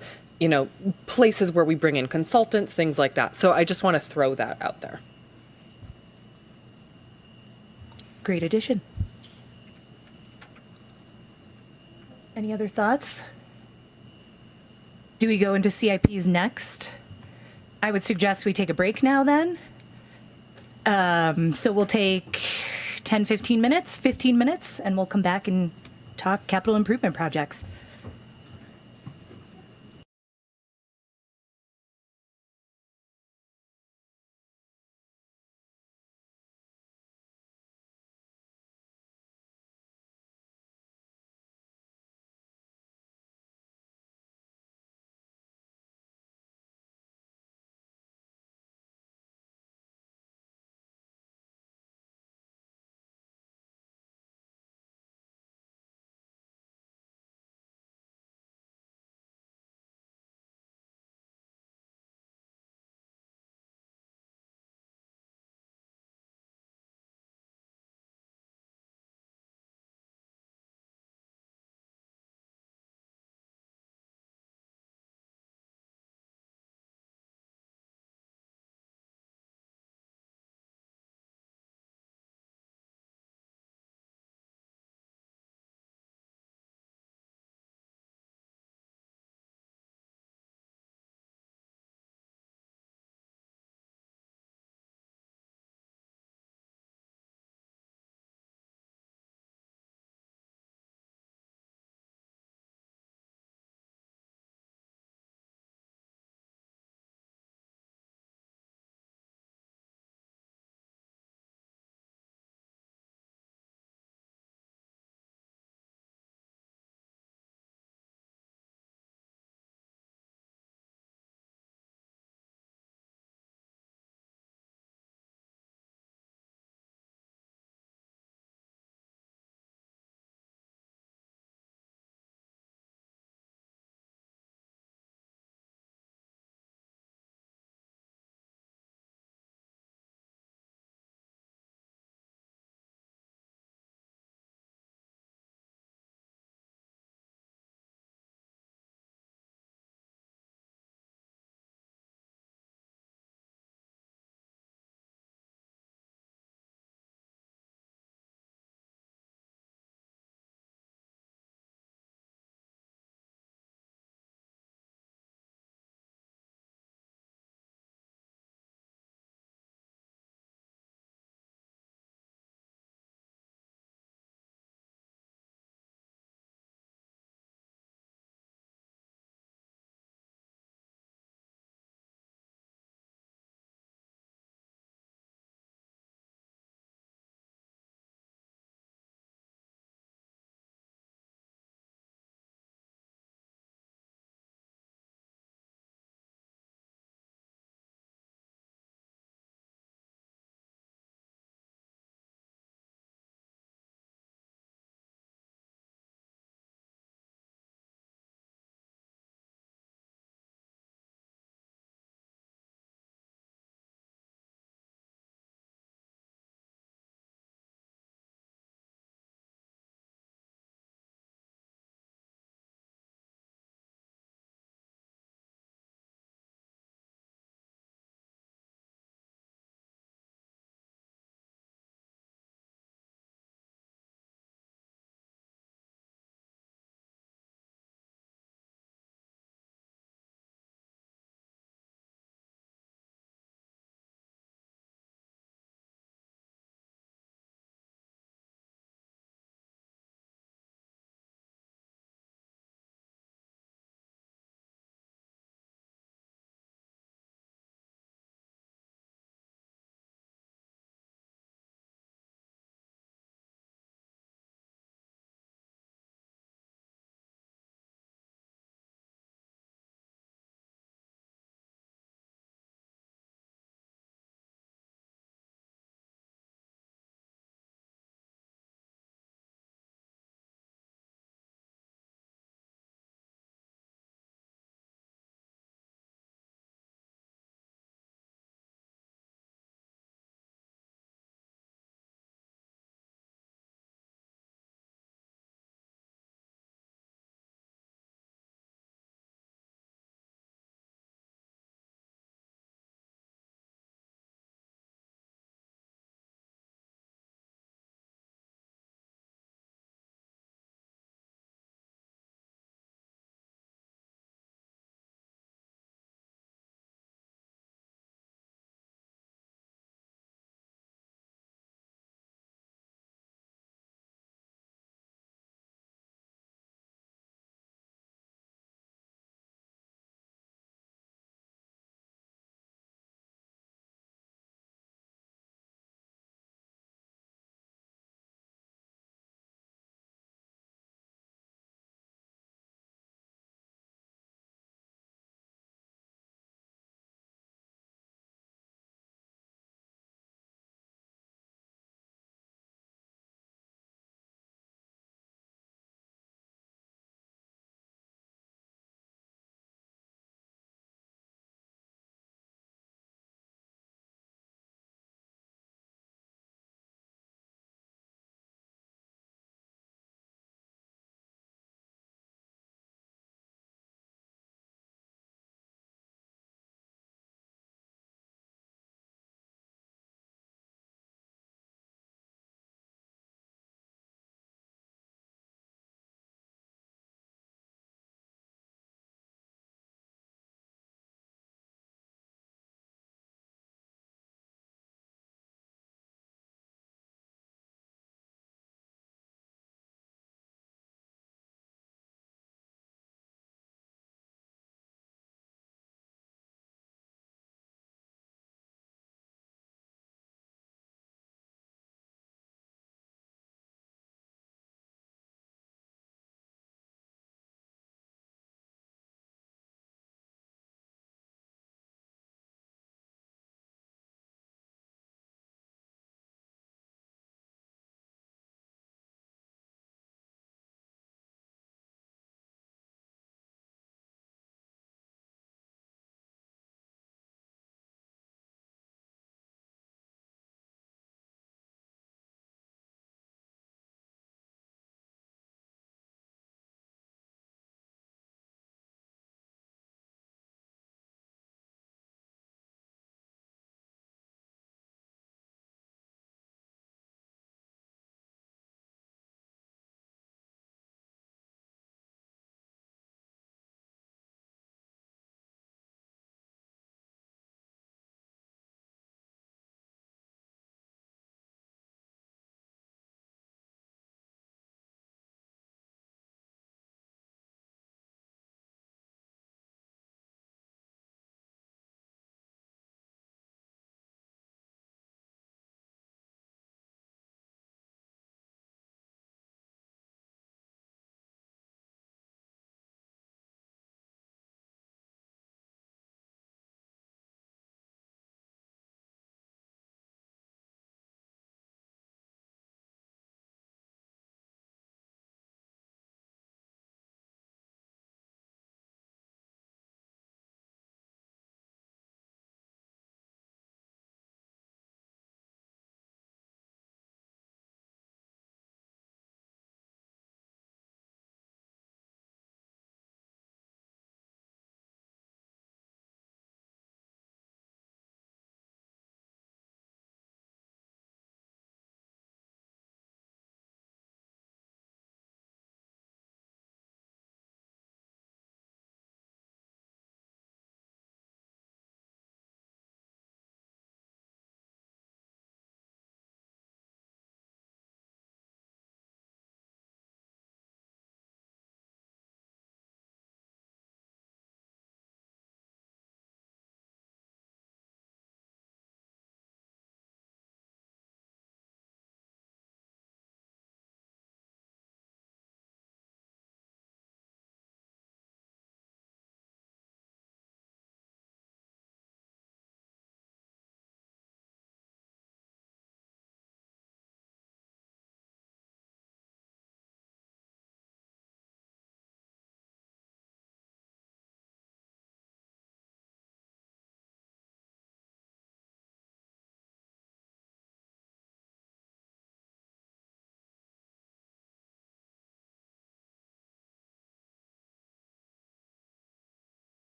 S17: places where we bring in consultants, things like that. So I just want to throw that out there.
S1: Great addition. Any other thoughts? Do we go into CIPs next? I would suggest we take a break now then. So we'll take 10, 15 minutes, and we'll come back and talk capital improvement projects.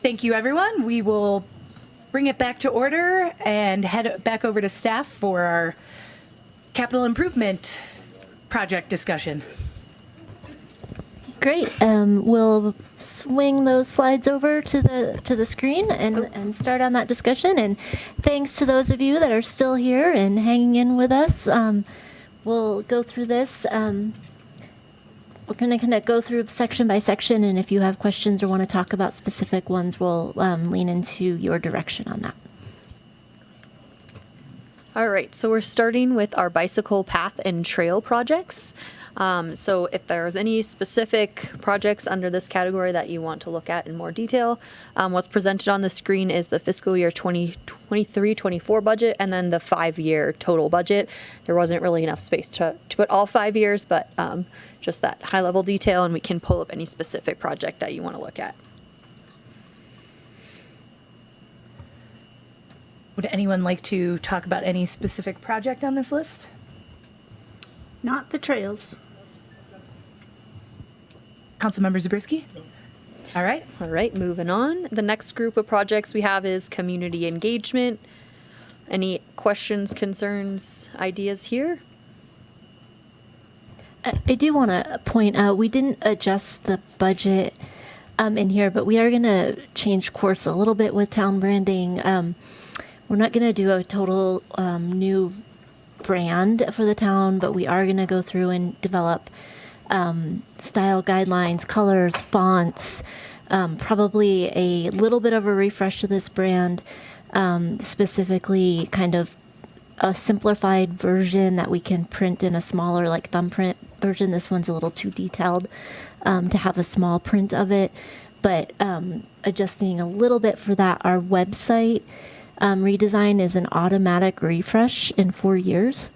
S1: Thank you, everyone. We will bring it back to order and head back over to staff for our capital improvement project discussion.
S5: Great. We'll swing those slides over to the screen and start on that discussion. And thanks to those of you that are still here and hanging in with us. We'll go through this. We're going to kind of go through section by section, and if you have questions or want to talk about specific ones, we'll lean into your direction on that.
S15: All right, so we're starting with our bicycle path and trail projects. So if there's any specific projects under this category that you want to look at in more detail, what's presented on the screen is the fiscal year 2023-24 budget and then the 5-year total budget. There wasn't really enough space to put all 5 years, but just that high level detail, and we can pull up any specific project that you want to look at.
S1: Would anyone like to talk about any specific project on this list?
S2: Not the trails.
S1: Councilmember Zabriskie? All right.
S15: All right, moving on. The next group of projects we have is community engagement. Any questions, concerns, ideas here?
S5: I do want to point out we didn't adjust the budget in here, but we are going to change course a little bit with town branding. We're not going to do a total new brand for the town, but we are going to go through and develop style guidelines, colors, fonts, probably a little bit of a refresh to this brand, specifically kind of a simplified version that we can print in a smaller, like thumbprint version. This one's a little too detailed to have a small print of it, but adjusting a little bit for that. Our website redesign is an automatic refresh in 4 years.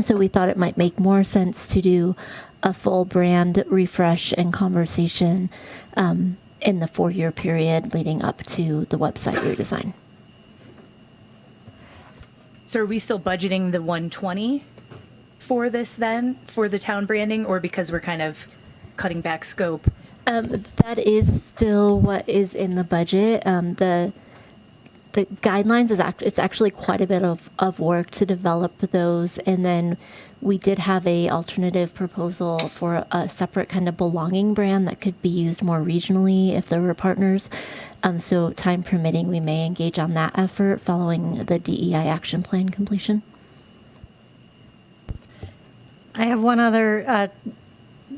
S5: So we thought it might make more sense to do a full brand refresh and conversation in the 4-year period leading up to the website redesign.
S1: So are we still budgeting the 120 for this then, for the town branding, or because we're kind of cutting back scope?
S5: That is still what is in the budget. The guidelines it's actually quite a bit of work to develop those, and then we did have a alternative proposal for a separate kind of belonging brand that could be used more regionally if there were partners. So time permitting, we may engage on that effort following the DEI action plan completion.
S18: I have one other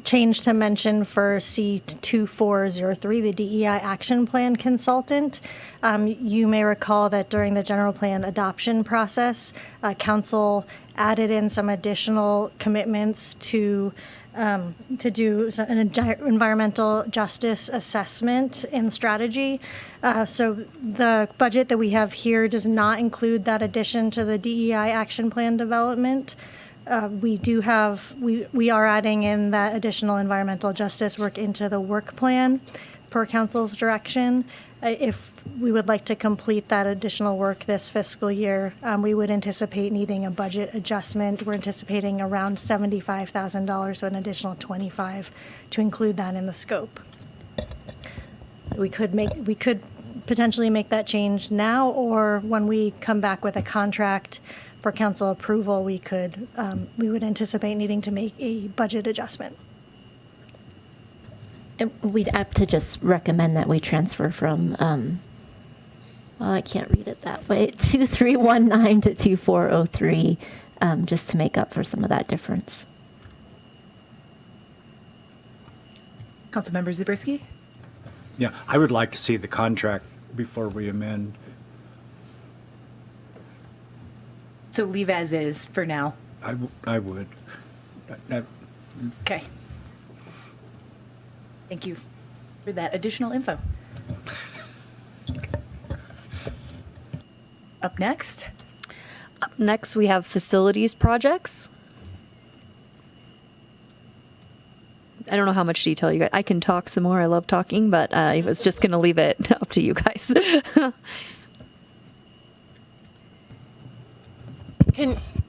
S18: change to mention for C2403, the DEI action plan consultant. You may recall that during the general plan adoption process, council added in some additional commitments to do an environmental justice assessment and strategy. So the budget that we have here does not include that addition to the DEI action plan development. We are adding in that additional environmental justice work into the work plan per council's direction. If we would like to complete that additional work this fiscal year, we would anticipate needing a budget adjustment. We're anticipating around $75,000, so an additional $25,000 to include that in the scope. We could potentially make that change now, or when we come back with a contract for council approval, we would anticipate needing to make a budget adjustment.
S5: And we'd have to just recommend that we transfer from, I can't read it that way, 2319 to 2403, just to make up for some of that difference.
S1: Councilmember Zabriskie?
S13: Yeah, I would like to see the contract before we amend.
S1: So leave as is for now.
S13: I would.
S1: Okay. Thank you for that additional info. Up next?
S15: Up next, we have facilities projects. I don't know how much detail you guys, I can talk some more. I love talking, but I was just going to leave it up to you guys.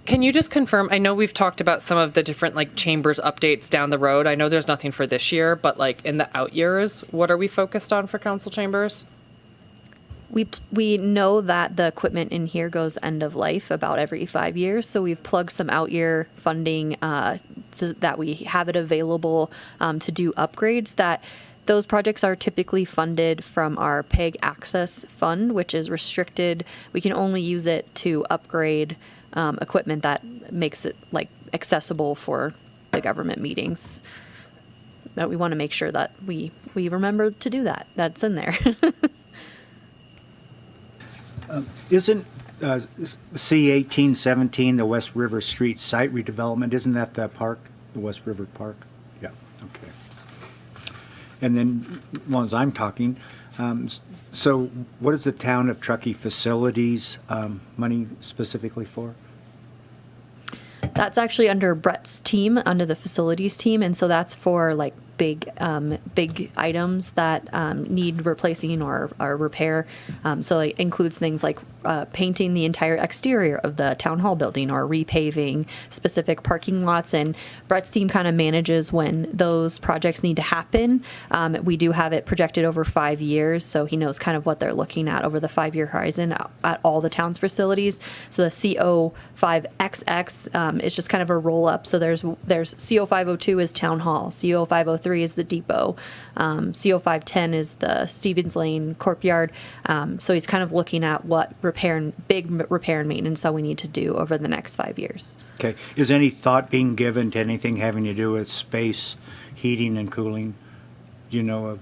S17: Can you just confirm? I know we've talked about some of the different like chambers updates down the road. I know there's nothing for this year, but like in the out years, what are we focused on for council chambers?
S15: we know that the equipment in here goes end of life about every 5 years, so we've plugged some out year funding that we have it available to do upgrades. That those projects are typically funded from our PEG Access Fund, which is restricted. We can only use it to upgrade equipment that makes it like accessible for the government meetings. But we want to make sure that we remember to do that. That's in there.
S13: Isn't C-1817, the West River Street site redevelopment, isn't that the park, the West River Park? Yeah, okay. And then, as long as I'm talking, so what is the town of Truckee facilities money specifically for?
S15: That's actually under Brett's team, under the facilities team, and so that's for like big items that need replacing or repair. So it includes things like painting the entire exterior of the town hall building or repaving specific parking lots. And Brett's team kind of manages when those projects need to happen. We do have it projected over 5 years, so he knows kind of what they're looking at over the 5-year horizon at all the town's facilities. So the CO5XX is just kind of a roll up. So there's CO502 is town hall, CO503 is the depot, CO510 is the Stevens Lane courtyard. So he's kind of looking at what big repair and maintenance that we need to do over the next 5 years.
S13: Okay. Is any thought being given to anything having to do with space, heating and cooling? You know of?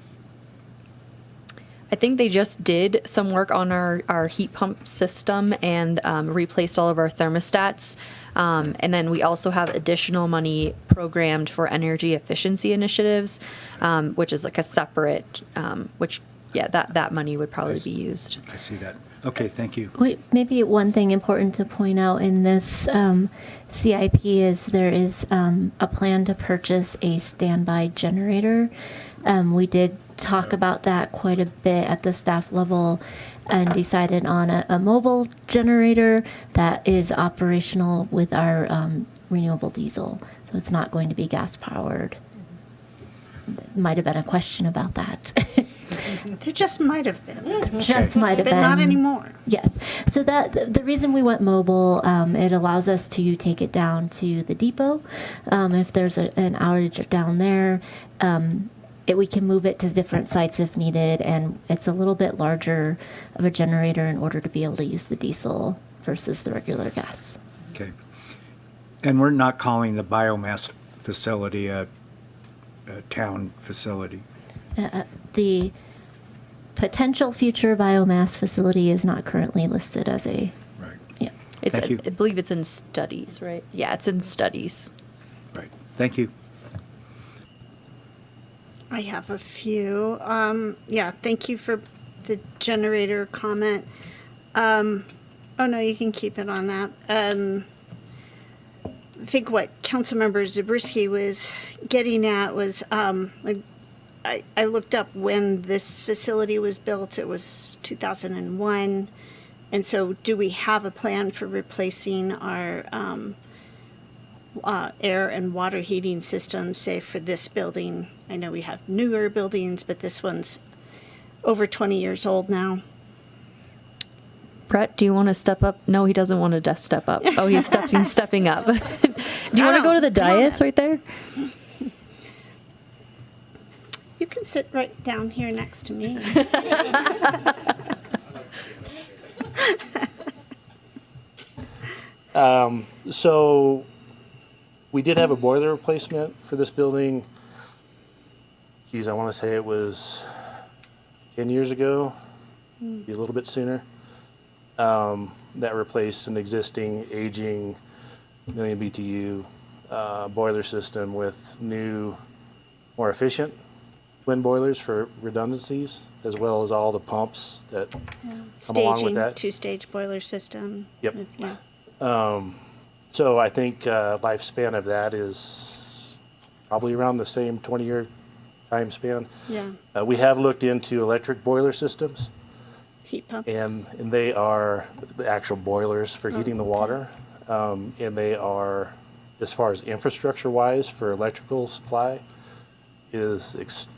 S15: I think they just did some work on our heat pump system and replaced all of our thermostats. And then we also have additional money programmed for energy efficiency initiatives, which is like a separate, that money would probably be used.
S13: I see that. Okay, thank you.
S5: Wait, maybe one thing important to point out in this CIP is there is a plan to purchase a standby generator. We did talk about that quite a bit at the staff level and decided on a mobile generator that is operational with our renewable diesel. So it's not going to be gas powered. Might have been a question about that.
S2: There just might have been.
S5: Just might have
S2: but
S5: been.
S2: Not anymore.
S5: Yes. So that the reason we went mobile, it allows us to take it down to the depot. If there's an outage down there, we can move it to different sites if needed, and it's a little bit larger of a generator in order to be able to use the diesel versus the regular gas.
S13: Okay. And we're not calling the biomass facility a town facility.
S5: The potential future biomass facility is not currently listed as a.
S13: Right.
S5: Yeah.
S13: Thank you.
S15: I believe it's in studies, right? Yeah, it's in studies.
S13: Right. Thank you.
S2: I have a few. Thank you for the generator comment. Oh no, you can keep it on that. I think what Councilmember Zabriskie was getting at was, I looked up when this facility was built. It was 2001. And so do we have a plan for replacing our air and water heating systems, say for this building? I know we have newer buildings, but this one's over 20 years old now.
S15: Brett, do you want to step up? No, he doesn't want to step up. Oh, he's stepping up. Do you want to go to the dais right there?
S2: You can sit right down here next to me.
S21: So we did have a boiler replacement for this building. Geez, I want to say it was 10 years ago, maybe a little bit sooner. That replaced an existing aging million BTU boiler system with new, more efficient twin boilers for redundancies, as well as all the pumps that come along with that.
S2: Two-stage boiler system.
S21: Yep.
S2: Yeah.
S21: So I think lifespan of that is probably around the same 20-year time span.
S2: Yeah.
S21: We have looked into electric boiler systems.
S2: Heat pumps.
S21: And they are the actual boilers for heating the water. And they are, as far as infrastructure-wise for electrical supply, is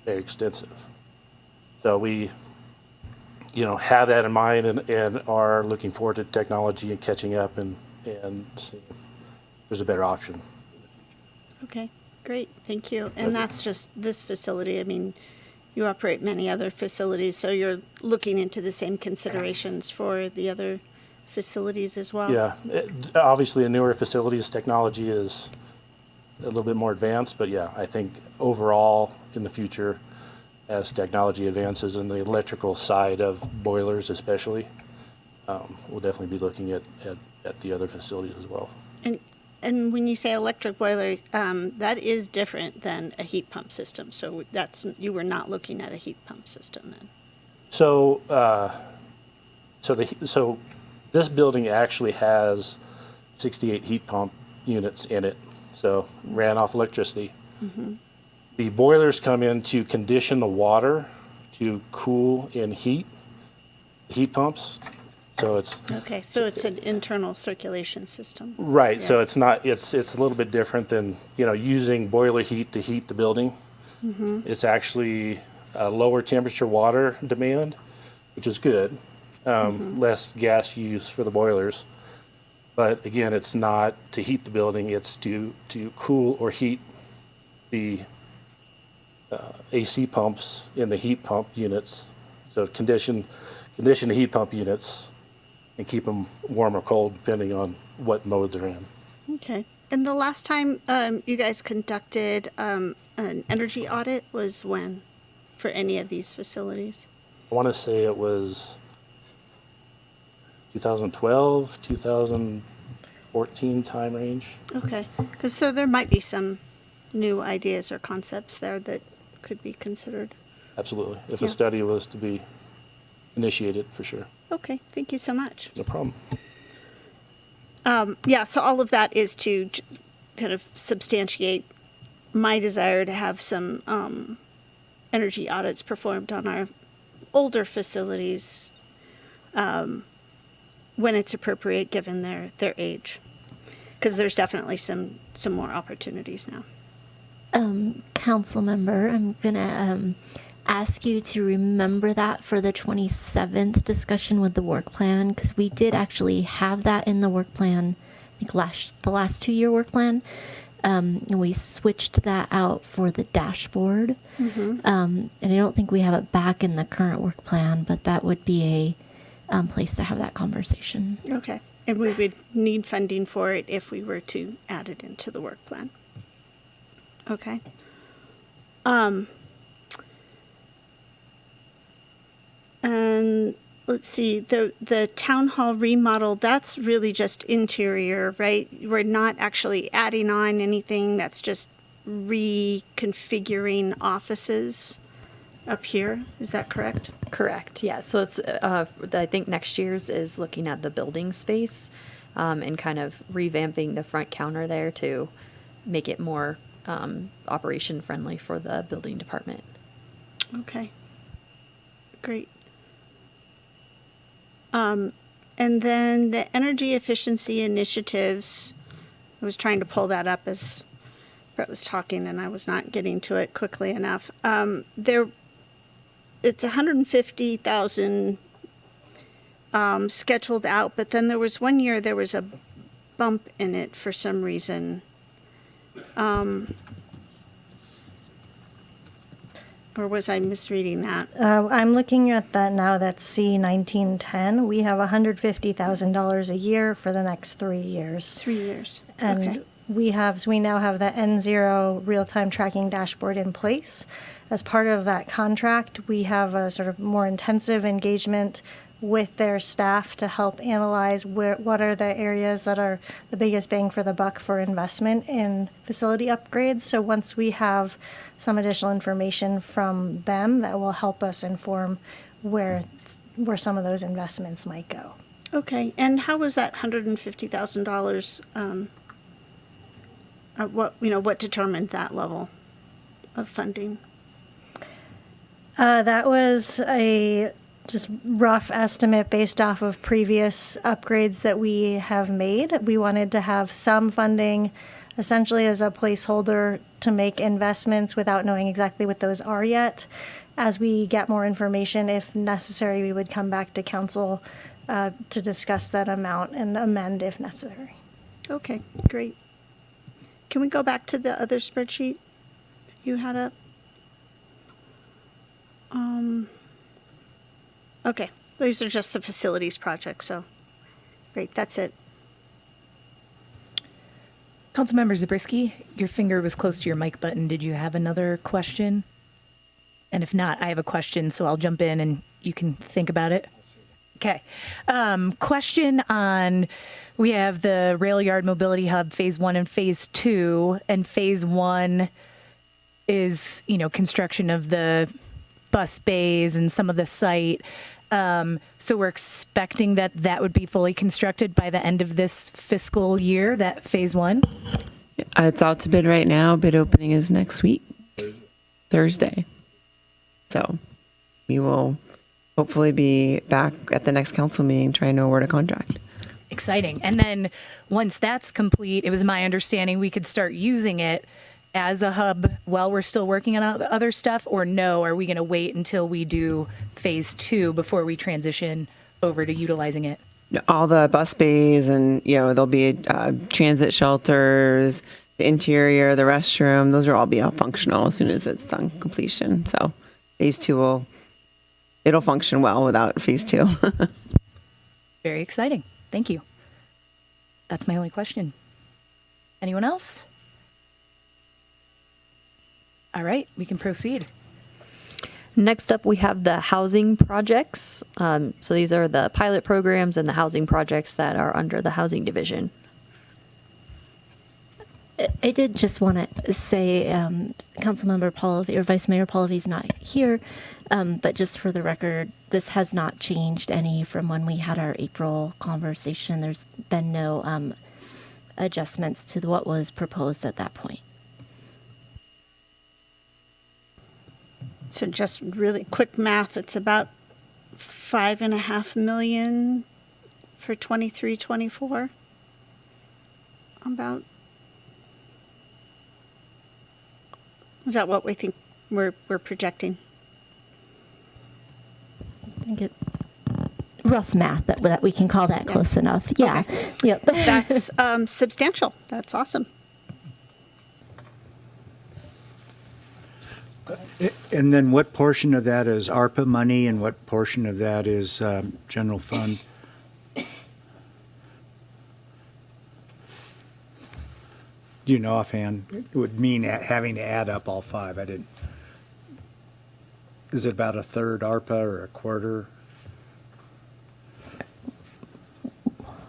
S21: very extensive. So we have that in mind and are looking forward to technology and catching up and seeing if there's a better option.
S2: Okay, great, thank you. And that's just this facility. I mean, you operate many other facilities, so you're looking into the same considerations for the other facilities as well?
S21: Yeah, obviously, in newer facilities, technology is a little bit more advanced, but yeah, I think overall in the future, as technology advances in the electrical side of boilers especially, we'll definitely be looking at the other facilities as well.
S2: And when you say electric boiler, that is different than a heat pump system. So you were not looking at a heat pump system then.
S21: So, so this building actually has 68 heat pump units in it. So ran off electricity.
S2: Mm-hmm.
S21: The boilers come in to condition the water to cool and heat pumps. So it's
S2: okay. So it's an internal circulation system.
S21: right.
S2: Yeah.
S21: So it's not. It's a little bit different than using boiler heat to heat the building.
S2: Mm-hmm.
S21: It's actually a lower temperature water demand, which is good. Less gas use for the boilers. But again, it's not to heat the building. It's to cool or heat the AC pumps in the heat pump units. So condition the heat pump units and keep them warm or cold depending on what mode they're in.
S2: Okay. And the last time you guys conducted an energy audit was when for any of these facilities?
S21: I want to say it was 2012, 2014 time range.
S2: Okay. Because so there might be some new ideas or concepts there that could be considered.
S21: Absolutely. If
S2: Yeah.
S21: a study was to be initiated, for sure.
S2: Okay. Thank you so much.
S21: No problem.
S2: Yeah, so all of that is to kind of substantiate my desire to have some energy audits performed on our older facilities when it's appropriate given their age. Because there's definitely some more opportunities now.
S5: Council member, I'm going to ask you to remember that for the 27th discussion with the work plan, because we did actually have that in the work plan, I think the last 2-year work plan, and we switched that out for the dashboard.
S2: Mm-hmm.
S5: And I don't think we have it back in the current work plan, but that would be a place to have that conversation.
S2: Okay. And we would need funding for it if we were to add it into the work plan. Okay. And let's see, the town hall remodel, that's really just interior, right? We're not actually adding on anything, that's just reconfiguring offices up here. Is that correct?
S15: Correct. Yeah. So it's I think next year's is looking at the building space and kind of revamping the front counter there to make it more operation friendly for the building department.
S2: Okay. Great. And then the energy efficiency initiatives, I was trying to pull that up as Brett was talking and I was not getting to it quickly enough. It's 150,000 scheduled out, but then there was one year there was a bump in it for some reason. Or was I misreading that?
S18: I'm looking at that now. That's C1910. We have $150,000 a year for the next 3 years.
S2: 3 years.
S18: And
S2: Okay.
S18: we now have the N0 real-time tracking dashboard in place. As part of that contract, we have a sort of more intensive engagement with their staff to help analyze what are the areas that are the biggest bang for the buck for investment in facility upgrades. So once we have some additional information from them, that will help us inform where some of those investments might go.
S2: Okay, and how was that $150,000? What determined that level of funding?
S18: That was a just rough estimate based off of previous upgrades that we have made. We wanted to have some funding essentially as a placeholder to make investments without knowing exactly what those are yet. as we get more information, if necessary, we would come back to council to discuss that amount and amend if necessary.
S2: Okay, great. Can we go back to the other spreadsheet that you had up? Okay, these are just the facilities projects, so great, that's it.
S1: Councilmember Zabriskie, your finger was close to your mic button. Did you have another question? And if not, I have a question, so I'll jump in and you can think about it. Okay. Question on, we have the Rail Yard Mobility Hub Phase 1 and Phase 2, and Phase 1 is, construction of the bus bays and some of the site. So we're expecting that would be fully constructed by the end of this fiscal year, that Phase 1?
S3: It's out to bid right now. Bid opening is next week, Thursday. So we will hopefully be back at the next council meeting trying to award a contract.
S1: Exciting. And then once that's complete, it was my understanding we could start using it as a hub while we're still working on other stuff, or no, are we going to wait until we do Phase 2 before we transition over to utilizing it?
S3: All the bus bays and, there'll be transit shelters, the interior, the restroom, those will all be functional as soon as it's done completion. So Phase 2 it'll function well without Phase 2.
S1: Very exciting. Thank you. That's my only question. Anyone else? All right, we can proceed.
S15: Next up, we have the housing projects. So these are the pilot programs and the housing projects that are under the housing division.
S5: I did just want to say, Councilmember Paulavi, or Vice Mayor Paulavi is not here, but just for the record, this has not changed any from when we had our April conversation. There's been no adjustments to what was proposed at that point.
S2: So just really quick math, it's about $5.5 million for 23-24. About. Is that what we think we're projecting?
S5: I think rough math that we can call that close enough. Yeah.
S2: Okay.
S5: Yep.
S2: That's substantial. That's awesome.
S13: And then what portion of that is ARPA money and what portion of that is general fund? Do you know offhand? It would mean having to add up all five. I didn't. Is it about a third ARPA or a quarter?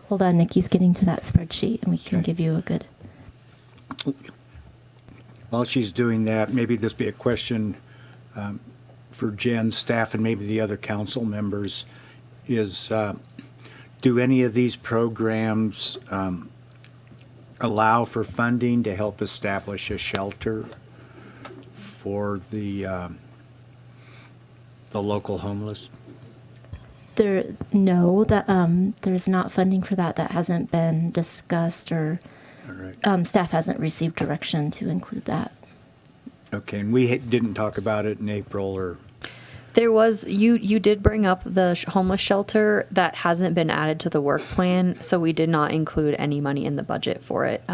S5: Hold on, Nikki's getting to that spreadsheet, and we can give you a good.
S13: While she's doing that, maybe this be a question for Jen, staff, and maybe the other council members, is do any of these programs allow for funding to help establish a shelter for the local homeless?
S5: There's not funding for that. That hasn't been discussed, or staff hasn't received direction to include that.
S13: Okay, and we didn't talk about it in April, or?
S15: There was, you did bring up the homeless shelter that hasn't been added to the work plan, so we did not include any money in the budget for it.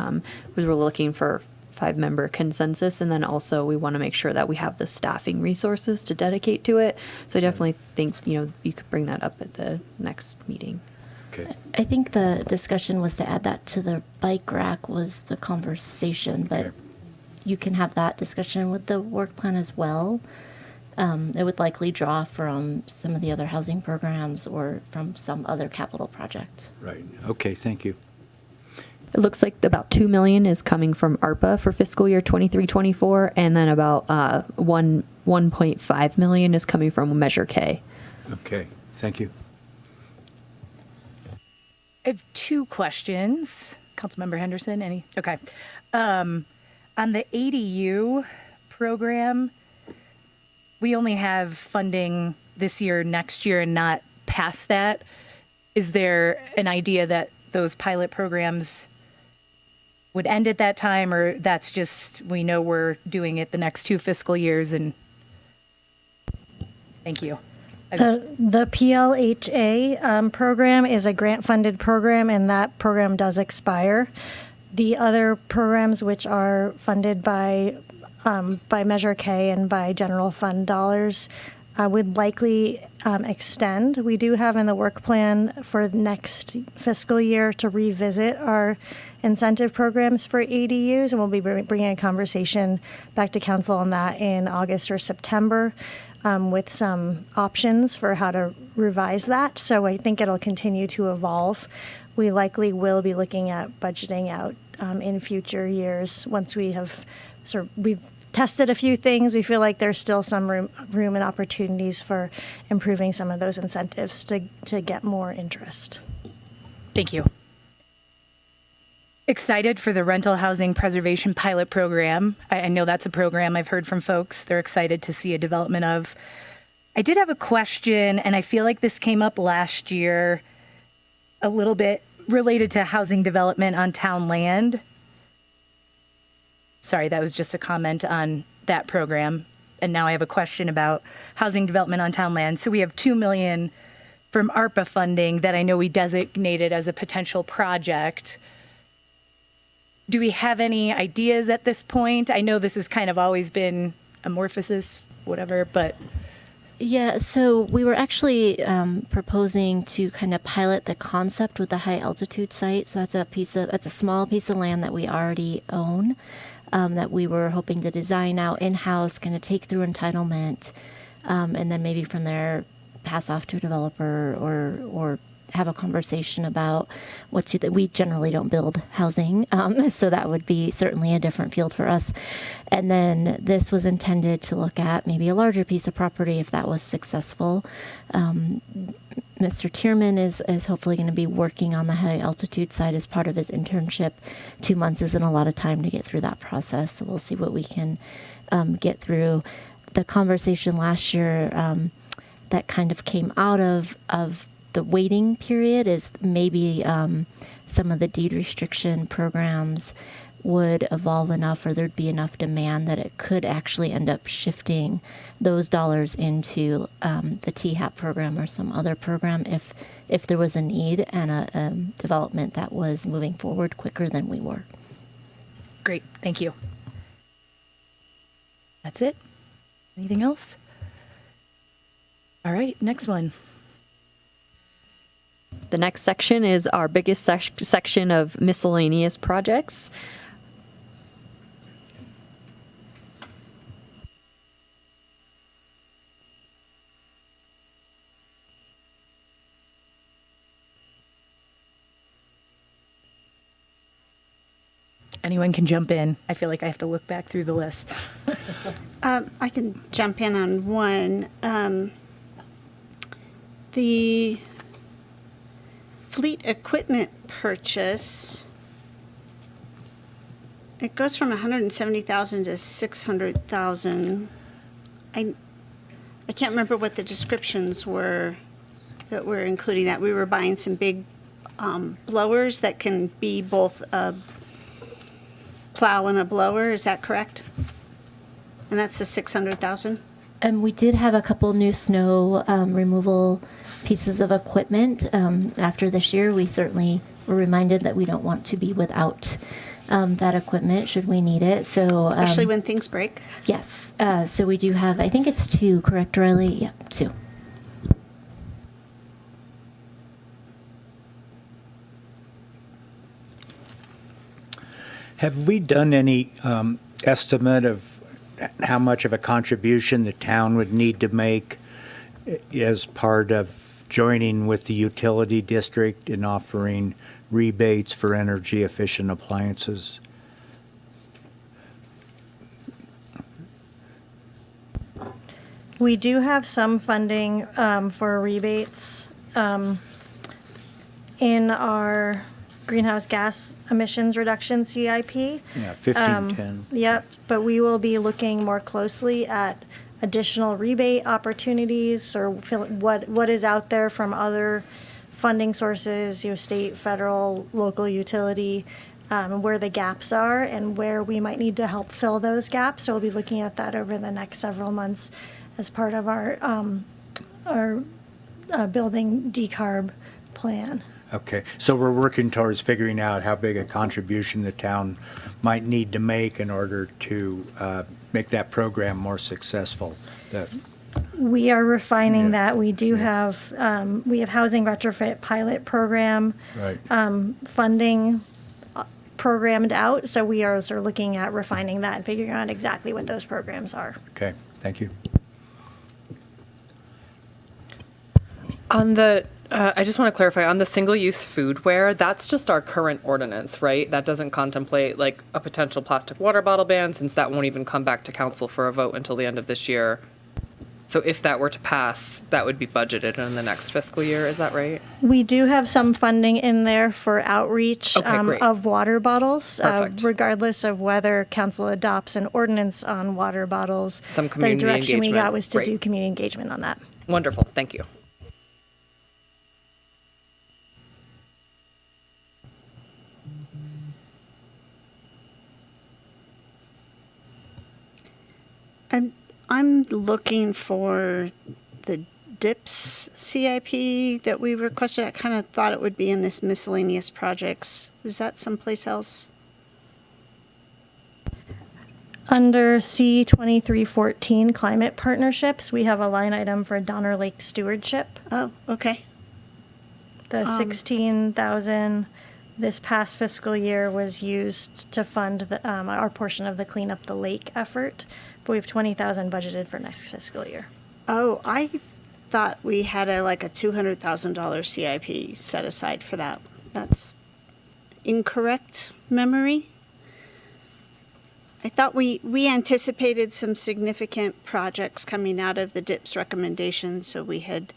S15: We were looking for 5-member consensus, and then also we want to make sure that we have the staffing resources to dedicate to it. So I definitely think, you could bring that up at the next meeting.
S13: Okay.
S5: I think the discussion was to add that to the bike rack was the conversation, but you can have that discussion with the work plan as well. It would likely draw from some of the other housing programs or from some other capital project.
S13: Right. Okay, thank you.
S15: It looks like about $2 million is coming from ARPA for fiscal year 23-24, and then about $1.5 million is coming from Measure K.
S13: Okay, thank you.
S1: I have two questions. Councilmember Henderson, any? Okay. On the ADU program, we only have funding this year, next year, and not past that. Is there an idea that those pilot programs would end at that time, or that's just, we know we're doing it the next 2 fiscal years? And Thank you.
S18: The PLHA program is a grant-funded program, and that program does expire. The other programs, which are funded by Measure K and by general fund dollars, would likely extend. We do have in the work plan for next fiscal year to revisit our incentive programs for ADUs, and we'll be bringing a conversation back to council on that in August or September. With some options for how to revise that. So I think it'll continue to evolve. We likely will be looking at budgeting out in future years once we have we've tested a few things. We feel like there's still some room and opportunities for improving some of those incentives to get more interest.
S1: Thank you. Excited for the rental housing preservation pilot program. I know that's a program I've heard from folks they're excited to see a development of. I did have a question, and I feel like this came up last year a little bit related to housing development on town land. Sorry, that was just a comment on that program. And now I have a question about housing development on town land. So we have $2 million from ARPA funding that I know we designated as a potential project. Do we have any ideas at this point? I know this has kind of always been amorphosis, whatever, but.
S5: Yeah, so we were actually proposing to kind of pilot the concept with the high altitude site. So that's a small piece of land that we already own, that we were hoping to design out in-house, kind of take through entitlement, and then maybe from there pass off to a developer or have a conversation about we generally don't build housing, so that would be certainly a different field for us. And then this was intended to look at maybe a larger piece of property if that was successful. Mr. Tierman is hopefully going to be working on the high altitude side as part of his internship. 2 months isn't a lot of time to get through that process, so we'll see what we can get through. The conversation last year that kind of came out of the waiting period is maybe some of the deed restriction programs would evolve enough, or there'd be enough demand that it could actually end up shifting those dollars into the THAP program or some other program if there was a need and a development that was moving forward quicker than we were.
S1: Great, thank you. That's it? Anything else? All right, next one.
S15: The next section is our biggest section of miscellaneous projects.
S1: Anyone can jump in. I feel like I have to look back through the list.
S2: I can jump in on one. The fleet equipment purchase, it goes from 170,000 to 600,000. I can't remember what the descriptions were that were including that. We were buying some big blowers that can be both a plow and a blower. Is that correct? And that's the 600,000?
S5: And we did have a couple new snow removal pieces of equipment. After this year, we certainly were reminded that we don't want to be without that equipment should we need it. So
S2: especially when things break.
S5: Yes. So we do have, I think it's 2, correct, Riley? Yeah, 2.
S13: Have we done any estimate of how much of a contribution the town would need to make as part of joining with the utility district in offering rebates for energy efficient appliances?
S18: We do have some funding for rebates in our greenhouse gas emissions reduction CIP.
S13: Yeah, 1510.
S18: Yep, but we will be looking more closely at additional rebate opportunities or what is out there from other funding sources, state, federal, local utility, where the gaps are and where we might need to help fill those gaps. So we'll be looking at that over the next several months as part of our building decarb plan.
S13: Okay, so we're working towards figuring out how big a contribution the town might need to make in order to make that program more successful.
S18: We are refining that. We do have, we have housing retrofit pilot program funding programmed out. So we are sort of looking at refining that and figuring out exactly what those programs are.
S13: Okay, thank you.
S17: On the, I just want to clarify, on the single-use foodware, that's just our current ordinance, right? That doesn't contemplate like a potential plastic water bottle ban, since that won't even come back to council for a vote until the end of this year. So if that were to pass, that would be budgeted in the next fiscal year, is that right?
S18: We do have some funding in there for outreach
S17: great.
S18: of water bottles,
S17: Perfect.
S18: regardless of whether council adopts an ordinance on water bottles.
S17: Some community
S18: The direction we
S17: engagement.
S18: got was to
S17: Great.
S18: do community engagement on that.
S17: Wonderful, thank you.
S2: I'm looking for the DIPS CIP that we requested. I kind of thought it would be in this miscellaneous projects. Was that someplace else?
S18: Under C2314 climate partnerships, we have a line item for Donner Lake stewardship.
S2: Oh, okay.
S18: The 16,000 this past fiscal year was used to fund our portion of the Clean Up the Lake effort. But we have 20,000 budgeted for next fiscal year.
S2: Oh, I thought we had a $200,000 CIP set aside for that. That's incorrect memory. I thought we anticipated some significant projects coming out of the DIPS recommendation, so we had,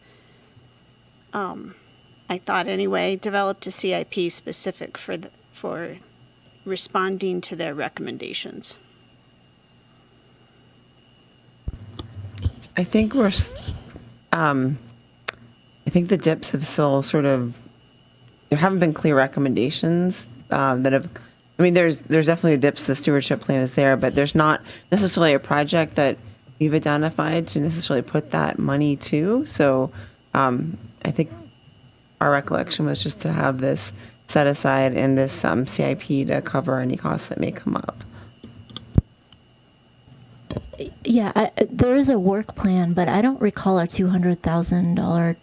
S2: I thought anyway, developed a CIP specific for responding to their recommendations.
S3: I think I think the DIPS have still sort of, there haven't been clear recommendations that have, I mean, there's definitely a DIPS, the stewardship plan is there, but there's not necessarily a project that we've identified to necessarily put that money to. So I think our recollection was just to have this set aside in this CIP to cover any costs that may come up.
S5: Yeah, there is a work plan, but I don't recall our $200,000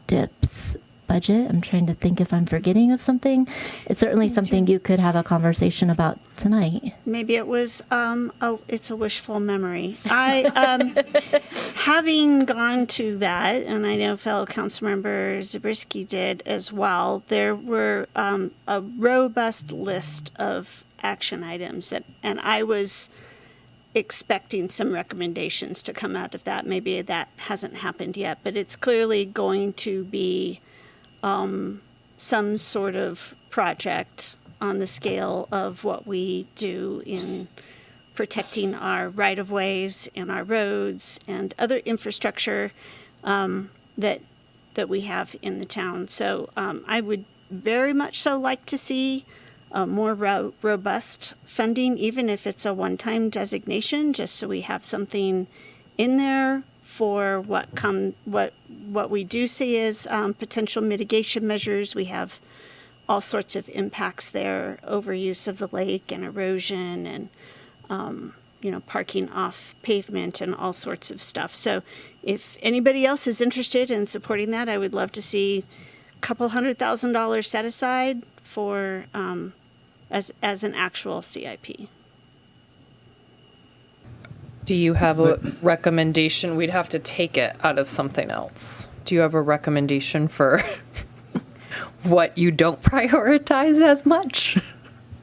S5: DIPS budget. I'm trying to think if I'm forgetting of something. It's certainly something you could have a conversation about tonight.
S2: Maybe it was, it's a wishful memory. I, having gone to that, and I know fellow councilmember Zabriskie did as well, there were a robust list of action items and I was expecting some recommendations to come out of that. Maybe that hasn't happened yet, but it's clearly going to be some sort of project on the scale of what we do in protecting our right-of-ways and our roads and other infrastructure that we have in the town. So I would very much so like to see more robust funding, even if it's a one-time designation, just so we have something in there for what we do see as potential mitigation measures. We have all sorts of impacts there, overuse of the lake and erosion and parking off pavement and all sorts of stuff. So if anybody else is interested in supporting that, I would love to see a couple $100,000 set aside for as an actual CIP.
S17: Do you have a recommendation? We'd have to take it out of something else. Do you have a recommendation for what you don't prioritize as much?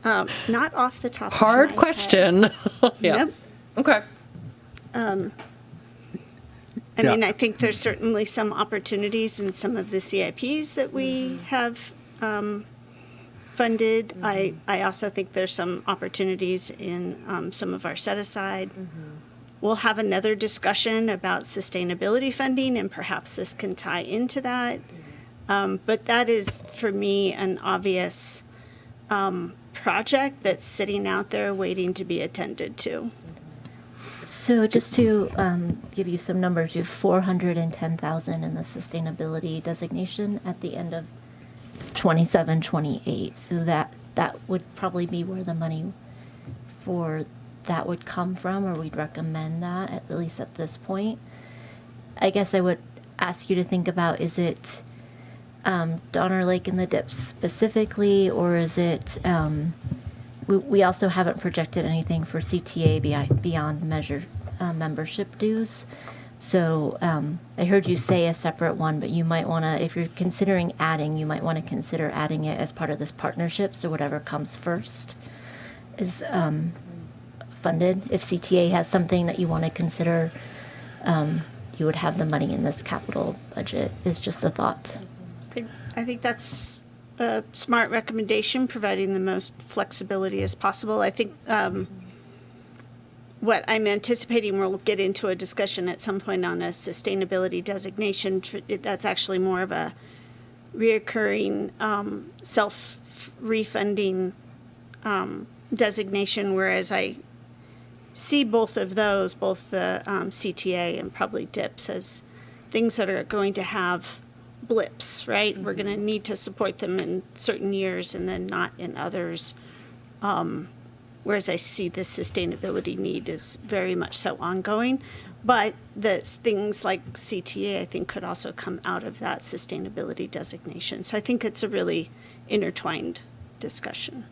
S2: Not off the top
S17: Hard
S2: of my
S17: question. Yeah.
S2: Yep.
S17: Okay.
S2: I mean, I think there's certainly some opportunities in some of the CIPs that we have funded. I also think there's some opportunities in some of our set-aside. We'll have another discussion about sustainability funding, and perhaps this can tie into that. But that is, for me, an obvious project that's sitting out there waiting to be attended to.
S5: So just to give you some numbers, you have 410,000 in the sustainability designation at the end of 27-28. So that would probably be where the money for that would come from, or we'd recommend that at least at this point. I guess I would ask you to think about, is it Donner Lake and the dips specifically, or is it, we also haven't projected anything for CTA beyond measure membership dues. So I heard you say a separate one, but you might want to, if you're considering adding, you might want to consider adding it as part of this partnership. So whatever comes first is funded. If CTA has something that you want to consider, you would have the money in this capital budget, is just a thought.
S2: I think that's a smart recommendation, providing the most flexibility as possible. I think what I'm anticipating, we'll get into a discussion at some point on a sustainability designation. That's actually more of a reoccurring self-refunding designation, whereas I see both of those, both the CTA and probably DIPS, as things that are going to have blips, right? We're going to need to support them in certain years and then not in others. Whereas I see the sustainability need is very much so ongoing. But the things like CTA, I think, could also come out of that sustainability designation. So I think it's a really intertwined discussion.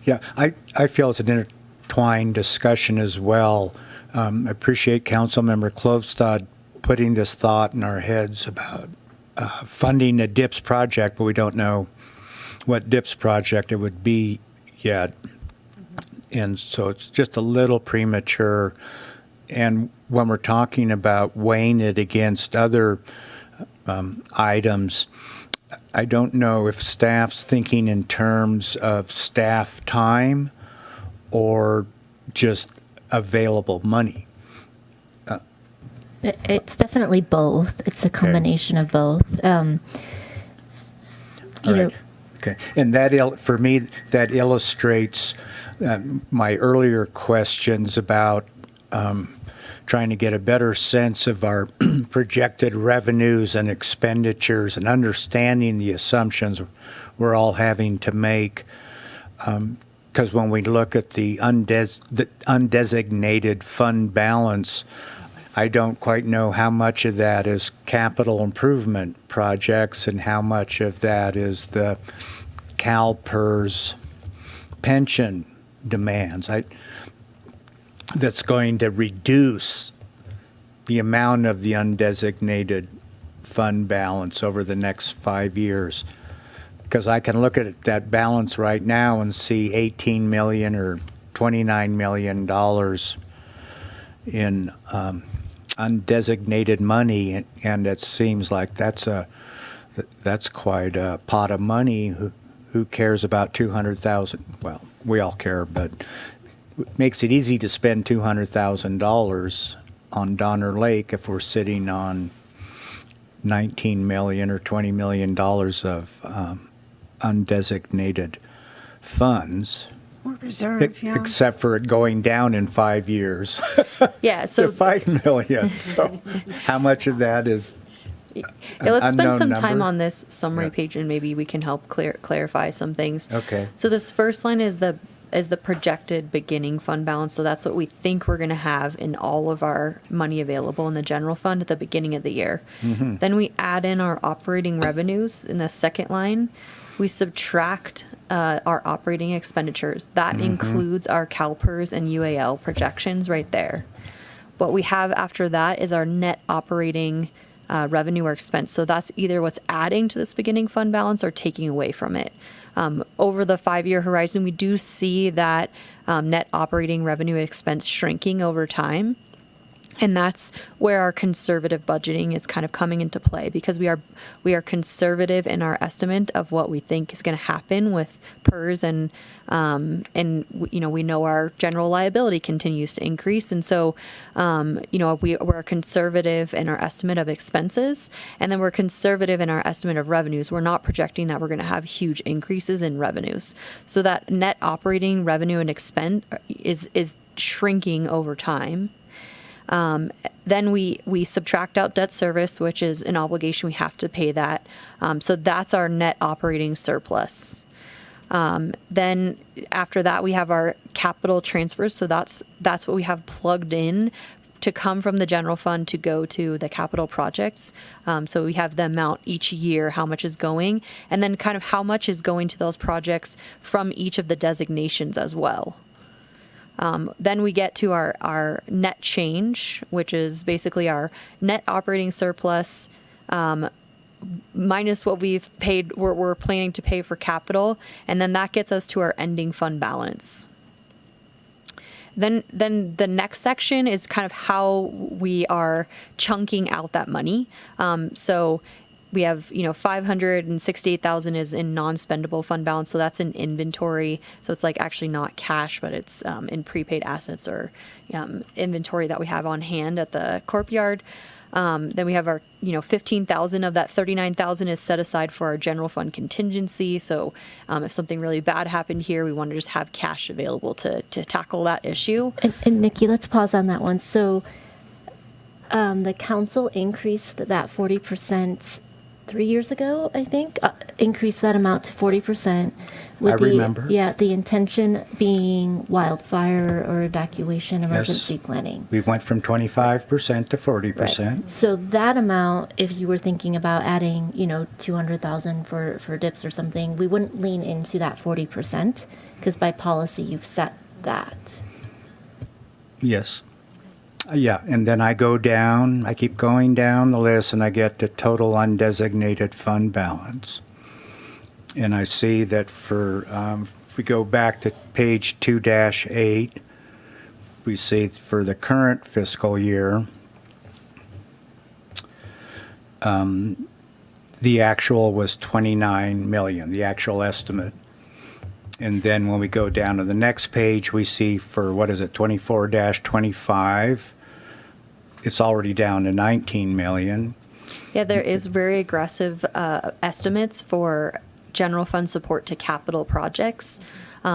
S13: Yeah, I feel it's an intertwined discussion as well. I appreciate Councilmember Klövstad putting this thought in our heads about funding a DIPS project, but we don't know what DIPS project it would be yet. And so it's just a little premature. And when we're talking about weighing it against other items, I don't know if staff's thinking in terms of staff time or just available money.
S5: It's definitely both. It's a combination of both.
S13: All right. Okay. And that, for me, that illustrates my earlier questions about trying to get a better sense of our projected revenues and expenditures and understanding the assumptions we're all having to make. Because when we look at the undesignated fund balance, I don't quite know how much of that is capital improvement projects and how much of that is the CalPERS pension demands. That's going to reduce the amount of the undesignated fund balance over the next 5 years. Because I can look at that balance right now and see $18 million or $29 million in undesignated money, and it seems like that's quite a pot of money. Who cares about 200,000? Well, we all care, but it makes it easy to spend $200,000 on Donner Lake if we're sitting on $19 million or $20 million of undesignated funds.
S2: Or reserve, yeah.
S13: Except for it going down in 5 years.
S15: Yeah, so
S13: to $5 million. So how much of that is
S15: yeah, let's spend some time
S13: number?
S15: on this summary page, and maybe we can help clarify some things.
S13: Okay.
S15: So this first line is the projected beginning fund balance. So that's what we think we're going to have in all of our money available in the general fund at the beginning of the year.
S13: Mm-hmm.
S15: Then we add in our operating revenues in the second line. We subtract our operating expenditures. That includes our CalPERS and UAL projections right there. What we have after that is our net operating revenue or expense. So that's either what's adding to this beginning fund balance or taking away from it. Over the 5-year horizon, we do see that net operating revenue expense shrinking over time. And that's where our conservative budgeting is kind of coming into play, because we are conservative in our estimate of what we think is going to happen with PERS, and we know our general liability continues to increase, and so we're conservative in our estimate of expenses, and then we're conservative in our estimate of revenues. We're not projecting that we're going to have huge increases in revenues, so that net operating revenue and expense is shrinking over time. Then we subtract out debt service, which is an obligation. We have to pay that. So that's our net operating surplus. Then after that, we have our capital transfers. So that's what we have plugged in to come from the general fund to go to the capital projects. So we have the amount each year, how much is going, and then kind of how much is going to those projects from each of the designations as well. Then we get to our net change, which is basically our net operating surplus minus what we've paid, we're planning to pay for capital, and then that gets us to our ending fund balance. Then the next section is kind of how we are chunking out that money. So we have, 568,000 is in non-spendable fund balance. So that's in inventory. So it's like actually not cash, but it's in prepaid assets or inventory that we have on hand at the corp yard. Then we have our, 15,000 of that 39,000 is set aside for our general fund contingency. So if something really bad happened here, we want to just have cash available to tackle that issue.
S5: And Nikki, let's pause on that one. So the council increased that 40% 3 years ago, I think, increased that amount to 40%.
S13: I remember.
S5: Yeah, the intention being wildfire or evacuation emergency planning.
S13: We went from 25% to 40%.
S5: Right. So that amount, if you were thinking about adding, 200,000 for dips or something, we wouldn't lean into that 40% because by policy you've set that.
S13: Yes. Yeah, and then I keep going down the list, and I get to total undesignated fund balance. And I see that if we go back to page 2-8, we see for the current fiscal year, the actual was 29 million, the actual estimate. And then when we go down to the next page, we see for, 24-25, it's already down to 19 million.
S15: Yeah, there is very aggressive estimates for general fund support to capital projects.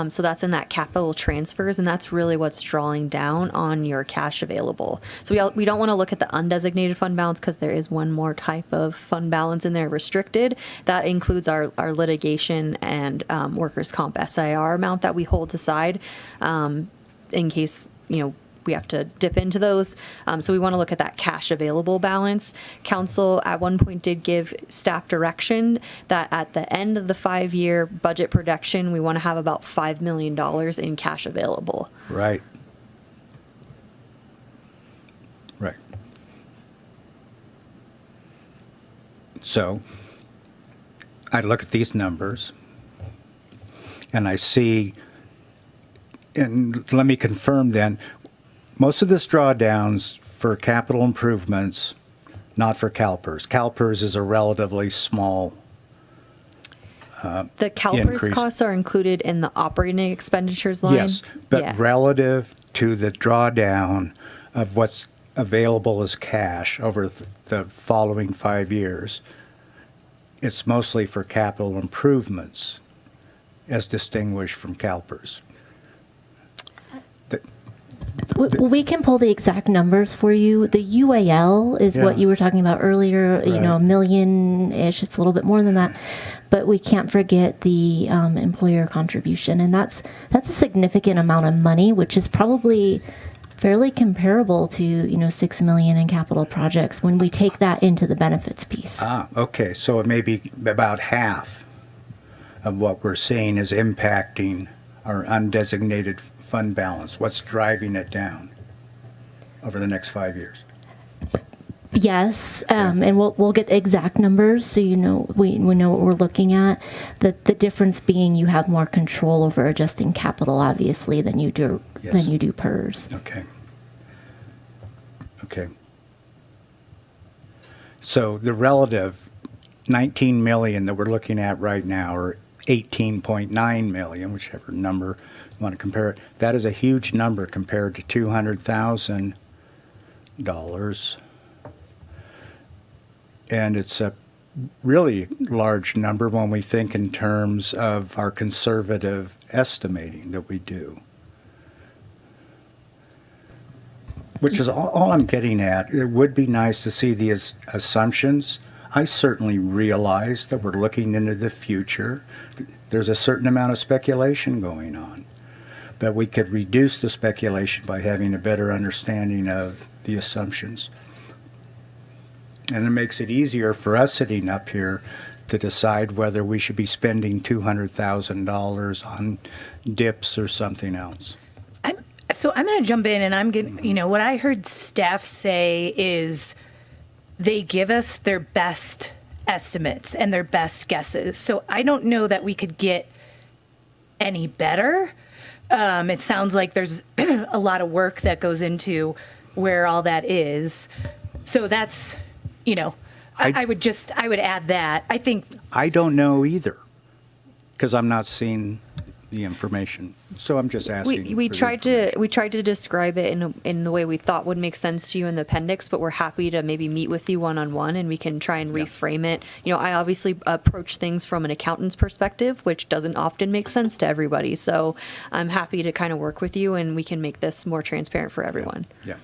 S15: So that's in that capital transfers, and that's really what's drawing down on your cash available. So we don't want to look at the undesignated fund balance because there is one more type of fund balance in there, restricted. That includes our litigation and workers' comp SIR amount that we hold aside in case, we have to dip into those. So we want to look at that cash available balance. Council at one point did give staff direction that at the end of the 5-year budget projection, we want to have about $5 million in cash available.
S13: Right. Right. So I look at these numbers and I see, and let me confirm then, most of this drawdowns for capital improvements, not for CalPERS. CalPERS is a relatively small
S15: the CalPERS
S13: increase.
S15: Costs are included in the operating expenditures line.
S13: Yes, but
S15: yeah.
S13: Relative to the drawdown of what's available as cash over the following 5 years, it's mostly for capital improvements as distinguished from CalPERS.
S5: Well, we can pull the exact numbers for you. The UAL is what you were talking about earlier,
S13: Right.
S5: $1 million-ish. It's a little bit more than that. But we can't forget the employer contribution. And that's a significant amount of money, which is probably fairly comparable to, $6 million in capital projects when we take that into the benefits piece.
S13: Okay. So it may be about half of what we're seeing is impacting our undesignated fund balance. What's driving it down over the next 5 years?
S5: Yes, and we'll get exact numbers so we know what we're looking at. The difference being you have more control over adjusting capital, obviously, than you do PERS.
S13: Okay. Okay. So the relative 19 million that we're looking at right now, or 18.9 million, whichever number you want to compare it, that is a huge number compared to $200,000. And it's a really large number when we think in terms of our conservative estimating that we do. Which is all I'm getting at. It would be nice to see the assumptions. I certainly realize that we're looking into the future. There's a certain amount of speculation going on. But we could reduce the speculation by having a better understanding of the assumptions. And it makes it easier for us sitting up here to decide whether we should be spending $200,000 on dips or something else.
S1: So I'm going to jump in, and I'm going to, what I heard staff say is they give us their best estimates and their best guesses. So I don't know that we could get any better. It sounds like there's a lot of work that goes into where all that is. So that's, I would add that. I think.
S13: I don't know either, because I'm not seeing the information. So I'm just asking.
S15: We tried to describe it in the way we thought would make sense to you in the appendix, but we're happy to maybe meet with you one-on-one and we can try and reframe it. I obviously approach things from an accountant's perspective, which doesn't often make sense to everybody. So I'm happy to kind of work with you and we can make this more transparent for everyone.
S13: Yeah.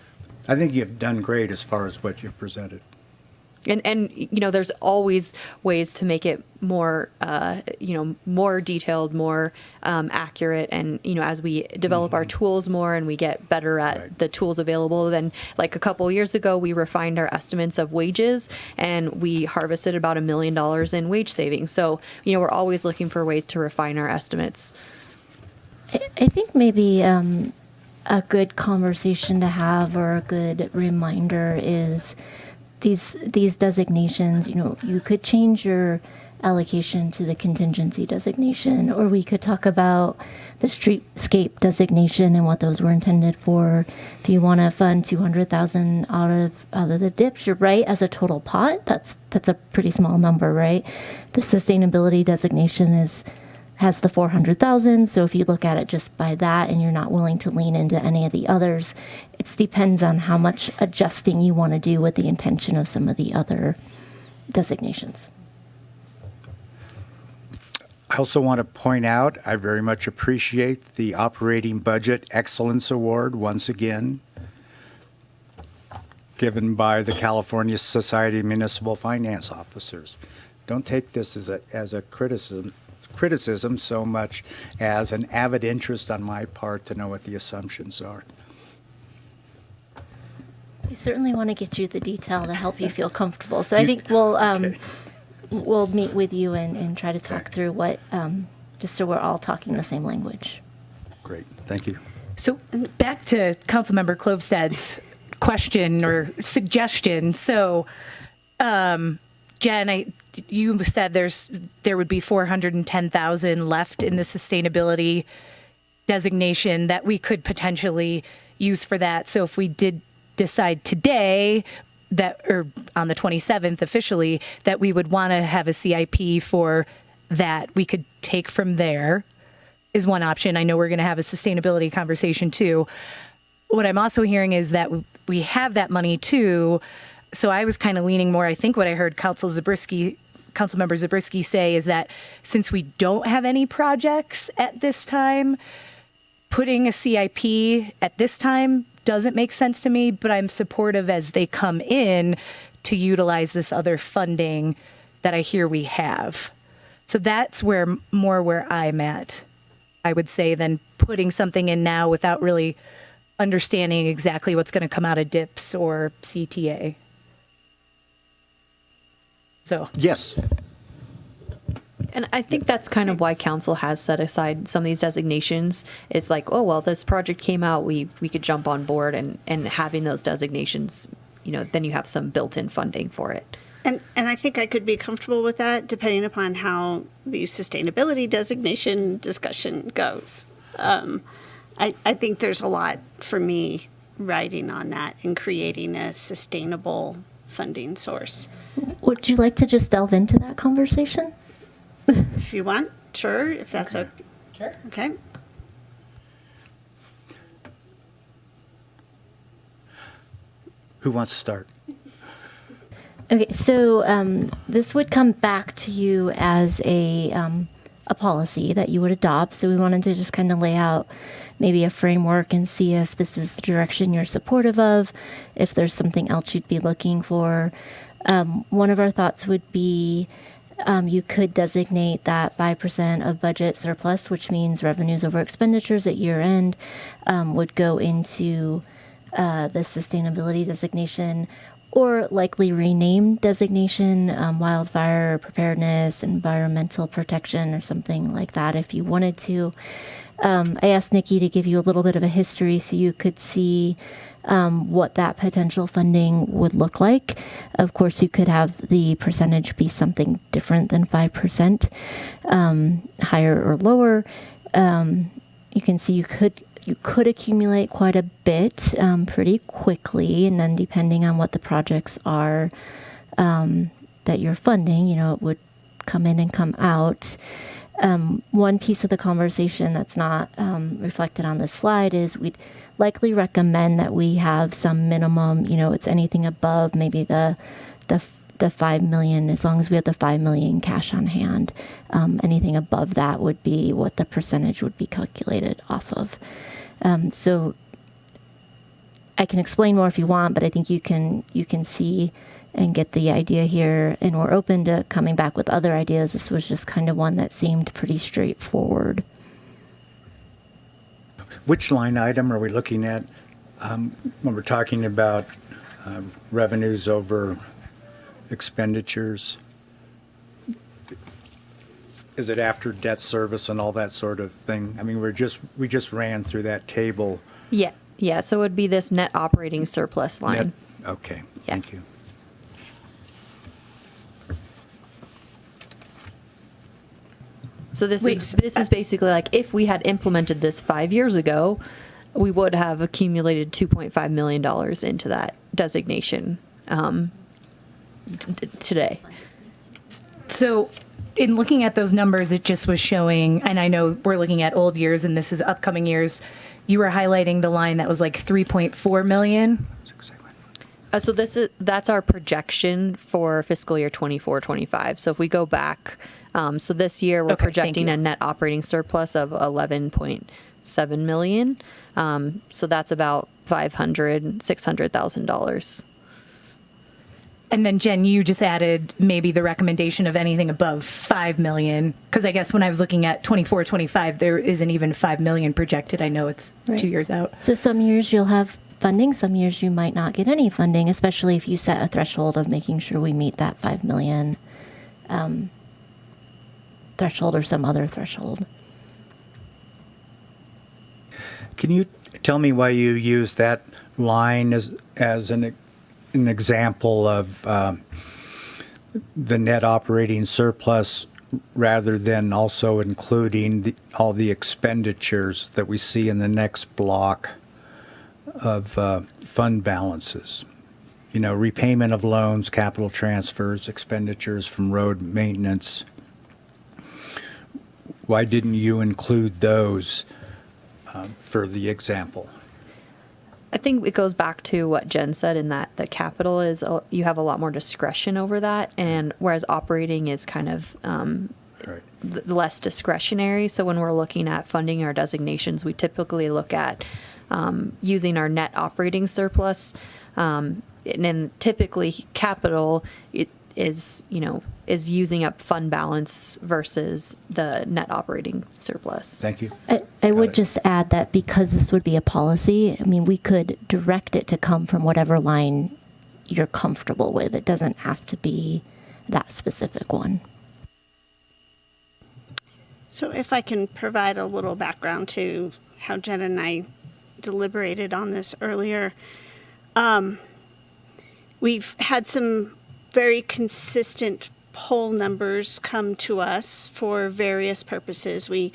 S13: I think you've done great as far as what you've presented.
S15: And there's always ways to make it more, more detailed, more accurate. And, as we develop our tools more and we get better at the tools available, then like a couple years ago, we refined our estimates of wages and we harvested about $1 million in wage savings. So, we're always looking for ways to refine our estimates.
S5: I think maybe a good conversation to have or a good reminder is these designations. You could change your allocation to the contingency designation, or we could talk about the streetscape designation and what those were intended for. If you want to fund $200,000 out of the dips, you're right, as a total pot, that's a pretty small number, right? The sustainability designation has the $400,000. So if you look at it just by that and you're not willing to lean into any of the others, it depends on how much adjusting you want to do with the intention of some of the other designations.
S13: I also want to point out, I very much appreciate the Operating Budget Excellence Award once again, given by the California Society of Municipal Finance Officers. Don't take this as a criticism so much as an avid interest on my part to know what the assumptions are.
S5: We certainly want to get you the detail to help you feel comfortable. So I think we'll meet with you and try to talk through what, just so we're all talking the same language.
S13: Great, thank you.
S1: So back to Councilmember Klövstad's question or suggestion. So, Jen, you said there would be 410,000 left in the sustainability designation that we could potentially use for that. So if we did decide today that, or on the 27th officially, that we would want to have a CIP for that, we could take from there is one option. I know we're going to have a sustainability conversation too. What I'm also hearing is that we have that money too. So I was kind of leaning more, I think what I heard Councilmember Zabriskie say is that since we don't have any projects at this time, putting a CIP at this time doesn't make sense to me, but I'm supportive as they come in to utilize this other funding that I hear we have. So that's where I'm at, I would say, than putting something in now without really understanding exactly what's going to come out of DIPS or CTA. So
S13: yes.
S15: And I think that's kind of why council has set aside some of these designations. It's like, oh, well, this project came out, we could jump on board, and having those designations, then you have some built-in funding for it.
S2: And I think I could be comfortable with that depending upon how the sustainability designation discussion goes. I think there's a lot for me riding on that and creating a sustainable funding source.
S5: Would you like to just delve into that conversation?
S2: If you want, sure, if that's okay.
S1: Sure.
S2: Okay.
S13: Who wants to start?
S5: Okay, so this would come back to you as a policy that you would adopt. So we wanted to just kind of lay out maybe a framework and see if this is the direction you're supportive of, if there's something else you'd be looking for. One of our thoughts would be you could designate that 5% of budget surplus, which means revenues over expenditures at year end, would go into the sustainability designation, or likely renamed designation, wildfire preparedness, environmental protection, or something like that if you wanted to. I asked Nikki to give you a little bit of a history so you could see what that potential funding would look like. Of course, you could have the percentage be something different than 5%, higher or lower. You can see you could accumulate quite a bit pretty quickly, and then depending on what the projects are that you're funding, it would come in and come out. One piece of the conversation that's not reflected on this slide is we'd likely recommend that we have some minimum, it's anything above maybe the 5 million, as long as we have the 5 million cash on hand. Anything above that would be what the percentage would be calculated off of. So I can explain more if you want, but I think you can see and get the idea here, and we're open to coming back with other ideas. This was just kind of one that seemed pretty straightforward.
S13: Which line item are we looking at when we're talking about revenues over expenditures? Is it after debt service and all that sort of thing? I mean, we just ran through that table.
S15: Yeah. So it would be this net operating surplus line.
S13: Okay, thank you.
S15: So this is basically like if we had implemented this 5 years ago, we would have accumulated $2.5 million into that designation today.
S1: So in looking at those numbers, it just was showing, and I know we're looking at old years and this is upcoming years, you were highlighting the line that was like 3.4 million.
S15: So that's our projection for fiscal year 24-25. So if we go back, so this year we're projecting a net operating surplus of 11.7 million. So that's about $600,000.
S1: And then Jen, you just added maybe the recommendation of anything above 5 million, because I guess when I was looking at 24-25, there isn't even 5 million projected. I know it's 2 years out.
S5: So some years you'll have funding, some years you might not get any funding, especially if you set a threshold of making sure we meet that 5 million threshold or some other threshold.
S13: Can you tell me why you use that line as an example of the net operating surplus rather than also including all the expenditures that we see in the next block of fund balances? Repayment of loans, capital transfers, expenditures from road maintenance. Why didn't you include those for the example?
S15: I think it goes back to what Jen said in that the capital is, you have a lot more discretion over that, and whereas operating is kind of less discretionary. So when we're looking at funding our designations, we typically look at using our net operating surplus, and then typically capital is using up fund balance versus the net operating surplus.
S13: Thank you.
S5: I would just add that because this would be a policy, I mean, we could direct it to come from whatever line you're comfortable with. It doesn't have to be that specific one.
S2: So if I can provide a little background to how Jen and I deliberated on this earlier. We've had some very consistent poll numbers come to us for various purposes. We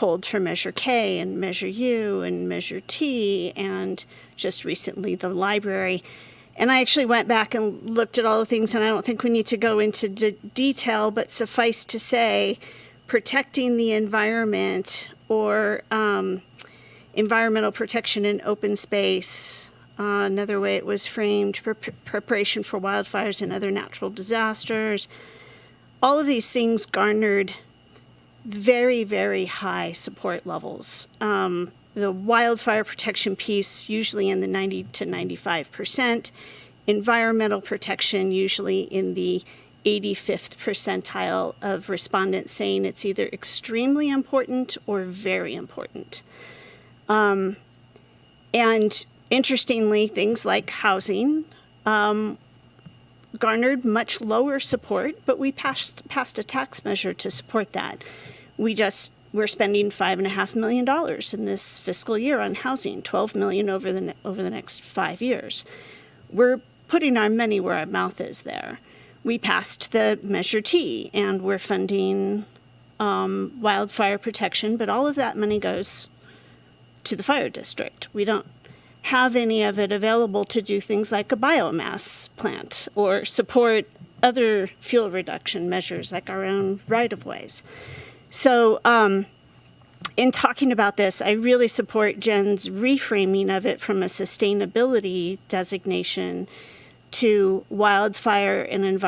S2: pulled from Measure K and Measure U and Measure T, and just recently the library. And I actually went back and looked at all the things, and I don't think we need to go into detail, but suffice to say, protecting the environment or environmental protection in open space, another way it was framed, preparation for wildfires and other natural disasters. All of these things garnered very, very high support levels. The wildfire protection piece usually in the 90 to 95%, environmental protection usually in the 85th percentile of respondents saying it's either extremely important or very important. And interestingly, things like housing garnered much lower support, but we passed a tax measure to support that. We're spending $5.5 million in this fiscal year on housing, $12 million over the next 5 years. We're putting our money where our mouth is there. We passed the Measure T, and we're funding wildfire protection, but all of that money goes to the fire district. We don't have any of it available to do things like a biomass plant or support other fuel reduction measures like our own right-of-ways. So in talking about this, I really support Jen's reframing of it from a sustainability designation to wildfire and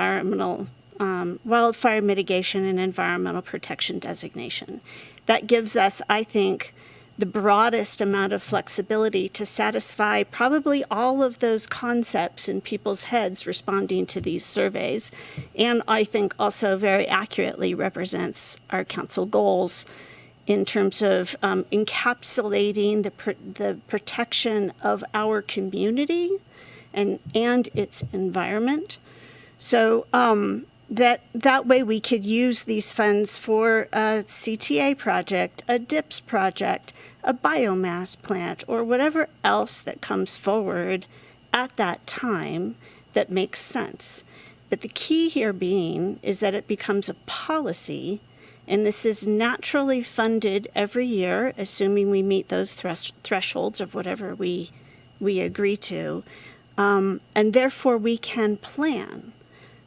S2: wildfire mitigation and environmental protection designation. That gives us, I think, the broadest amount of flexibility to satisfy probably all of those concepts in people's heads responding to these surveys, and I think also very accurately represents our council goals in terms of encapsulating the protection of our community and its environment. So that way we could use these funds for a CTA project, a DIPS project, a biomass plant, or whatever else that comes forward at that time that makes sense. But the key here being is that it becomes a policy, and this is naturally funded every year, assuming we meet those thresholds of whatever we agree to, and therefore we can plan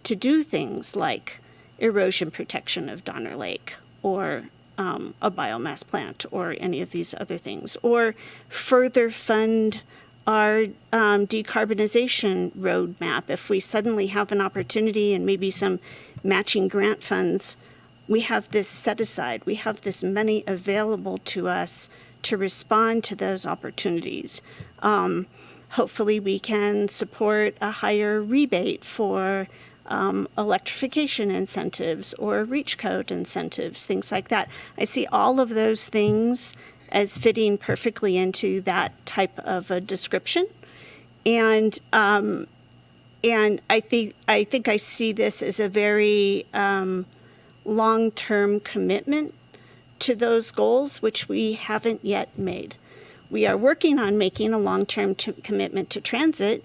S2: to do things like erosion protection of Donner Lake or a biomass plant or any of these other things, or further fund our decarbonization roadmap. If we suddenly have an opportunity and maybe some matching grant funds, we have this set aside. We have this money available to us to respond to those opportunities. Hopefully we can support a higher rebate for electrification incentives or reach code incentives, things like that. I see all of those things as fitting perfectly into that type of a description, and I think I see this as a very long-term commitment to those goals, which we haven't yet made. We are working on making a long-term commitment to transit.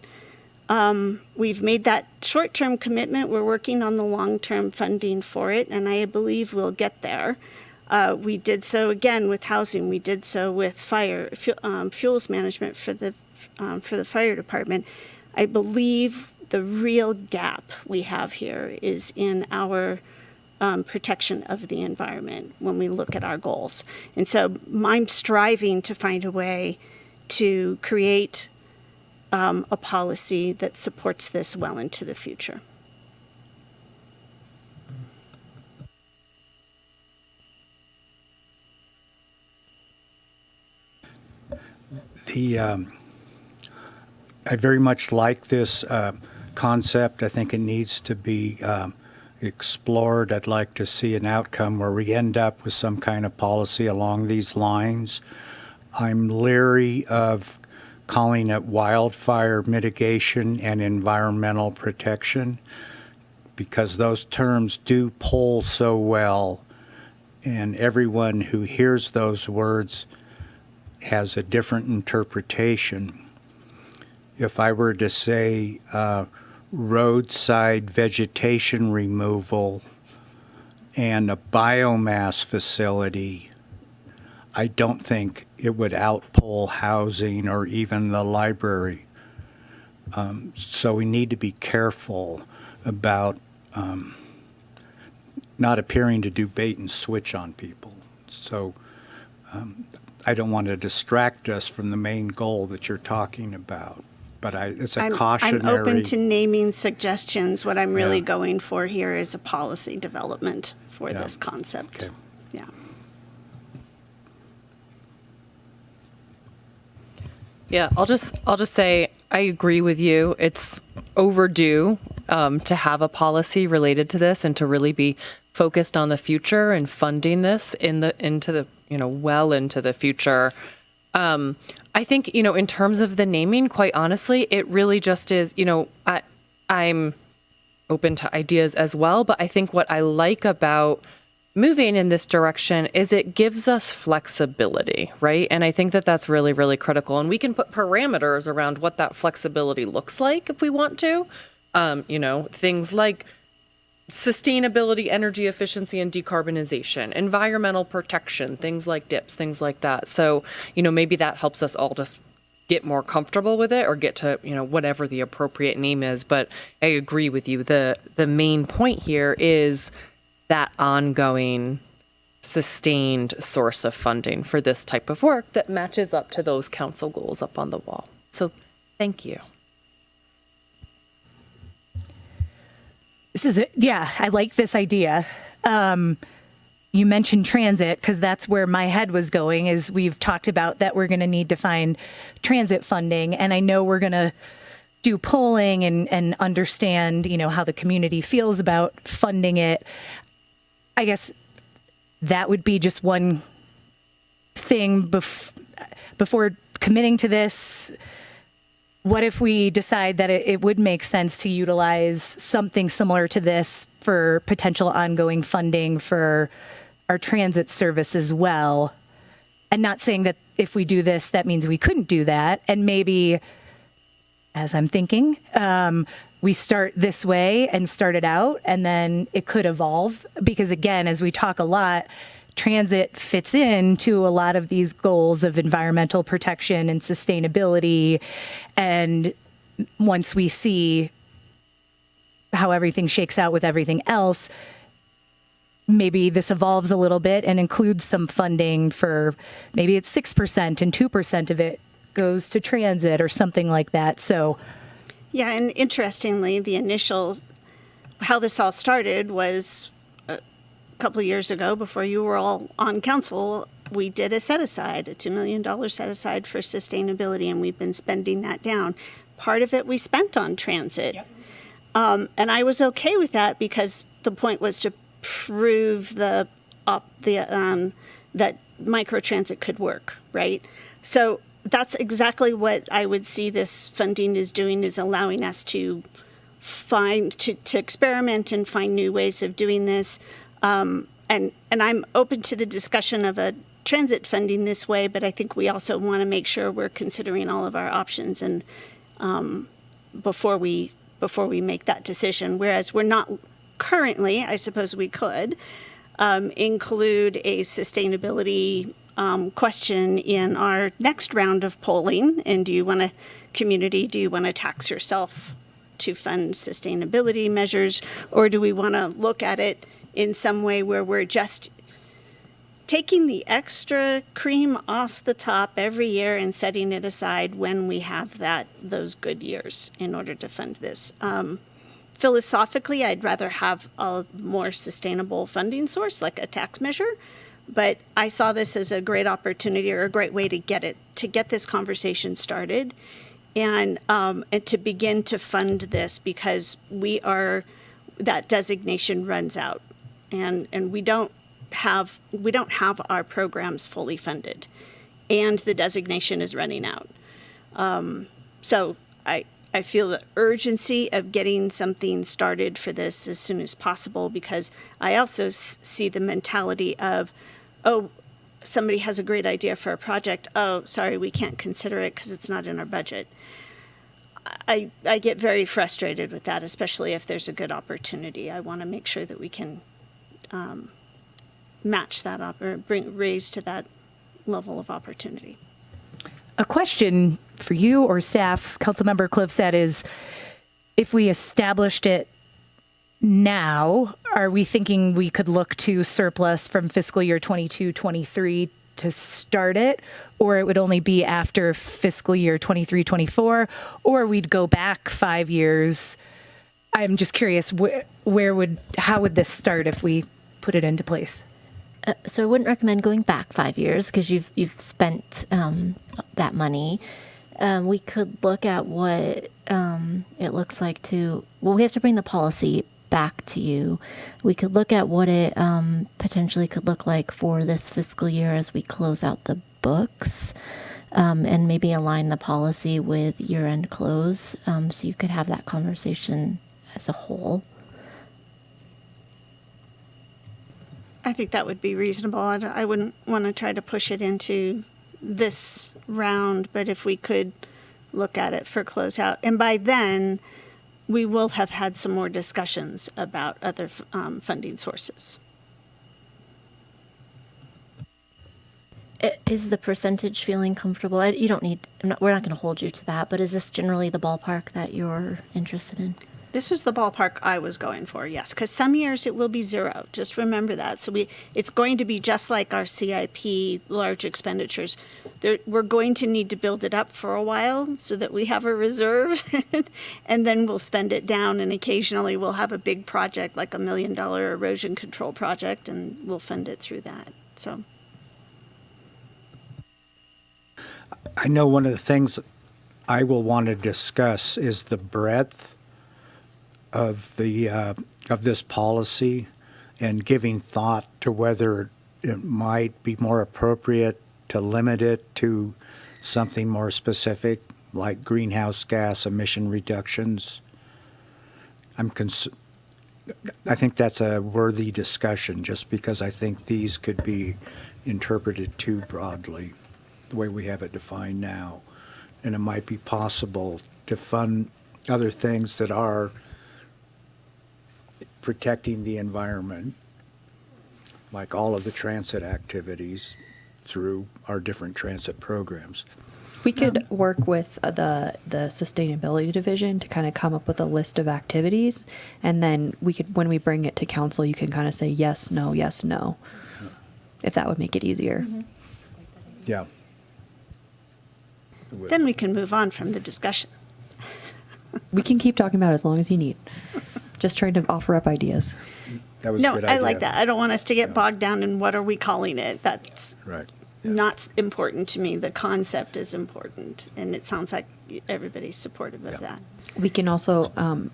S2: We've made that short-term commitment. We're working on the long-term funding for it, and I believe we'll get there. We did so again with housing. We did so with fuels management for the fire department. I believe the real gap we have here is in our protection of the environment when we look at our goals. And so I'm striving to find a way to create a policy that supports this well into the future.
S13: I very much like this concept. I think it needs to be explored. I'd like to see an outcome where we end up with some kind of policy along these lines. I'm leery of calling it wildfire mitigation and environmental protection because those terms do pull so well, and everyone who hears those words has a different interpretation. If I were to say roadside vegetation removal and a biomass facility, I don't think it would outpull housing or even the library. So we need to be careful about not appearing to do bait and switch on people. So I don't want to distract us from the main goal that you're talking about. But it's a cautionary.
S2: I'm open to naming suggestions. What I'm really
S13: Yeah.
S2: going for here is a policy development for this concept.
S13: Okay.
S2: Yeah.
S17: Yeah, I'll just say I agree with you. It's overdue to have a policy related to this and to really be focused on the future and funding this into the well into the future. I think in terms of the naming, quite honestly, it really just is. I'm open to ideas as well, but I think what I like about moving in this direction is it gives us flexibility, right? And I think that that's really, really critical. And we can put parameters around what that flexibility looks like if we want to. Things like sustainability, energy efficiency, and decarbonization, environmental protection, things like DIPs, things like that. So, maybe that helps us all just get more comfortable with it or get to, whatever the appropriate name is. But I agree with you. The main point here is that ongoing, sustained source of funding for this type of work that matches up to those council goals up on the wall. So thank you.
S1: I like this idea. You mentioned transit because that's where my head was going. Is we've talked about that we're going to need to find transit funding, and I know we're going to do polling and understand, how the community feels about funding it. I guess that would be just one thing before committing to this. What if we decide that it would make sense to utilize something similar to this for potential ongoing funding for our transit service as well? And not saying that if we do this, that means we couldn't do that. And maybe, as I'm thinking, we start this way and start it out, and then it could evolve. Because again, as we talk a lot, transit fits into a lot of these goals of environmental protection and sustainability. And once we see how everything shakes out with everything else, maybe this evolves a little bit and includes some funding for maybe it's 6% and 2% of it goes to transit or something like that. So,
S2: yeah, and interestingly, how this all started was couple of years ago, before you were all on council, we did a $2 million set aside for sustainability, and we've been spending that down. Part of it we spent on transit. Yep. And I was okay with that because the point was to prove that microtransit could work, right? So that's exactly what I would see this funding is doing, is allowing us to experiment and find new ways of doing this. And I'm open to the discussion of a transit funding this way, but I think we also want to make sure we're considering all of our options and before we make that decision. Whereas we're not currently, I suppose we could include a sustainability question in our next round of polling. And do you want to tax yourself to fund sustainability measures, or do we want to look at it in some way where we're just taking the extra cream off the top every year and setting it aside when we have those good years in order to fund this? Philosophically, I'd rather have a more sustainable funding source, like a tax measure, but I saw this as a great opportunity or a great way to get this conversation started and to begin to fund this, because that designation runs out. And we don't have our programs fully funded, and the designation is running out. So I feel the urgency of getting something started for this as soon as possible, because I also see the mentality of, oh, somebody has a great idea for a project. Oh, sorry, we can't consider it because it's not in our budget. I get very frustrated with that, especially if there's a good opportunity. I want to make sure that we can match that up or raise to that level of opportunity.
S1: A question for you or staff, Councilmember Cliffstead, is if we established it now, are we thinking we could look to surplus from fiscal year 22-23 to start it, or it would only be after fiscal year 23-24, or we'd go back 5 years? I'm just curious, how would this start if we put it into place?
S5: So I wouldn't recommend going back 5 years because you've spent that money. We could look at what it looks like we have to bring the policy back to you. We could look at what it potentially could look like for this fiscal year as we close out the books, and maybe align the policy with year-end close, so you could have that conversation as a whole.
S2: I think that would be reasonable. I wouldn't want to try to push it into this round, but if we could look at it for closeout. And by then, we will have had some more discussions about other funding sources.
S5: Is the percentage feeling comfortable? You don't need, we're not going to hold you to that, but is this generally the ballpark that you're interested in?
S2: This was the ballpark I was going for, yes, because some years it will be zero. Just remember that. So it's going to be just like our CIP large expenditures. We're going to need to build it up for a while so that we have a reserve, and then we'll spend it down. And occasionally we'll have a big project like $1 million erosion control project, and we'll fund it through that. So
S13: I know one of the things I will want to discuss is the breadth of this policy, and giving thought to whether it might be more appropriate to limit it to something more specific, like greenhouse gas emission reductions. I think that's a worthy discussion, just because I think these could be interpreted too broadly, the way we have it defined now. And it might be possible to fund other things that are protecting the environment, like all of the transit activities through our different transit programs.
S15: We could work with the sustainability division to kind of come up with a list of activities, and then we could, when we bring it to council, you can kind of say yes, no, if that would make it easier.
S2: Mm-hmm.
S13: Yeah.
S2: Then we can move on from the discussion.
S15: We can keep talking about it as long as you need. Just trying to offer up ideas.
S13: That was
S2: No,
S13: a good
S2: I
S13: idea.
S2: like that. I don't want us to get bogged down in what are we calling it. That's
S13: right.
S2: Not important to me. The concept is important, and it sounds like everybody's supportive of that.
S15: We can also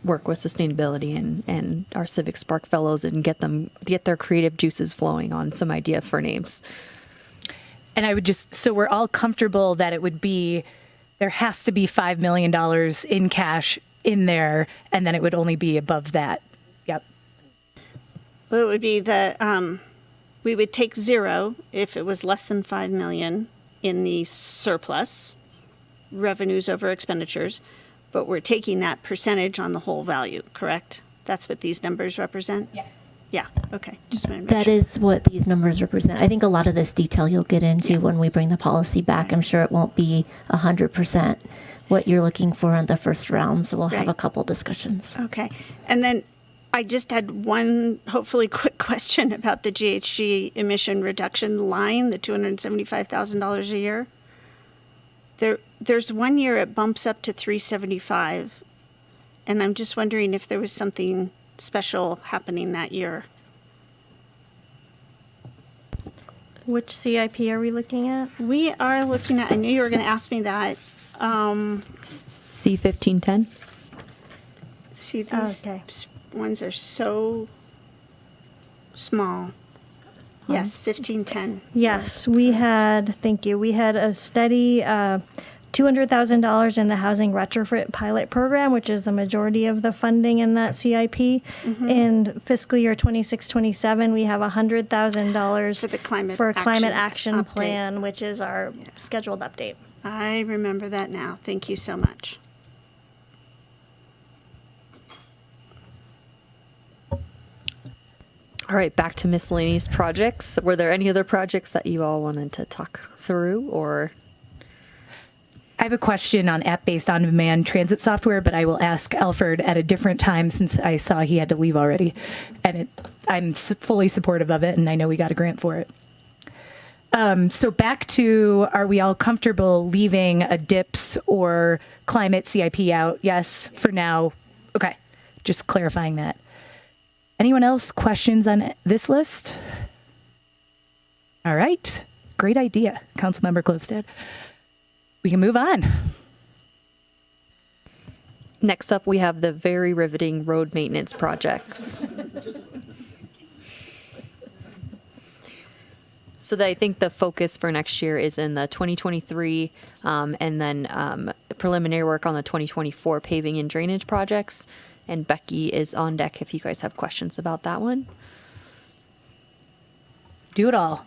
S15: work with sustainability and our Civic Spark fellows and get their creative juices flowing on some idea for names.
S1: And I would so we're all comfortable that there has to be $5 million in cash in there, and then it would only be above that. Yep.
S2: Well, it would be we would take zero if it was less than 5 million in the surplus, revenues over expenditures, but we're taking that percentage on the whole value, correct? That's what these numbers represent?
S1: Yes.
S2: Yeah, okay. Just wanted to make
S5: That
S2: sure.
S5: is what these numbers represent. I think a lot of this detail you'll get into when we bring the policy back. I'm sure it won't be 100% what you're looking for on the first round, so we'll have
S2: Right.
S5: a couple discussions.
S2: Okay. And then I just had one hopefully quick question about the GHG emission reduction line, the $275,000 a year. There's 1 year it bumps up to 375, and I'm just wondering if there was something special happening that year.
S18: Which CIP are we looking at?
S2: We are looking at, I knew you were going to ask me that.
S15: C1510.
S2: See, these ones are so small. Yes, 1510.
S18: Yes, we had a steady $200,000 in the housing retrofit pilot program, which is the majority of the funding in that CIP. In fiscal year 26-27, we have $100,000
S2: For the climate
S18: for a climate
S2: action
S18: action
S2: update.
S18: plan, which is our scheduled update.
S2: I remember that now. Thank you so much.
S15: All right, back to miscellaneous projects. Were there any other projects that you all wanted to talk through, or?
S1: I have a question on app-based on-demand transit software, but I will ask Alfred at a different time since I saw he had to leave already. And I'm fully supportive of it, and I know we got a grant for it. So back to, are we all comfortable leaving a DIPS or climate CIP out? Yes, for now. Okay, just clarifying that. Anyone else questions on this list? All right, great idea, Councilmember Klofstad. We can move on.
S15: Next up, we have the very riveting road maintenance projects. So I think the focus for next year is in the 2023 and then preliminary work on the 2024 paving and drainage projects. And Becky is on deck if you guys have questions about that one.
S1: Do it all.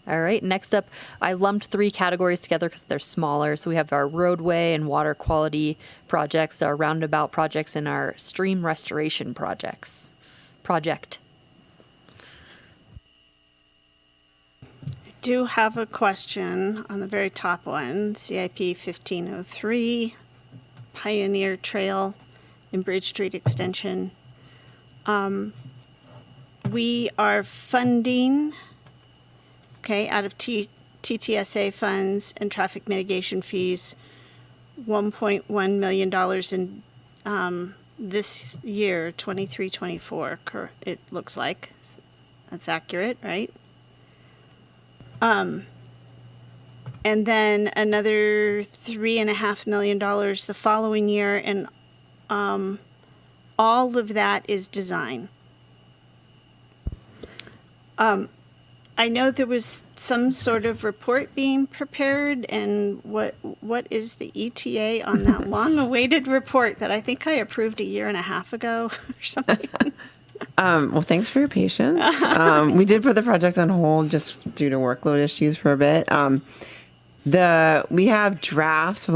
S15: All right, next up, I lumped 3 categories together because they're smaller. So we have our roadway and water quality projects, our roundabout projects, and our stream restoration project.
S2: I do have a question on the very top one, CIP 1503, Pioneer Trail and Bridge Street Extension. We are funding, out of TTSA funds and traffic mitigation fees, $1.1 million in this year, 23-24, it looks like. That's accurate, right? And then another $3.5 million the following year, and all of that is design. I know there was some sort of report being prepared, and what is the ETA on that long-awaited report that I think I approved a year and a half ago or something?
S3: Well, thanks for your patience. We did put the project on hold just due to workload issues for a bit. We have drafts of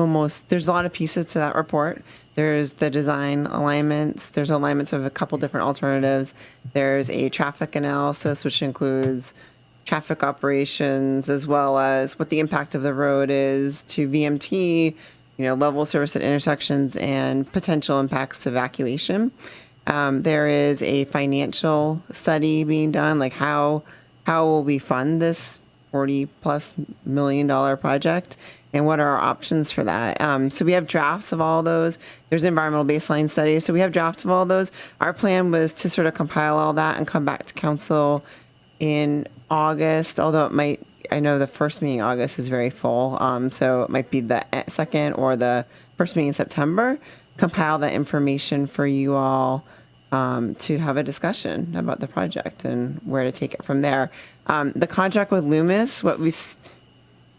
S3: there's a lot of pieces to that report. There's the design alignments. There's alignments of a couple different alternatives. There's a traffic analysis, which includes traffic operations, as well as what the impact of the road is to VMT, level of service at intersections, and potential impacts to evacuation. There is a financial study being done, like how will we fund this $40+ million project, and what are our options for that? So we have drafts of all those. There's environmental baseline studies, so we have drafts of all those. Our plan was to sort of compile all that and come back to council in August, although I know the first meeting in August is very full, so it might be the second or the first meeting in September, compile that information for you all to have a discussion about the project and where to take it from there. The contract with Loomis,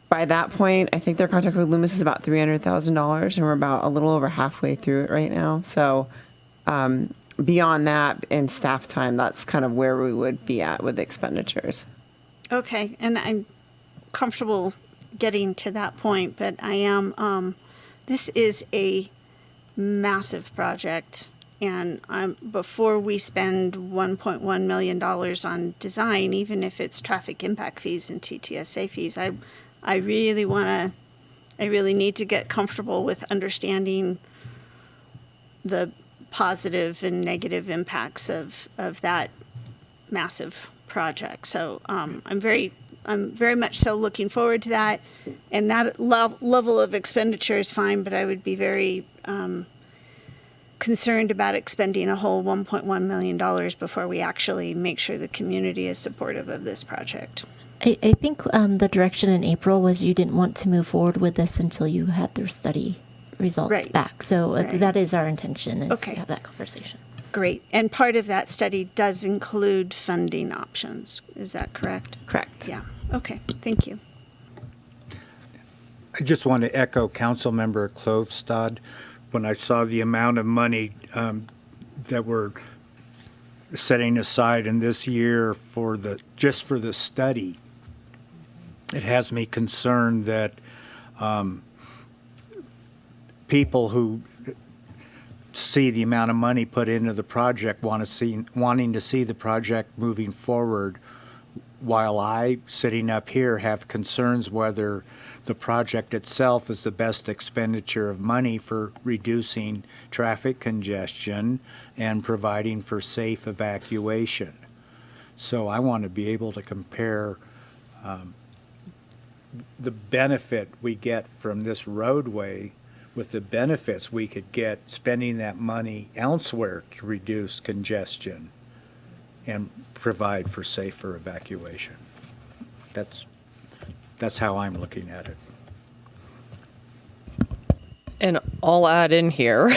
S3: by that point, I think their contract with Loomis is about $300,000, and we're about a little over halfway through it right now. So beyond that, in staff time, that's kind of where we would be at with expenditures.
S2: Okay, and I'm comfortable getting to that point, but I am, this is a massive project, and before we spend $1.1 million on design, even if it's traffic impact fees and TTSA fees, I really need to get comfortable with understanding the positive and negative impacts of that massive project. So I'm very much so looking forward to that, and that level of expenditure is fine, but I would be very concerned about expending a whole $1.1 million before we actually make sure the community is supportive of this project.
S5: I think the direction in April was you didn't want to move forward with this until you had their study results back. So that is our intention, is to have that conversation.
S2: Great. And part of that study does include funding options. Is that correct?
S3: Correct.
S2: Yeah. Okay. Thank you.
S13: I just want to echo Councilmember Klofstad. When I saw the amount of money that we're setting aside in this year for just for the study, it has me concerned that people who see the amount of money put into the project wanting to see the project moving forward while I, sitting up here, have concerns whether the project itself is the best expenditure of money for reducing traffic congestion and providing for safe evacuation. So I want to be able to compare the benefit we get from this roadway with the benefits we could get spending that money elsewhere to reduce congestion and provide for safer evacuation. That's how I'm looking at it.
S17: And I'll add in here,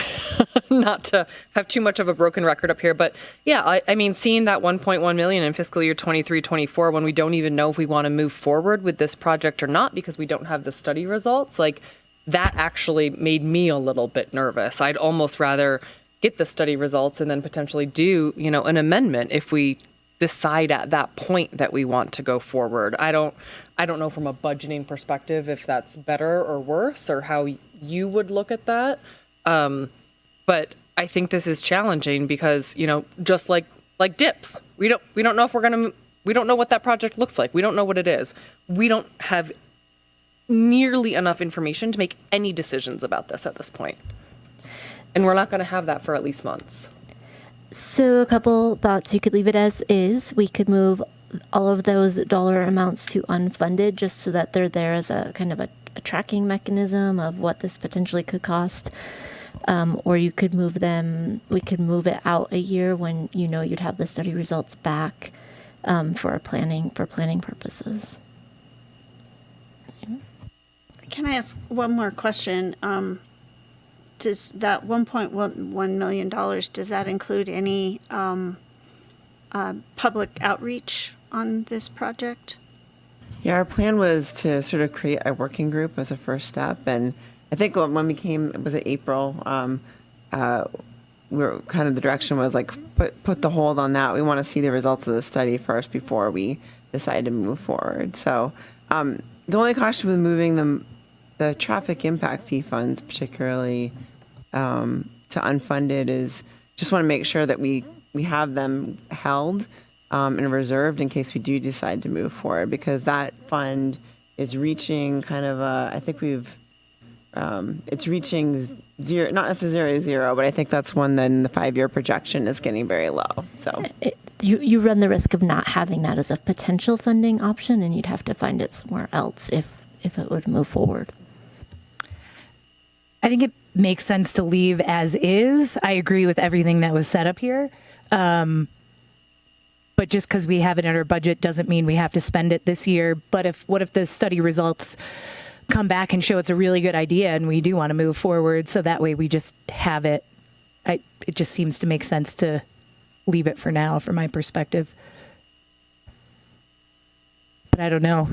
S17: not to have too much of a broken record up here, but yeah, I mean, seeing that 1.1 million in fiscal year 23-24, when we don't even know if we want to move forward with this project or not because we don't have the study results, like that actually made me a little bit nervous. I'd almost rather get the study results and then potentially do, you know, an amendment if we decide at that point that we want to go forward. I don't know from a budgeting perspective if that's better or worse or how you would look at that. But I think this is challenging because, you know, just like dips, we don't know if we don't know what that project looks like. We don't know what it is. We don't have nearly enough information to make any decisions about this at this point. And we're not going to have that for at least months.
S5: So a couple thoughts. You could leave it as is. We could move all of those dollar amounts to unfunded just so that they're there as a kind of a tracking mechanism of what this potentially could cost. Or you could move them, we could move it out a year when you know you'd have the study results back for planning purposes.
S2: Can I ask one more question? Does that $1.1 million, does that include any public outreach on this project?
S3: Yeah, our plan was to sort of create a working group as a first step. And I think when we came, was it April? We were kind of the direction was like, put the hold on that. We want to see the results of the study first before we decide to move forward. So the only caution with moving the traffic impact fee funds, particularly to unfunded, is just want to make sure that we have them held and reserved in case we do decide to move forward, because that fund is reaching kind of I think it's reaching zero, not necessarily zero, but I think that's one then the 5-year projection is getting very low. So
S5: You run the risk of not having that as a potential funding option, and you'd have to find it somewhere else if it would move forward.
S1: I think it makes sense to leave as is. I agree with everything that was said up here. But just because we have it in our budget doesn't mean we have to spend it this year. But what if the study results come back and show it's a really good idea and we do want to move forward, so that way we just have it? It just seems to make sense to leave it for now, from my perspective. But I don't know.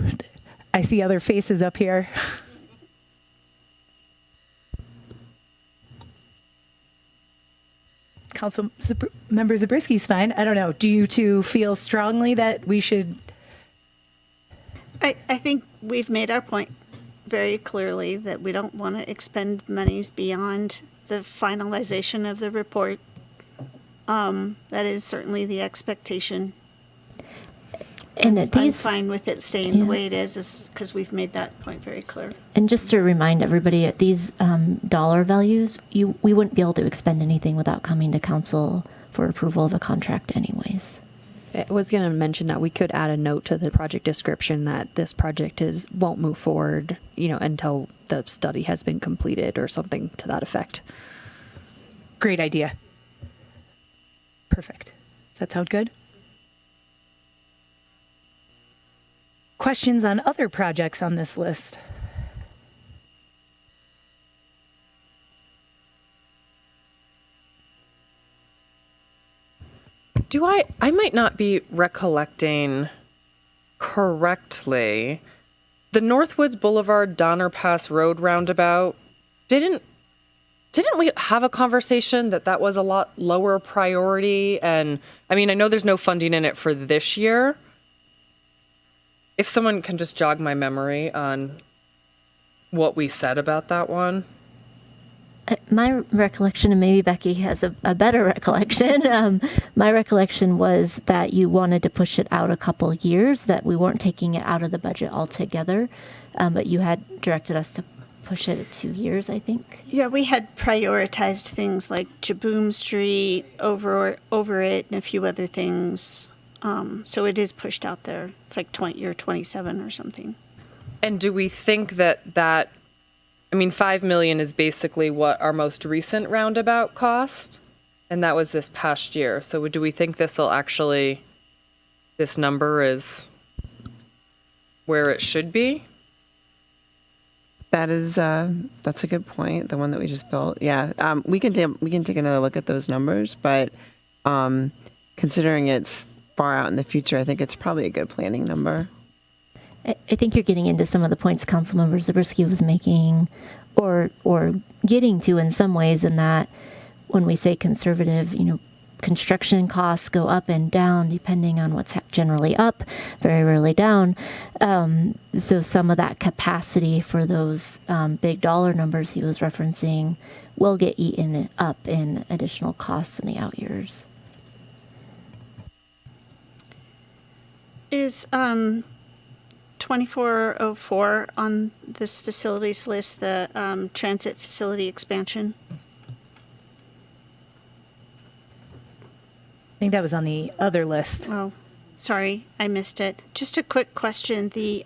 S1: I see other faces up here. Council Member Zabrisky's fine. I don't know. Do you two feel strongly that we should?
S2: I think we've made our point very clearly that we don't want to expend monies beyond the finalization of the report. That is certainly the expectation.
S5: And
S2: I'm fine with it staying the way it is because we've made that point very clear.
S5: And just to remind everybody, at these dollar values, we wouldn't be able to expend anything without coming to council for approval of a contract anyways.
S15: I was going to mention that we could add a note to the project description that this project won't move forward, until the study has been completed or something to that effect.
S1: Great idea. Perfect. Does that sound good? Questions on other projects on this list?
S17: I might not be recollecting correctly. The Northwoods Boulevard Donner Pass Road roundabout, didn't we have a conversation that was a lot lower priority? And I mean, I know there's no funding in it for this year. If someone can just jog my memory on what we said about that one.
S5: My recollection, and maybe Becky has a better recollection, my recollection was that you wanted to push it out a couple years, that we weren't taking it out of the budget altogether, but you had directed us to push it at 2 years, I think.
S2: Yeah, we had prioritized things like Jaboom Street, over it, and a few other things. So it is pushed out there. It's like year 27 or something.
S17: And do we think that I mean, 5 million is basically what our most recent roundabout cost, and that was this past year. So do we think this number is where it should be?
S3: That's a good point. The one that we just built. Yeah. We can take another look at those numbers, but considering it's far out in the future, I think it's probably a good planning number.
S5: I think you're getting into some of the points Councilmember Zabriskie was making, or getting to in some ways, in that when we say conservative, construction costs go up and down depending on what's generally up, very rarely down. So some of that capacity for those big dollar numbers he was referencing will get eaten up in additional costs in the out years.
S2: Is 2404 on this facilities list, the transit facility expansion?
S1: I think that was on the other list.
S2: Oh, sorry, I missed it. Just a quick question. The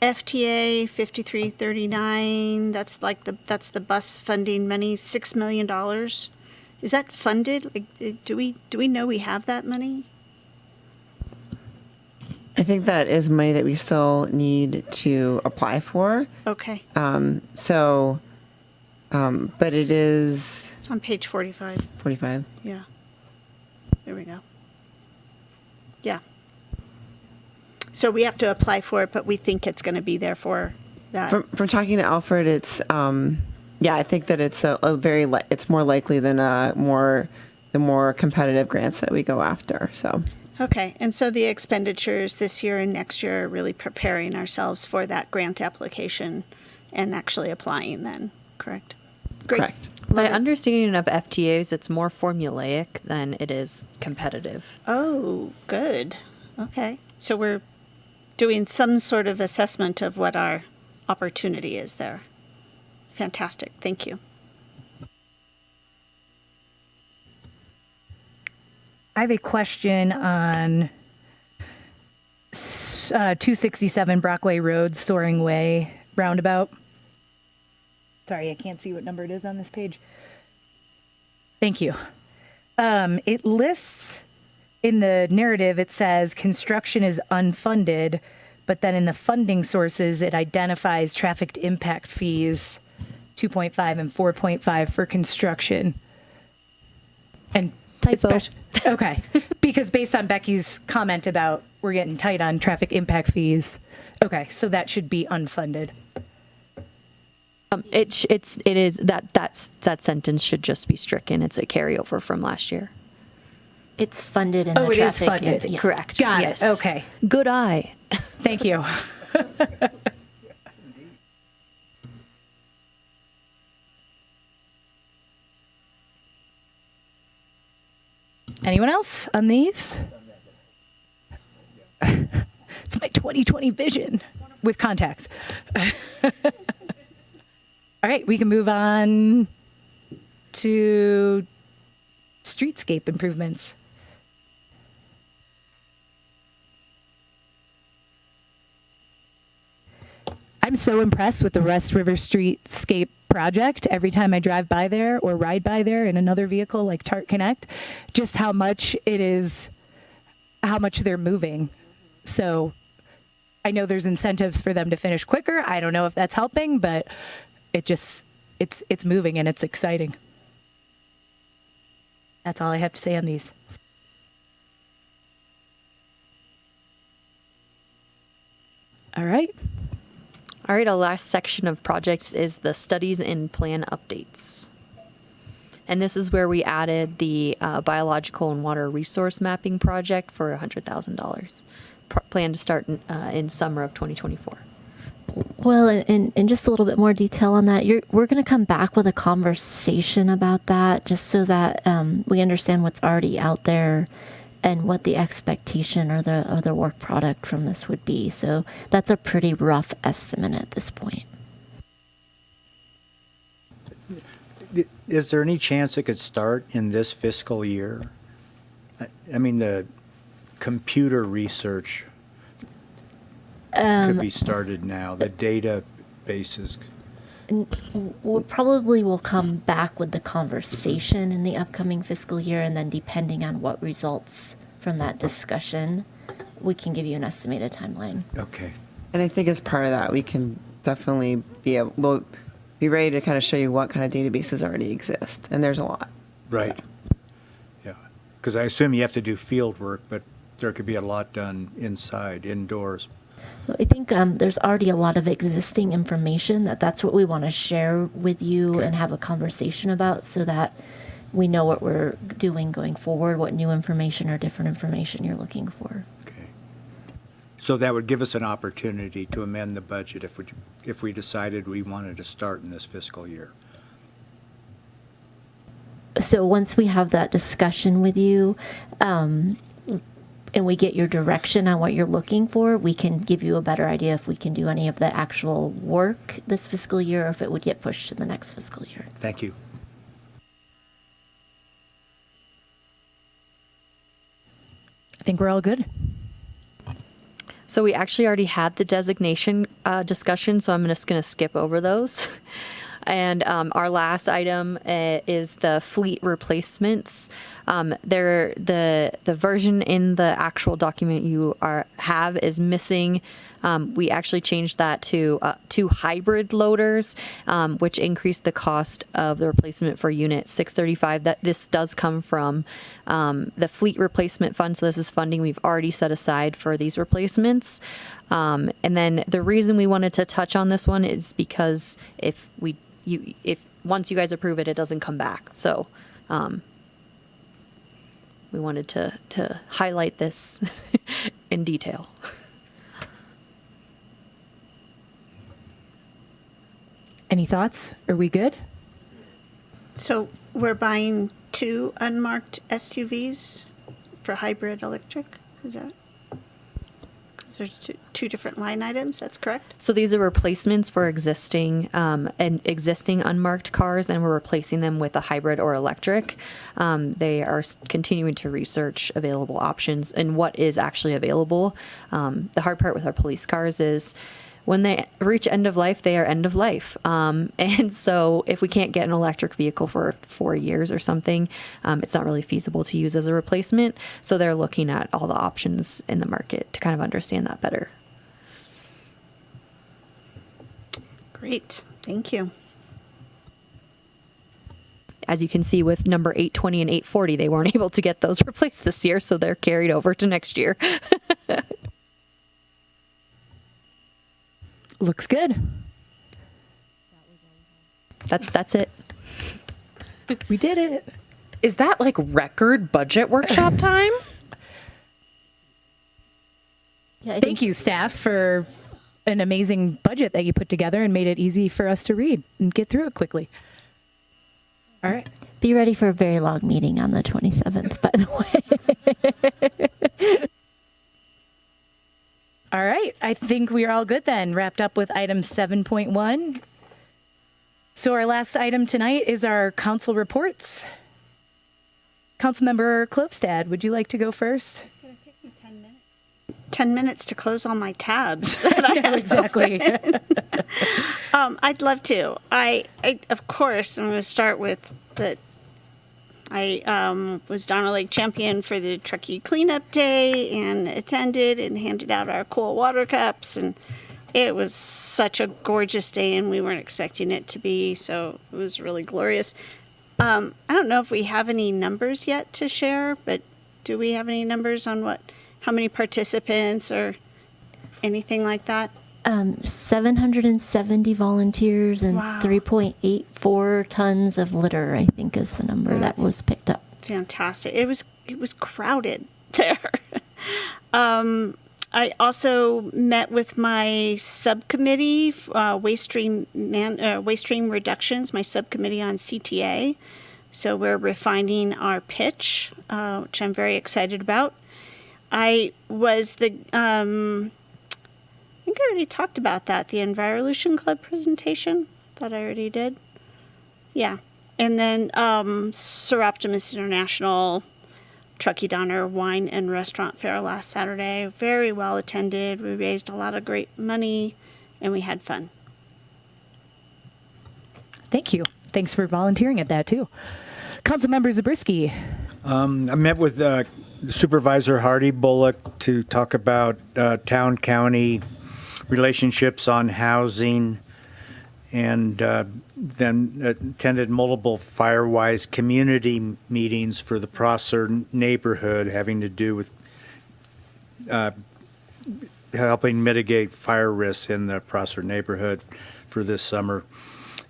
S2: FTA 5339, that's the bus funding money, $6 million. Is that funded? Like, do we know we have that money?
S3: I think that is money that we still need to apply for.
S2: Okay.
S3: But it is.
S2: It's on page 45.
S3: 45.
S2: Yeah. There we go. Yeah. So we have to apply for it, but we think it's going to be there for that.
S3: From talking to Alfred, it's I think that it's it's more likely than the more competitive grants that we go after. So.
S2: Okay, and so the expenditures this year and next year are really preparing ourselves for that grant application and actually applying then, correct? Great.
S3: Correct.
S15: My understanding of FTAs, it's more formulaic than it is competitive.
S2: Oh, good. Okay, so we're doing some sort of assessment of what our opportunity is there. Fantastic, thank you.
S1: I have a question on 267 Brockway Road, Soaring Way roundabout. Sorry, I can't see what number it is on this page. Thank you. It lists in the narrative, it says construction is unfunded, but then in the funding sources, it identifies traffic impact fees 2.5 and 4.5 for construction. And
S15: typo.
S1: Okay, because based on Becky's comment about we're getting tight on traffic impact fees, okay, so that should be unfunded.
S15: It is that sentence should just be stricken. It's a carryover from last year.
S5: It's funded in the
S1: it is
S5: traffic.
S1: funded.
S5: Yeah.
S15: Correct.
S1: Got
S15: Yes.
S1: it. Okay.
S15: Good eye.
S1: Thank you. Anyone else on these? It's my 2020 vision with contacts. All right, we can move on to streetscape improvements. I'm so impressed with the West River Streetscape project every time I drive by there or ride by there in another vehicle like Tart Connect, just how much they're moving. So I know there's incentives for them to finish quicker. I don't know if that's helping, but it's moving and it's exciting. That's all I have to say on these. All right.
S15: All right, our last section of projects is the studies and plan updates. And this is where we added the biological and water resource mapping project for $100,000. Plan to start in summer of 2024.
S5: Well, and just a little bit more detail on that. We're going to come back with a conversation about that, just so that we understand what's already out there and what the expectation or the work product from this would be. So that's a pretty rough estimate at this point.
S13: Is there any chance it could start in this fiscal year? I mean, the computer research could be started now, the databases.
S5: We probably will come back with the conversation in the upcoming fiscal year, and then depending on what results from that discussion, we can give you an estimated timeline.
S13: Okay.
S3: And I think as part of that, we can definitely we'll be ready to kind of show you what kind of databases already exist. And there's a lot.
S13: Right. Yeah. Because I assume you have to do field work, but there could be a lot done indoors.
S5: Well, I think there's already a lot of existing information that's what we want to share with you and have a conversation about, so that we know what we're doing going forward, what new information or different information you're looking for.
S13: So that would give us an opportunity to amend the budget if we decided we wanted to start in this fiscal year.
S5: So once we have that discussion with you, and we get your direction on what you're looking for, we can give you a better idea if we can do any of the actual work this fiscal year, or if it would get pushed to the next fiscal year.
S13: Thank you.
S1: I think we're all good.
S15: So we actually already had the designation discussion, so I'm just going to skip over those. And our last item is the fleet replacements. The version in the actual document you have is missing. We actually changed that to hybrid loaders, which increased the cost of the replacement for unit 635. That this does come from the fleet replacement fund. So this is funding we've already set aside for these replacements. And then the reason we wanted to touch on this one is because if once you guys approve it, it doesn't come back. So we wanted to highlight this in detail.
S1: Any thoughts? Are we good?
S2: So we're buying 2 unmarked SUVs for hybrid electric? Is that? Because there's two different line items, that's correct?
S15: So these are replacements for existing unmarked cars, and we're replacing them with a hybrid or electric. They are continuing to research available options and what is actually available. The hard part with our police cars is when they reach end of life, they are end of life. And so if we can't get an electric vehicle for 4 years or something, it's not really feasible to use as a replacement. So they're looking at all the options in the market to kind of understand that better.
S2: Great, thank you.
S15: As you can see with number 820 and 840, they weren't able to get those replaced this year, so they're carried over to next year.
S1: Looks good.
S15: That's it.
S1: We did it.
S17: Is that like record budget workshop time?
S5: Yeah,
S1: Thank you, staff, for an amazing budget that you put together and made it easy for us to read and get through it quickly. All right.
S5: Be ready for a very long meeting on the 27th, by the way.
S1: All right. I think we are all good then. Wrapped up with item 7.1. So our last item tonight is our council reports. Councilmember Klopstad, would you like to go first?
S2: It's going to take me 10 minutes. 10 minutes to close all my tabs. That I have
S1: exactly.
S2: I'd love to. I of course, I'm going to start with that. I was Donna Lake champion for the Truckee Cleanup Day and attended and handed out our cool water cups. And it was such a gorgeous day, and we weren't expecting it to be. So it was really glorious. I don't know if we have any numbers yet to share, but do we have any numbers on how many participants or anything like that?
S5: 770 volunteers and
S2: Wow.
S5: 3.84 tons of litter, I think, is the number that was picked up.
S2: Fantastic. It was crowded there. I also met with my subcommittee, waste stream reductions, my subcommittee on CTA. So we're refining our pitch, which I'm very excited about. I was I think I already talked about that, the Envirolution Club presentation. Thought I already did. Yeah. And then Seroptimus International Truckee Donner Wine and Restaurant Fair last Saturday. Very well attended. We raised a lot of great money and we had fun.
S1: Thank you. Thanks for volunteering at that too. Councilmember Zabriskie.
S13: I met with Supervisor Hardy Bullock to talk about town-county relationships on housing, and then attended multiple Firewise community meetings for the Prosser neighborhood having to do with helping mitigate fire risks in the Prosser neighborhood for this summer.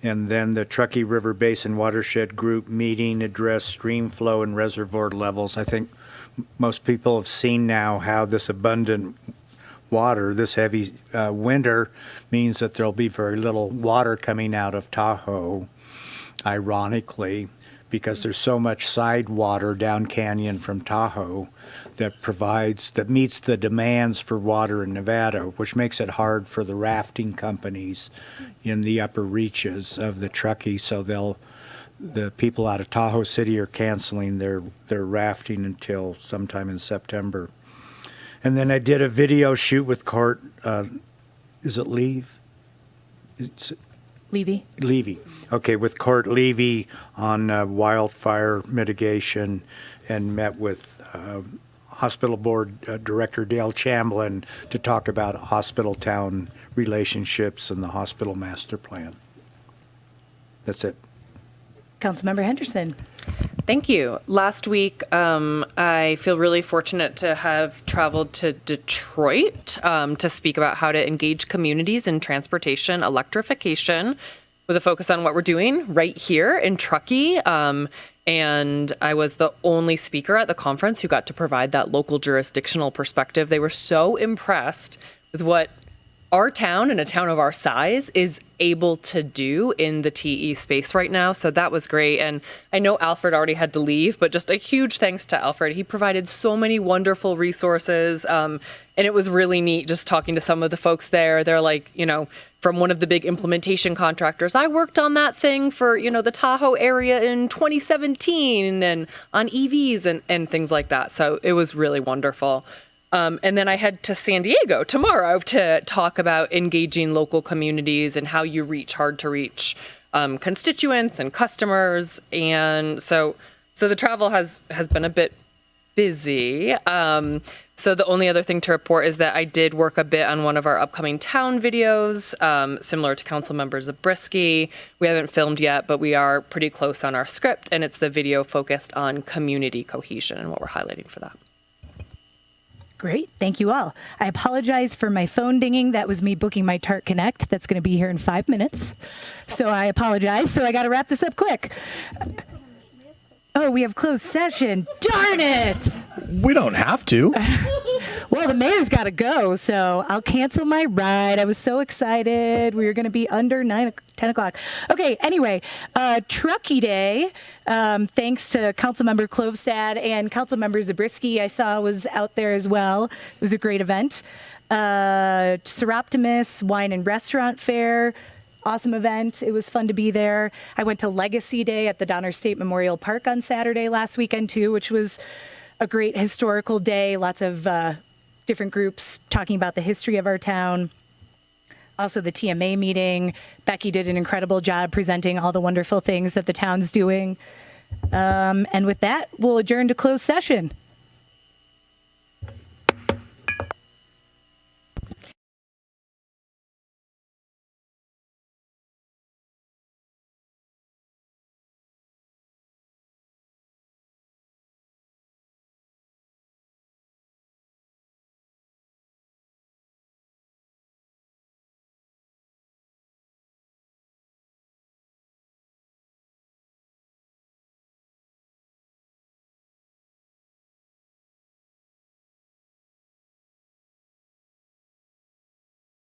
S13: And then the Truckee River Basin Watershed Group meeting addressed stream flow and reservoir levels. I think most people have seen now how this abundant water, this heavy winter, means that there'll be very little water coming out of Tahoe, ironically, because there's so much side water down canyon from Tahoe that meets the demands for water in Nevada, which makes it hard for the rafting companies in the upper reaches of the Truckee. So the people out of Tahoe City are canceling their rafting until sometime in September. And then I did a video shoot with Court, is it Levy?
S1: Levy.
S13: Levy. Okay, with Court Levy on wildfire mitigation, and met with Hospital Board Director Dale Chamblin to talk about hospital-town relationships and the hospital master plan. That's it.
S1: Councilmember Henderson.
S17: Thank you. Last week, I feel really fortunate to have traveled to Detroit to speak about how to engage communities in transportation electrification with a focus on what we're doing right here in Truckee. And I was the only speaker at the conference who got to provide that local jurisdictional perspective. They were so impressed with what our town and a town of our size is able to do in the TE space right now. So that was great. And I know Alfred already had to leave, but just a huge thanks to Alfred. He provided so many wonderful resources. And it was really neat just talking to some of the folks there. They're like, from one of the big implementation contractors, I worked on that thing for, the Tahoe area in 2017 and on EVs and things like that. So it was really wonderful. And then I head to San Diego tomorrow to talk about engaging local communities and how you reach hard to reach constituents and customers. And so the travel has been a bit busy. So the only other thing to report is that I did work a bit on one of our upcoming town videos, similar to Councilmember Zabriskie. We haven't filmed yet, but we are pretty close on our script, and it's the video focused on community cohesion and what we're highlighting for that.
S1: Great. Thank you all. I apologize for my phone dinging. That was me booking my Tart Connect. That's going to be here in 5 minutes. So I apologize. So I got to wrap this up quick. Oh, we have closed session. Darn it.
S4: We don't have to.
S1: Well, the mayor's got to go, so I'll cancel my ride. I was so excited. We were going to be under 10 o'clock. Okay, anyway, Truckee Day, thanks to Councilmember Klovstad and Councilmember Zabriskie, I saw was out there as well. It was a great event. Seroptimus Wine and Restaurant Fair, awesome event. It was fun to be there. I went to Legacy Day at the Donner State Memorial Park on Saturday last weekend too, which was a great historical day. Lots of different groups talking about the history of our town. Also the TMA meeting. Becky did an incredible job presenting all the wonderful things that the town's doing. And with that, we'll adjourn to closed session.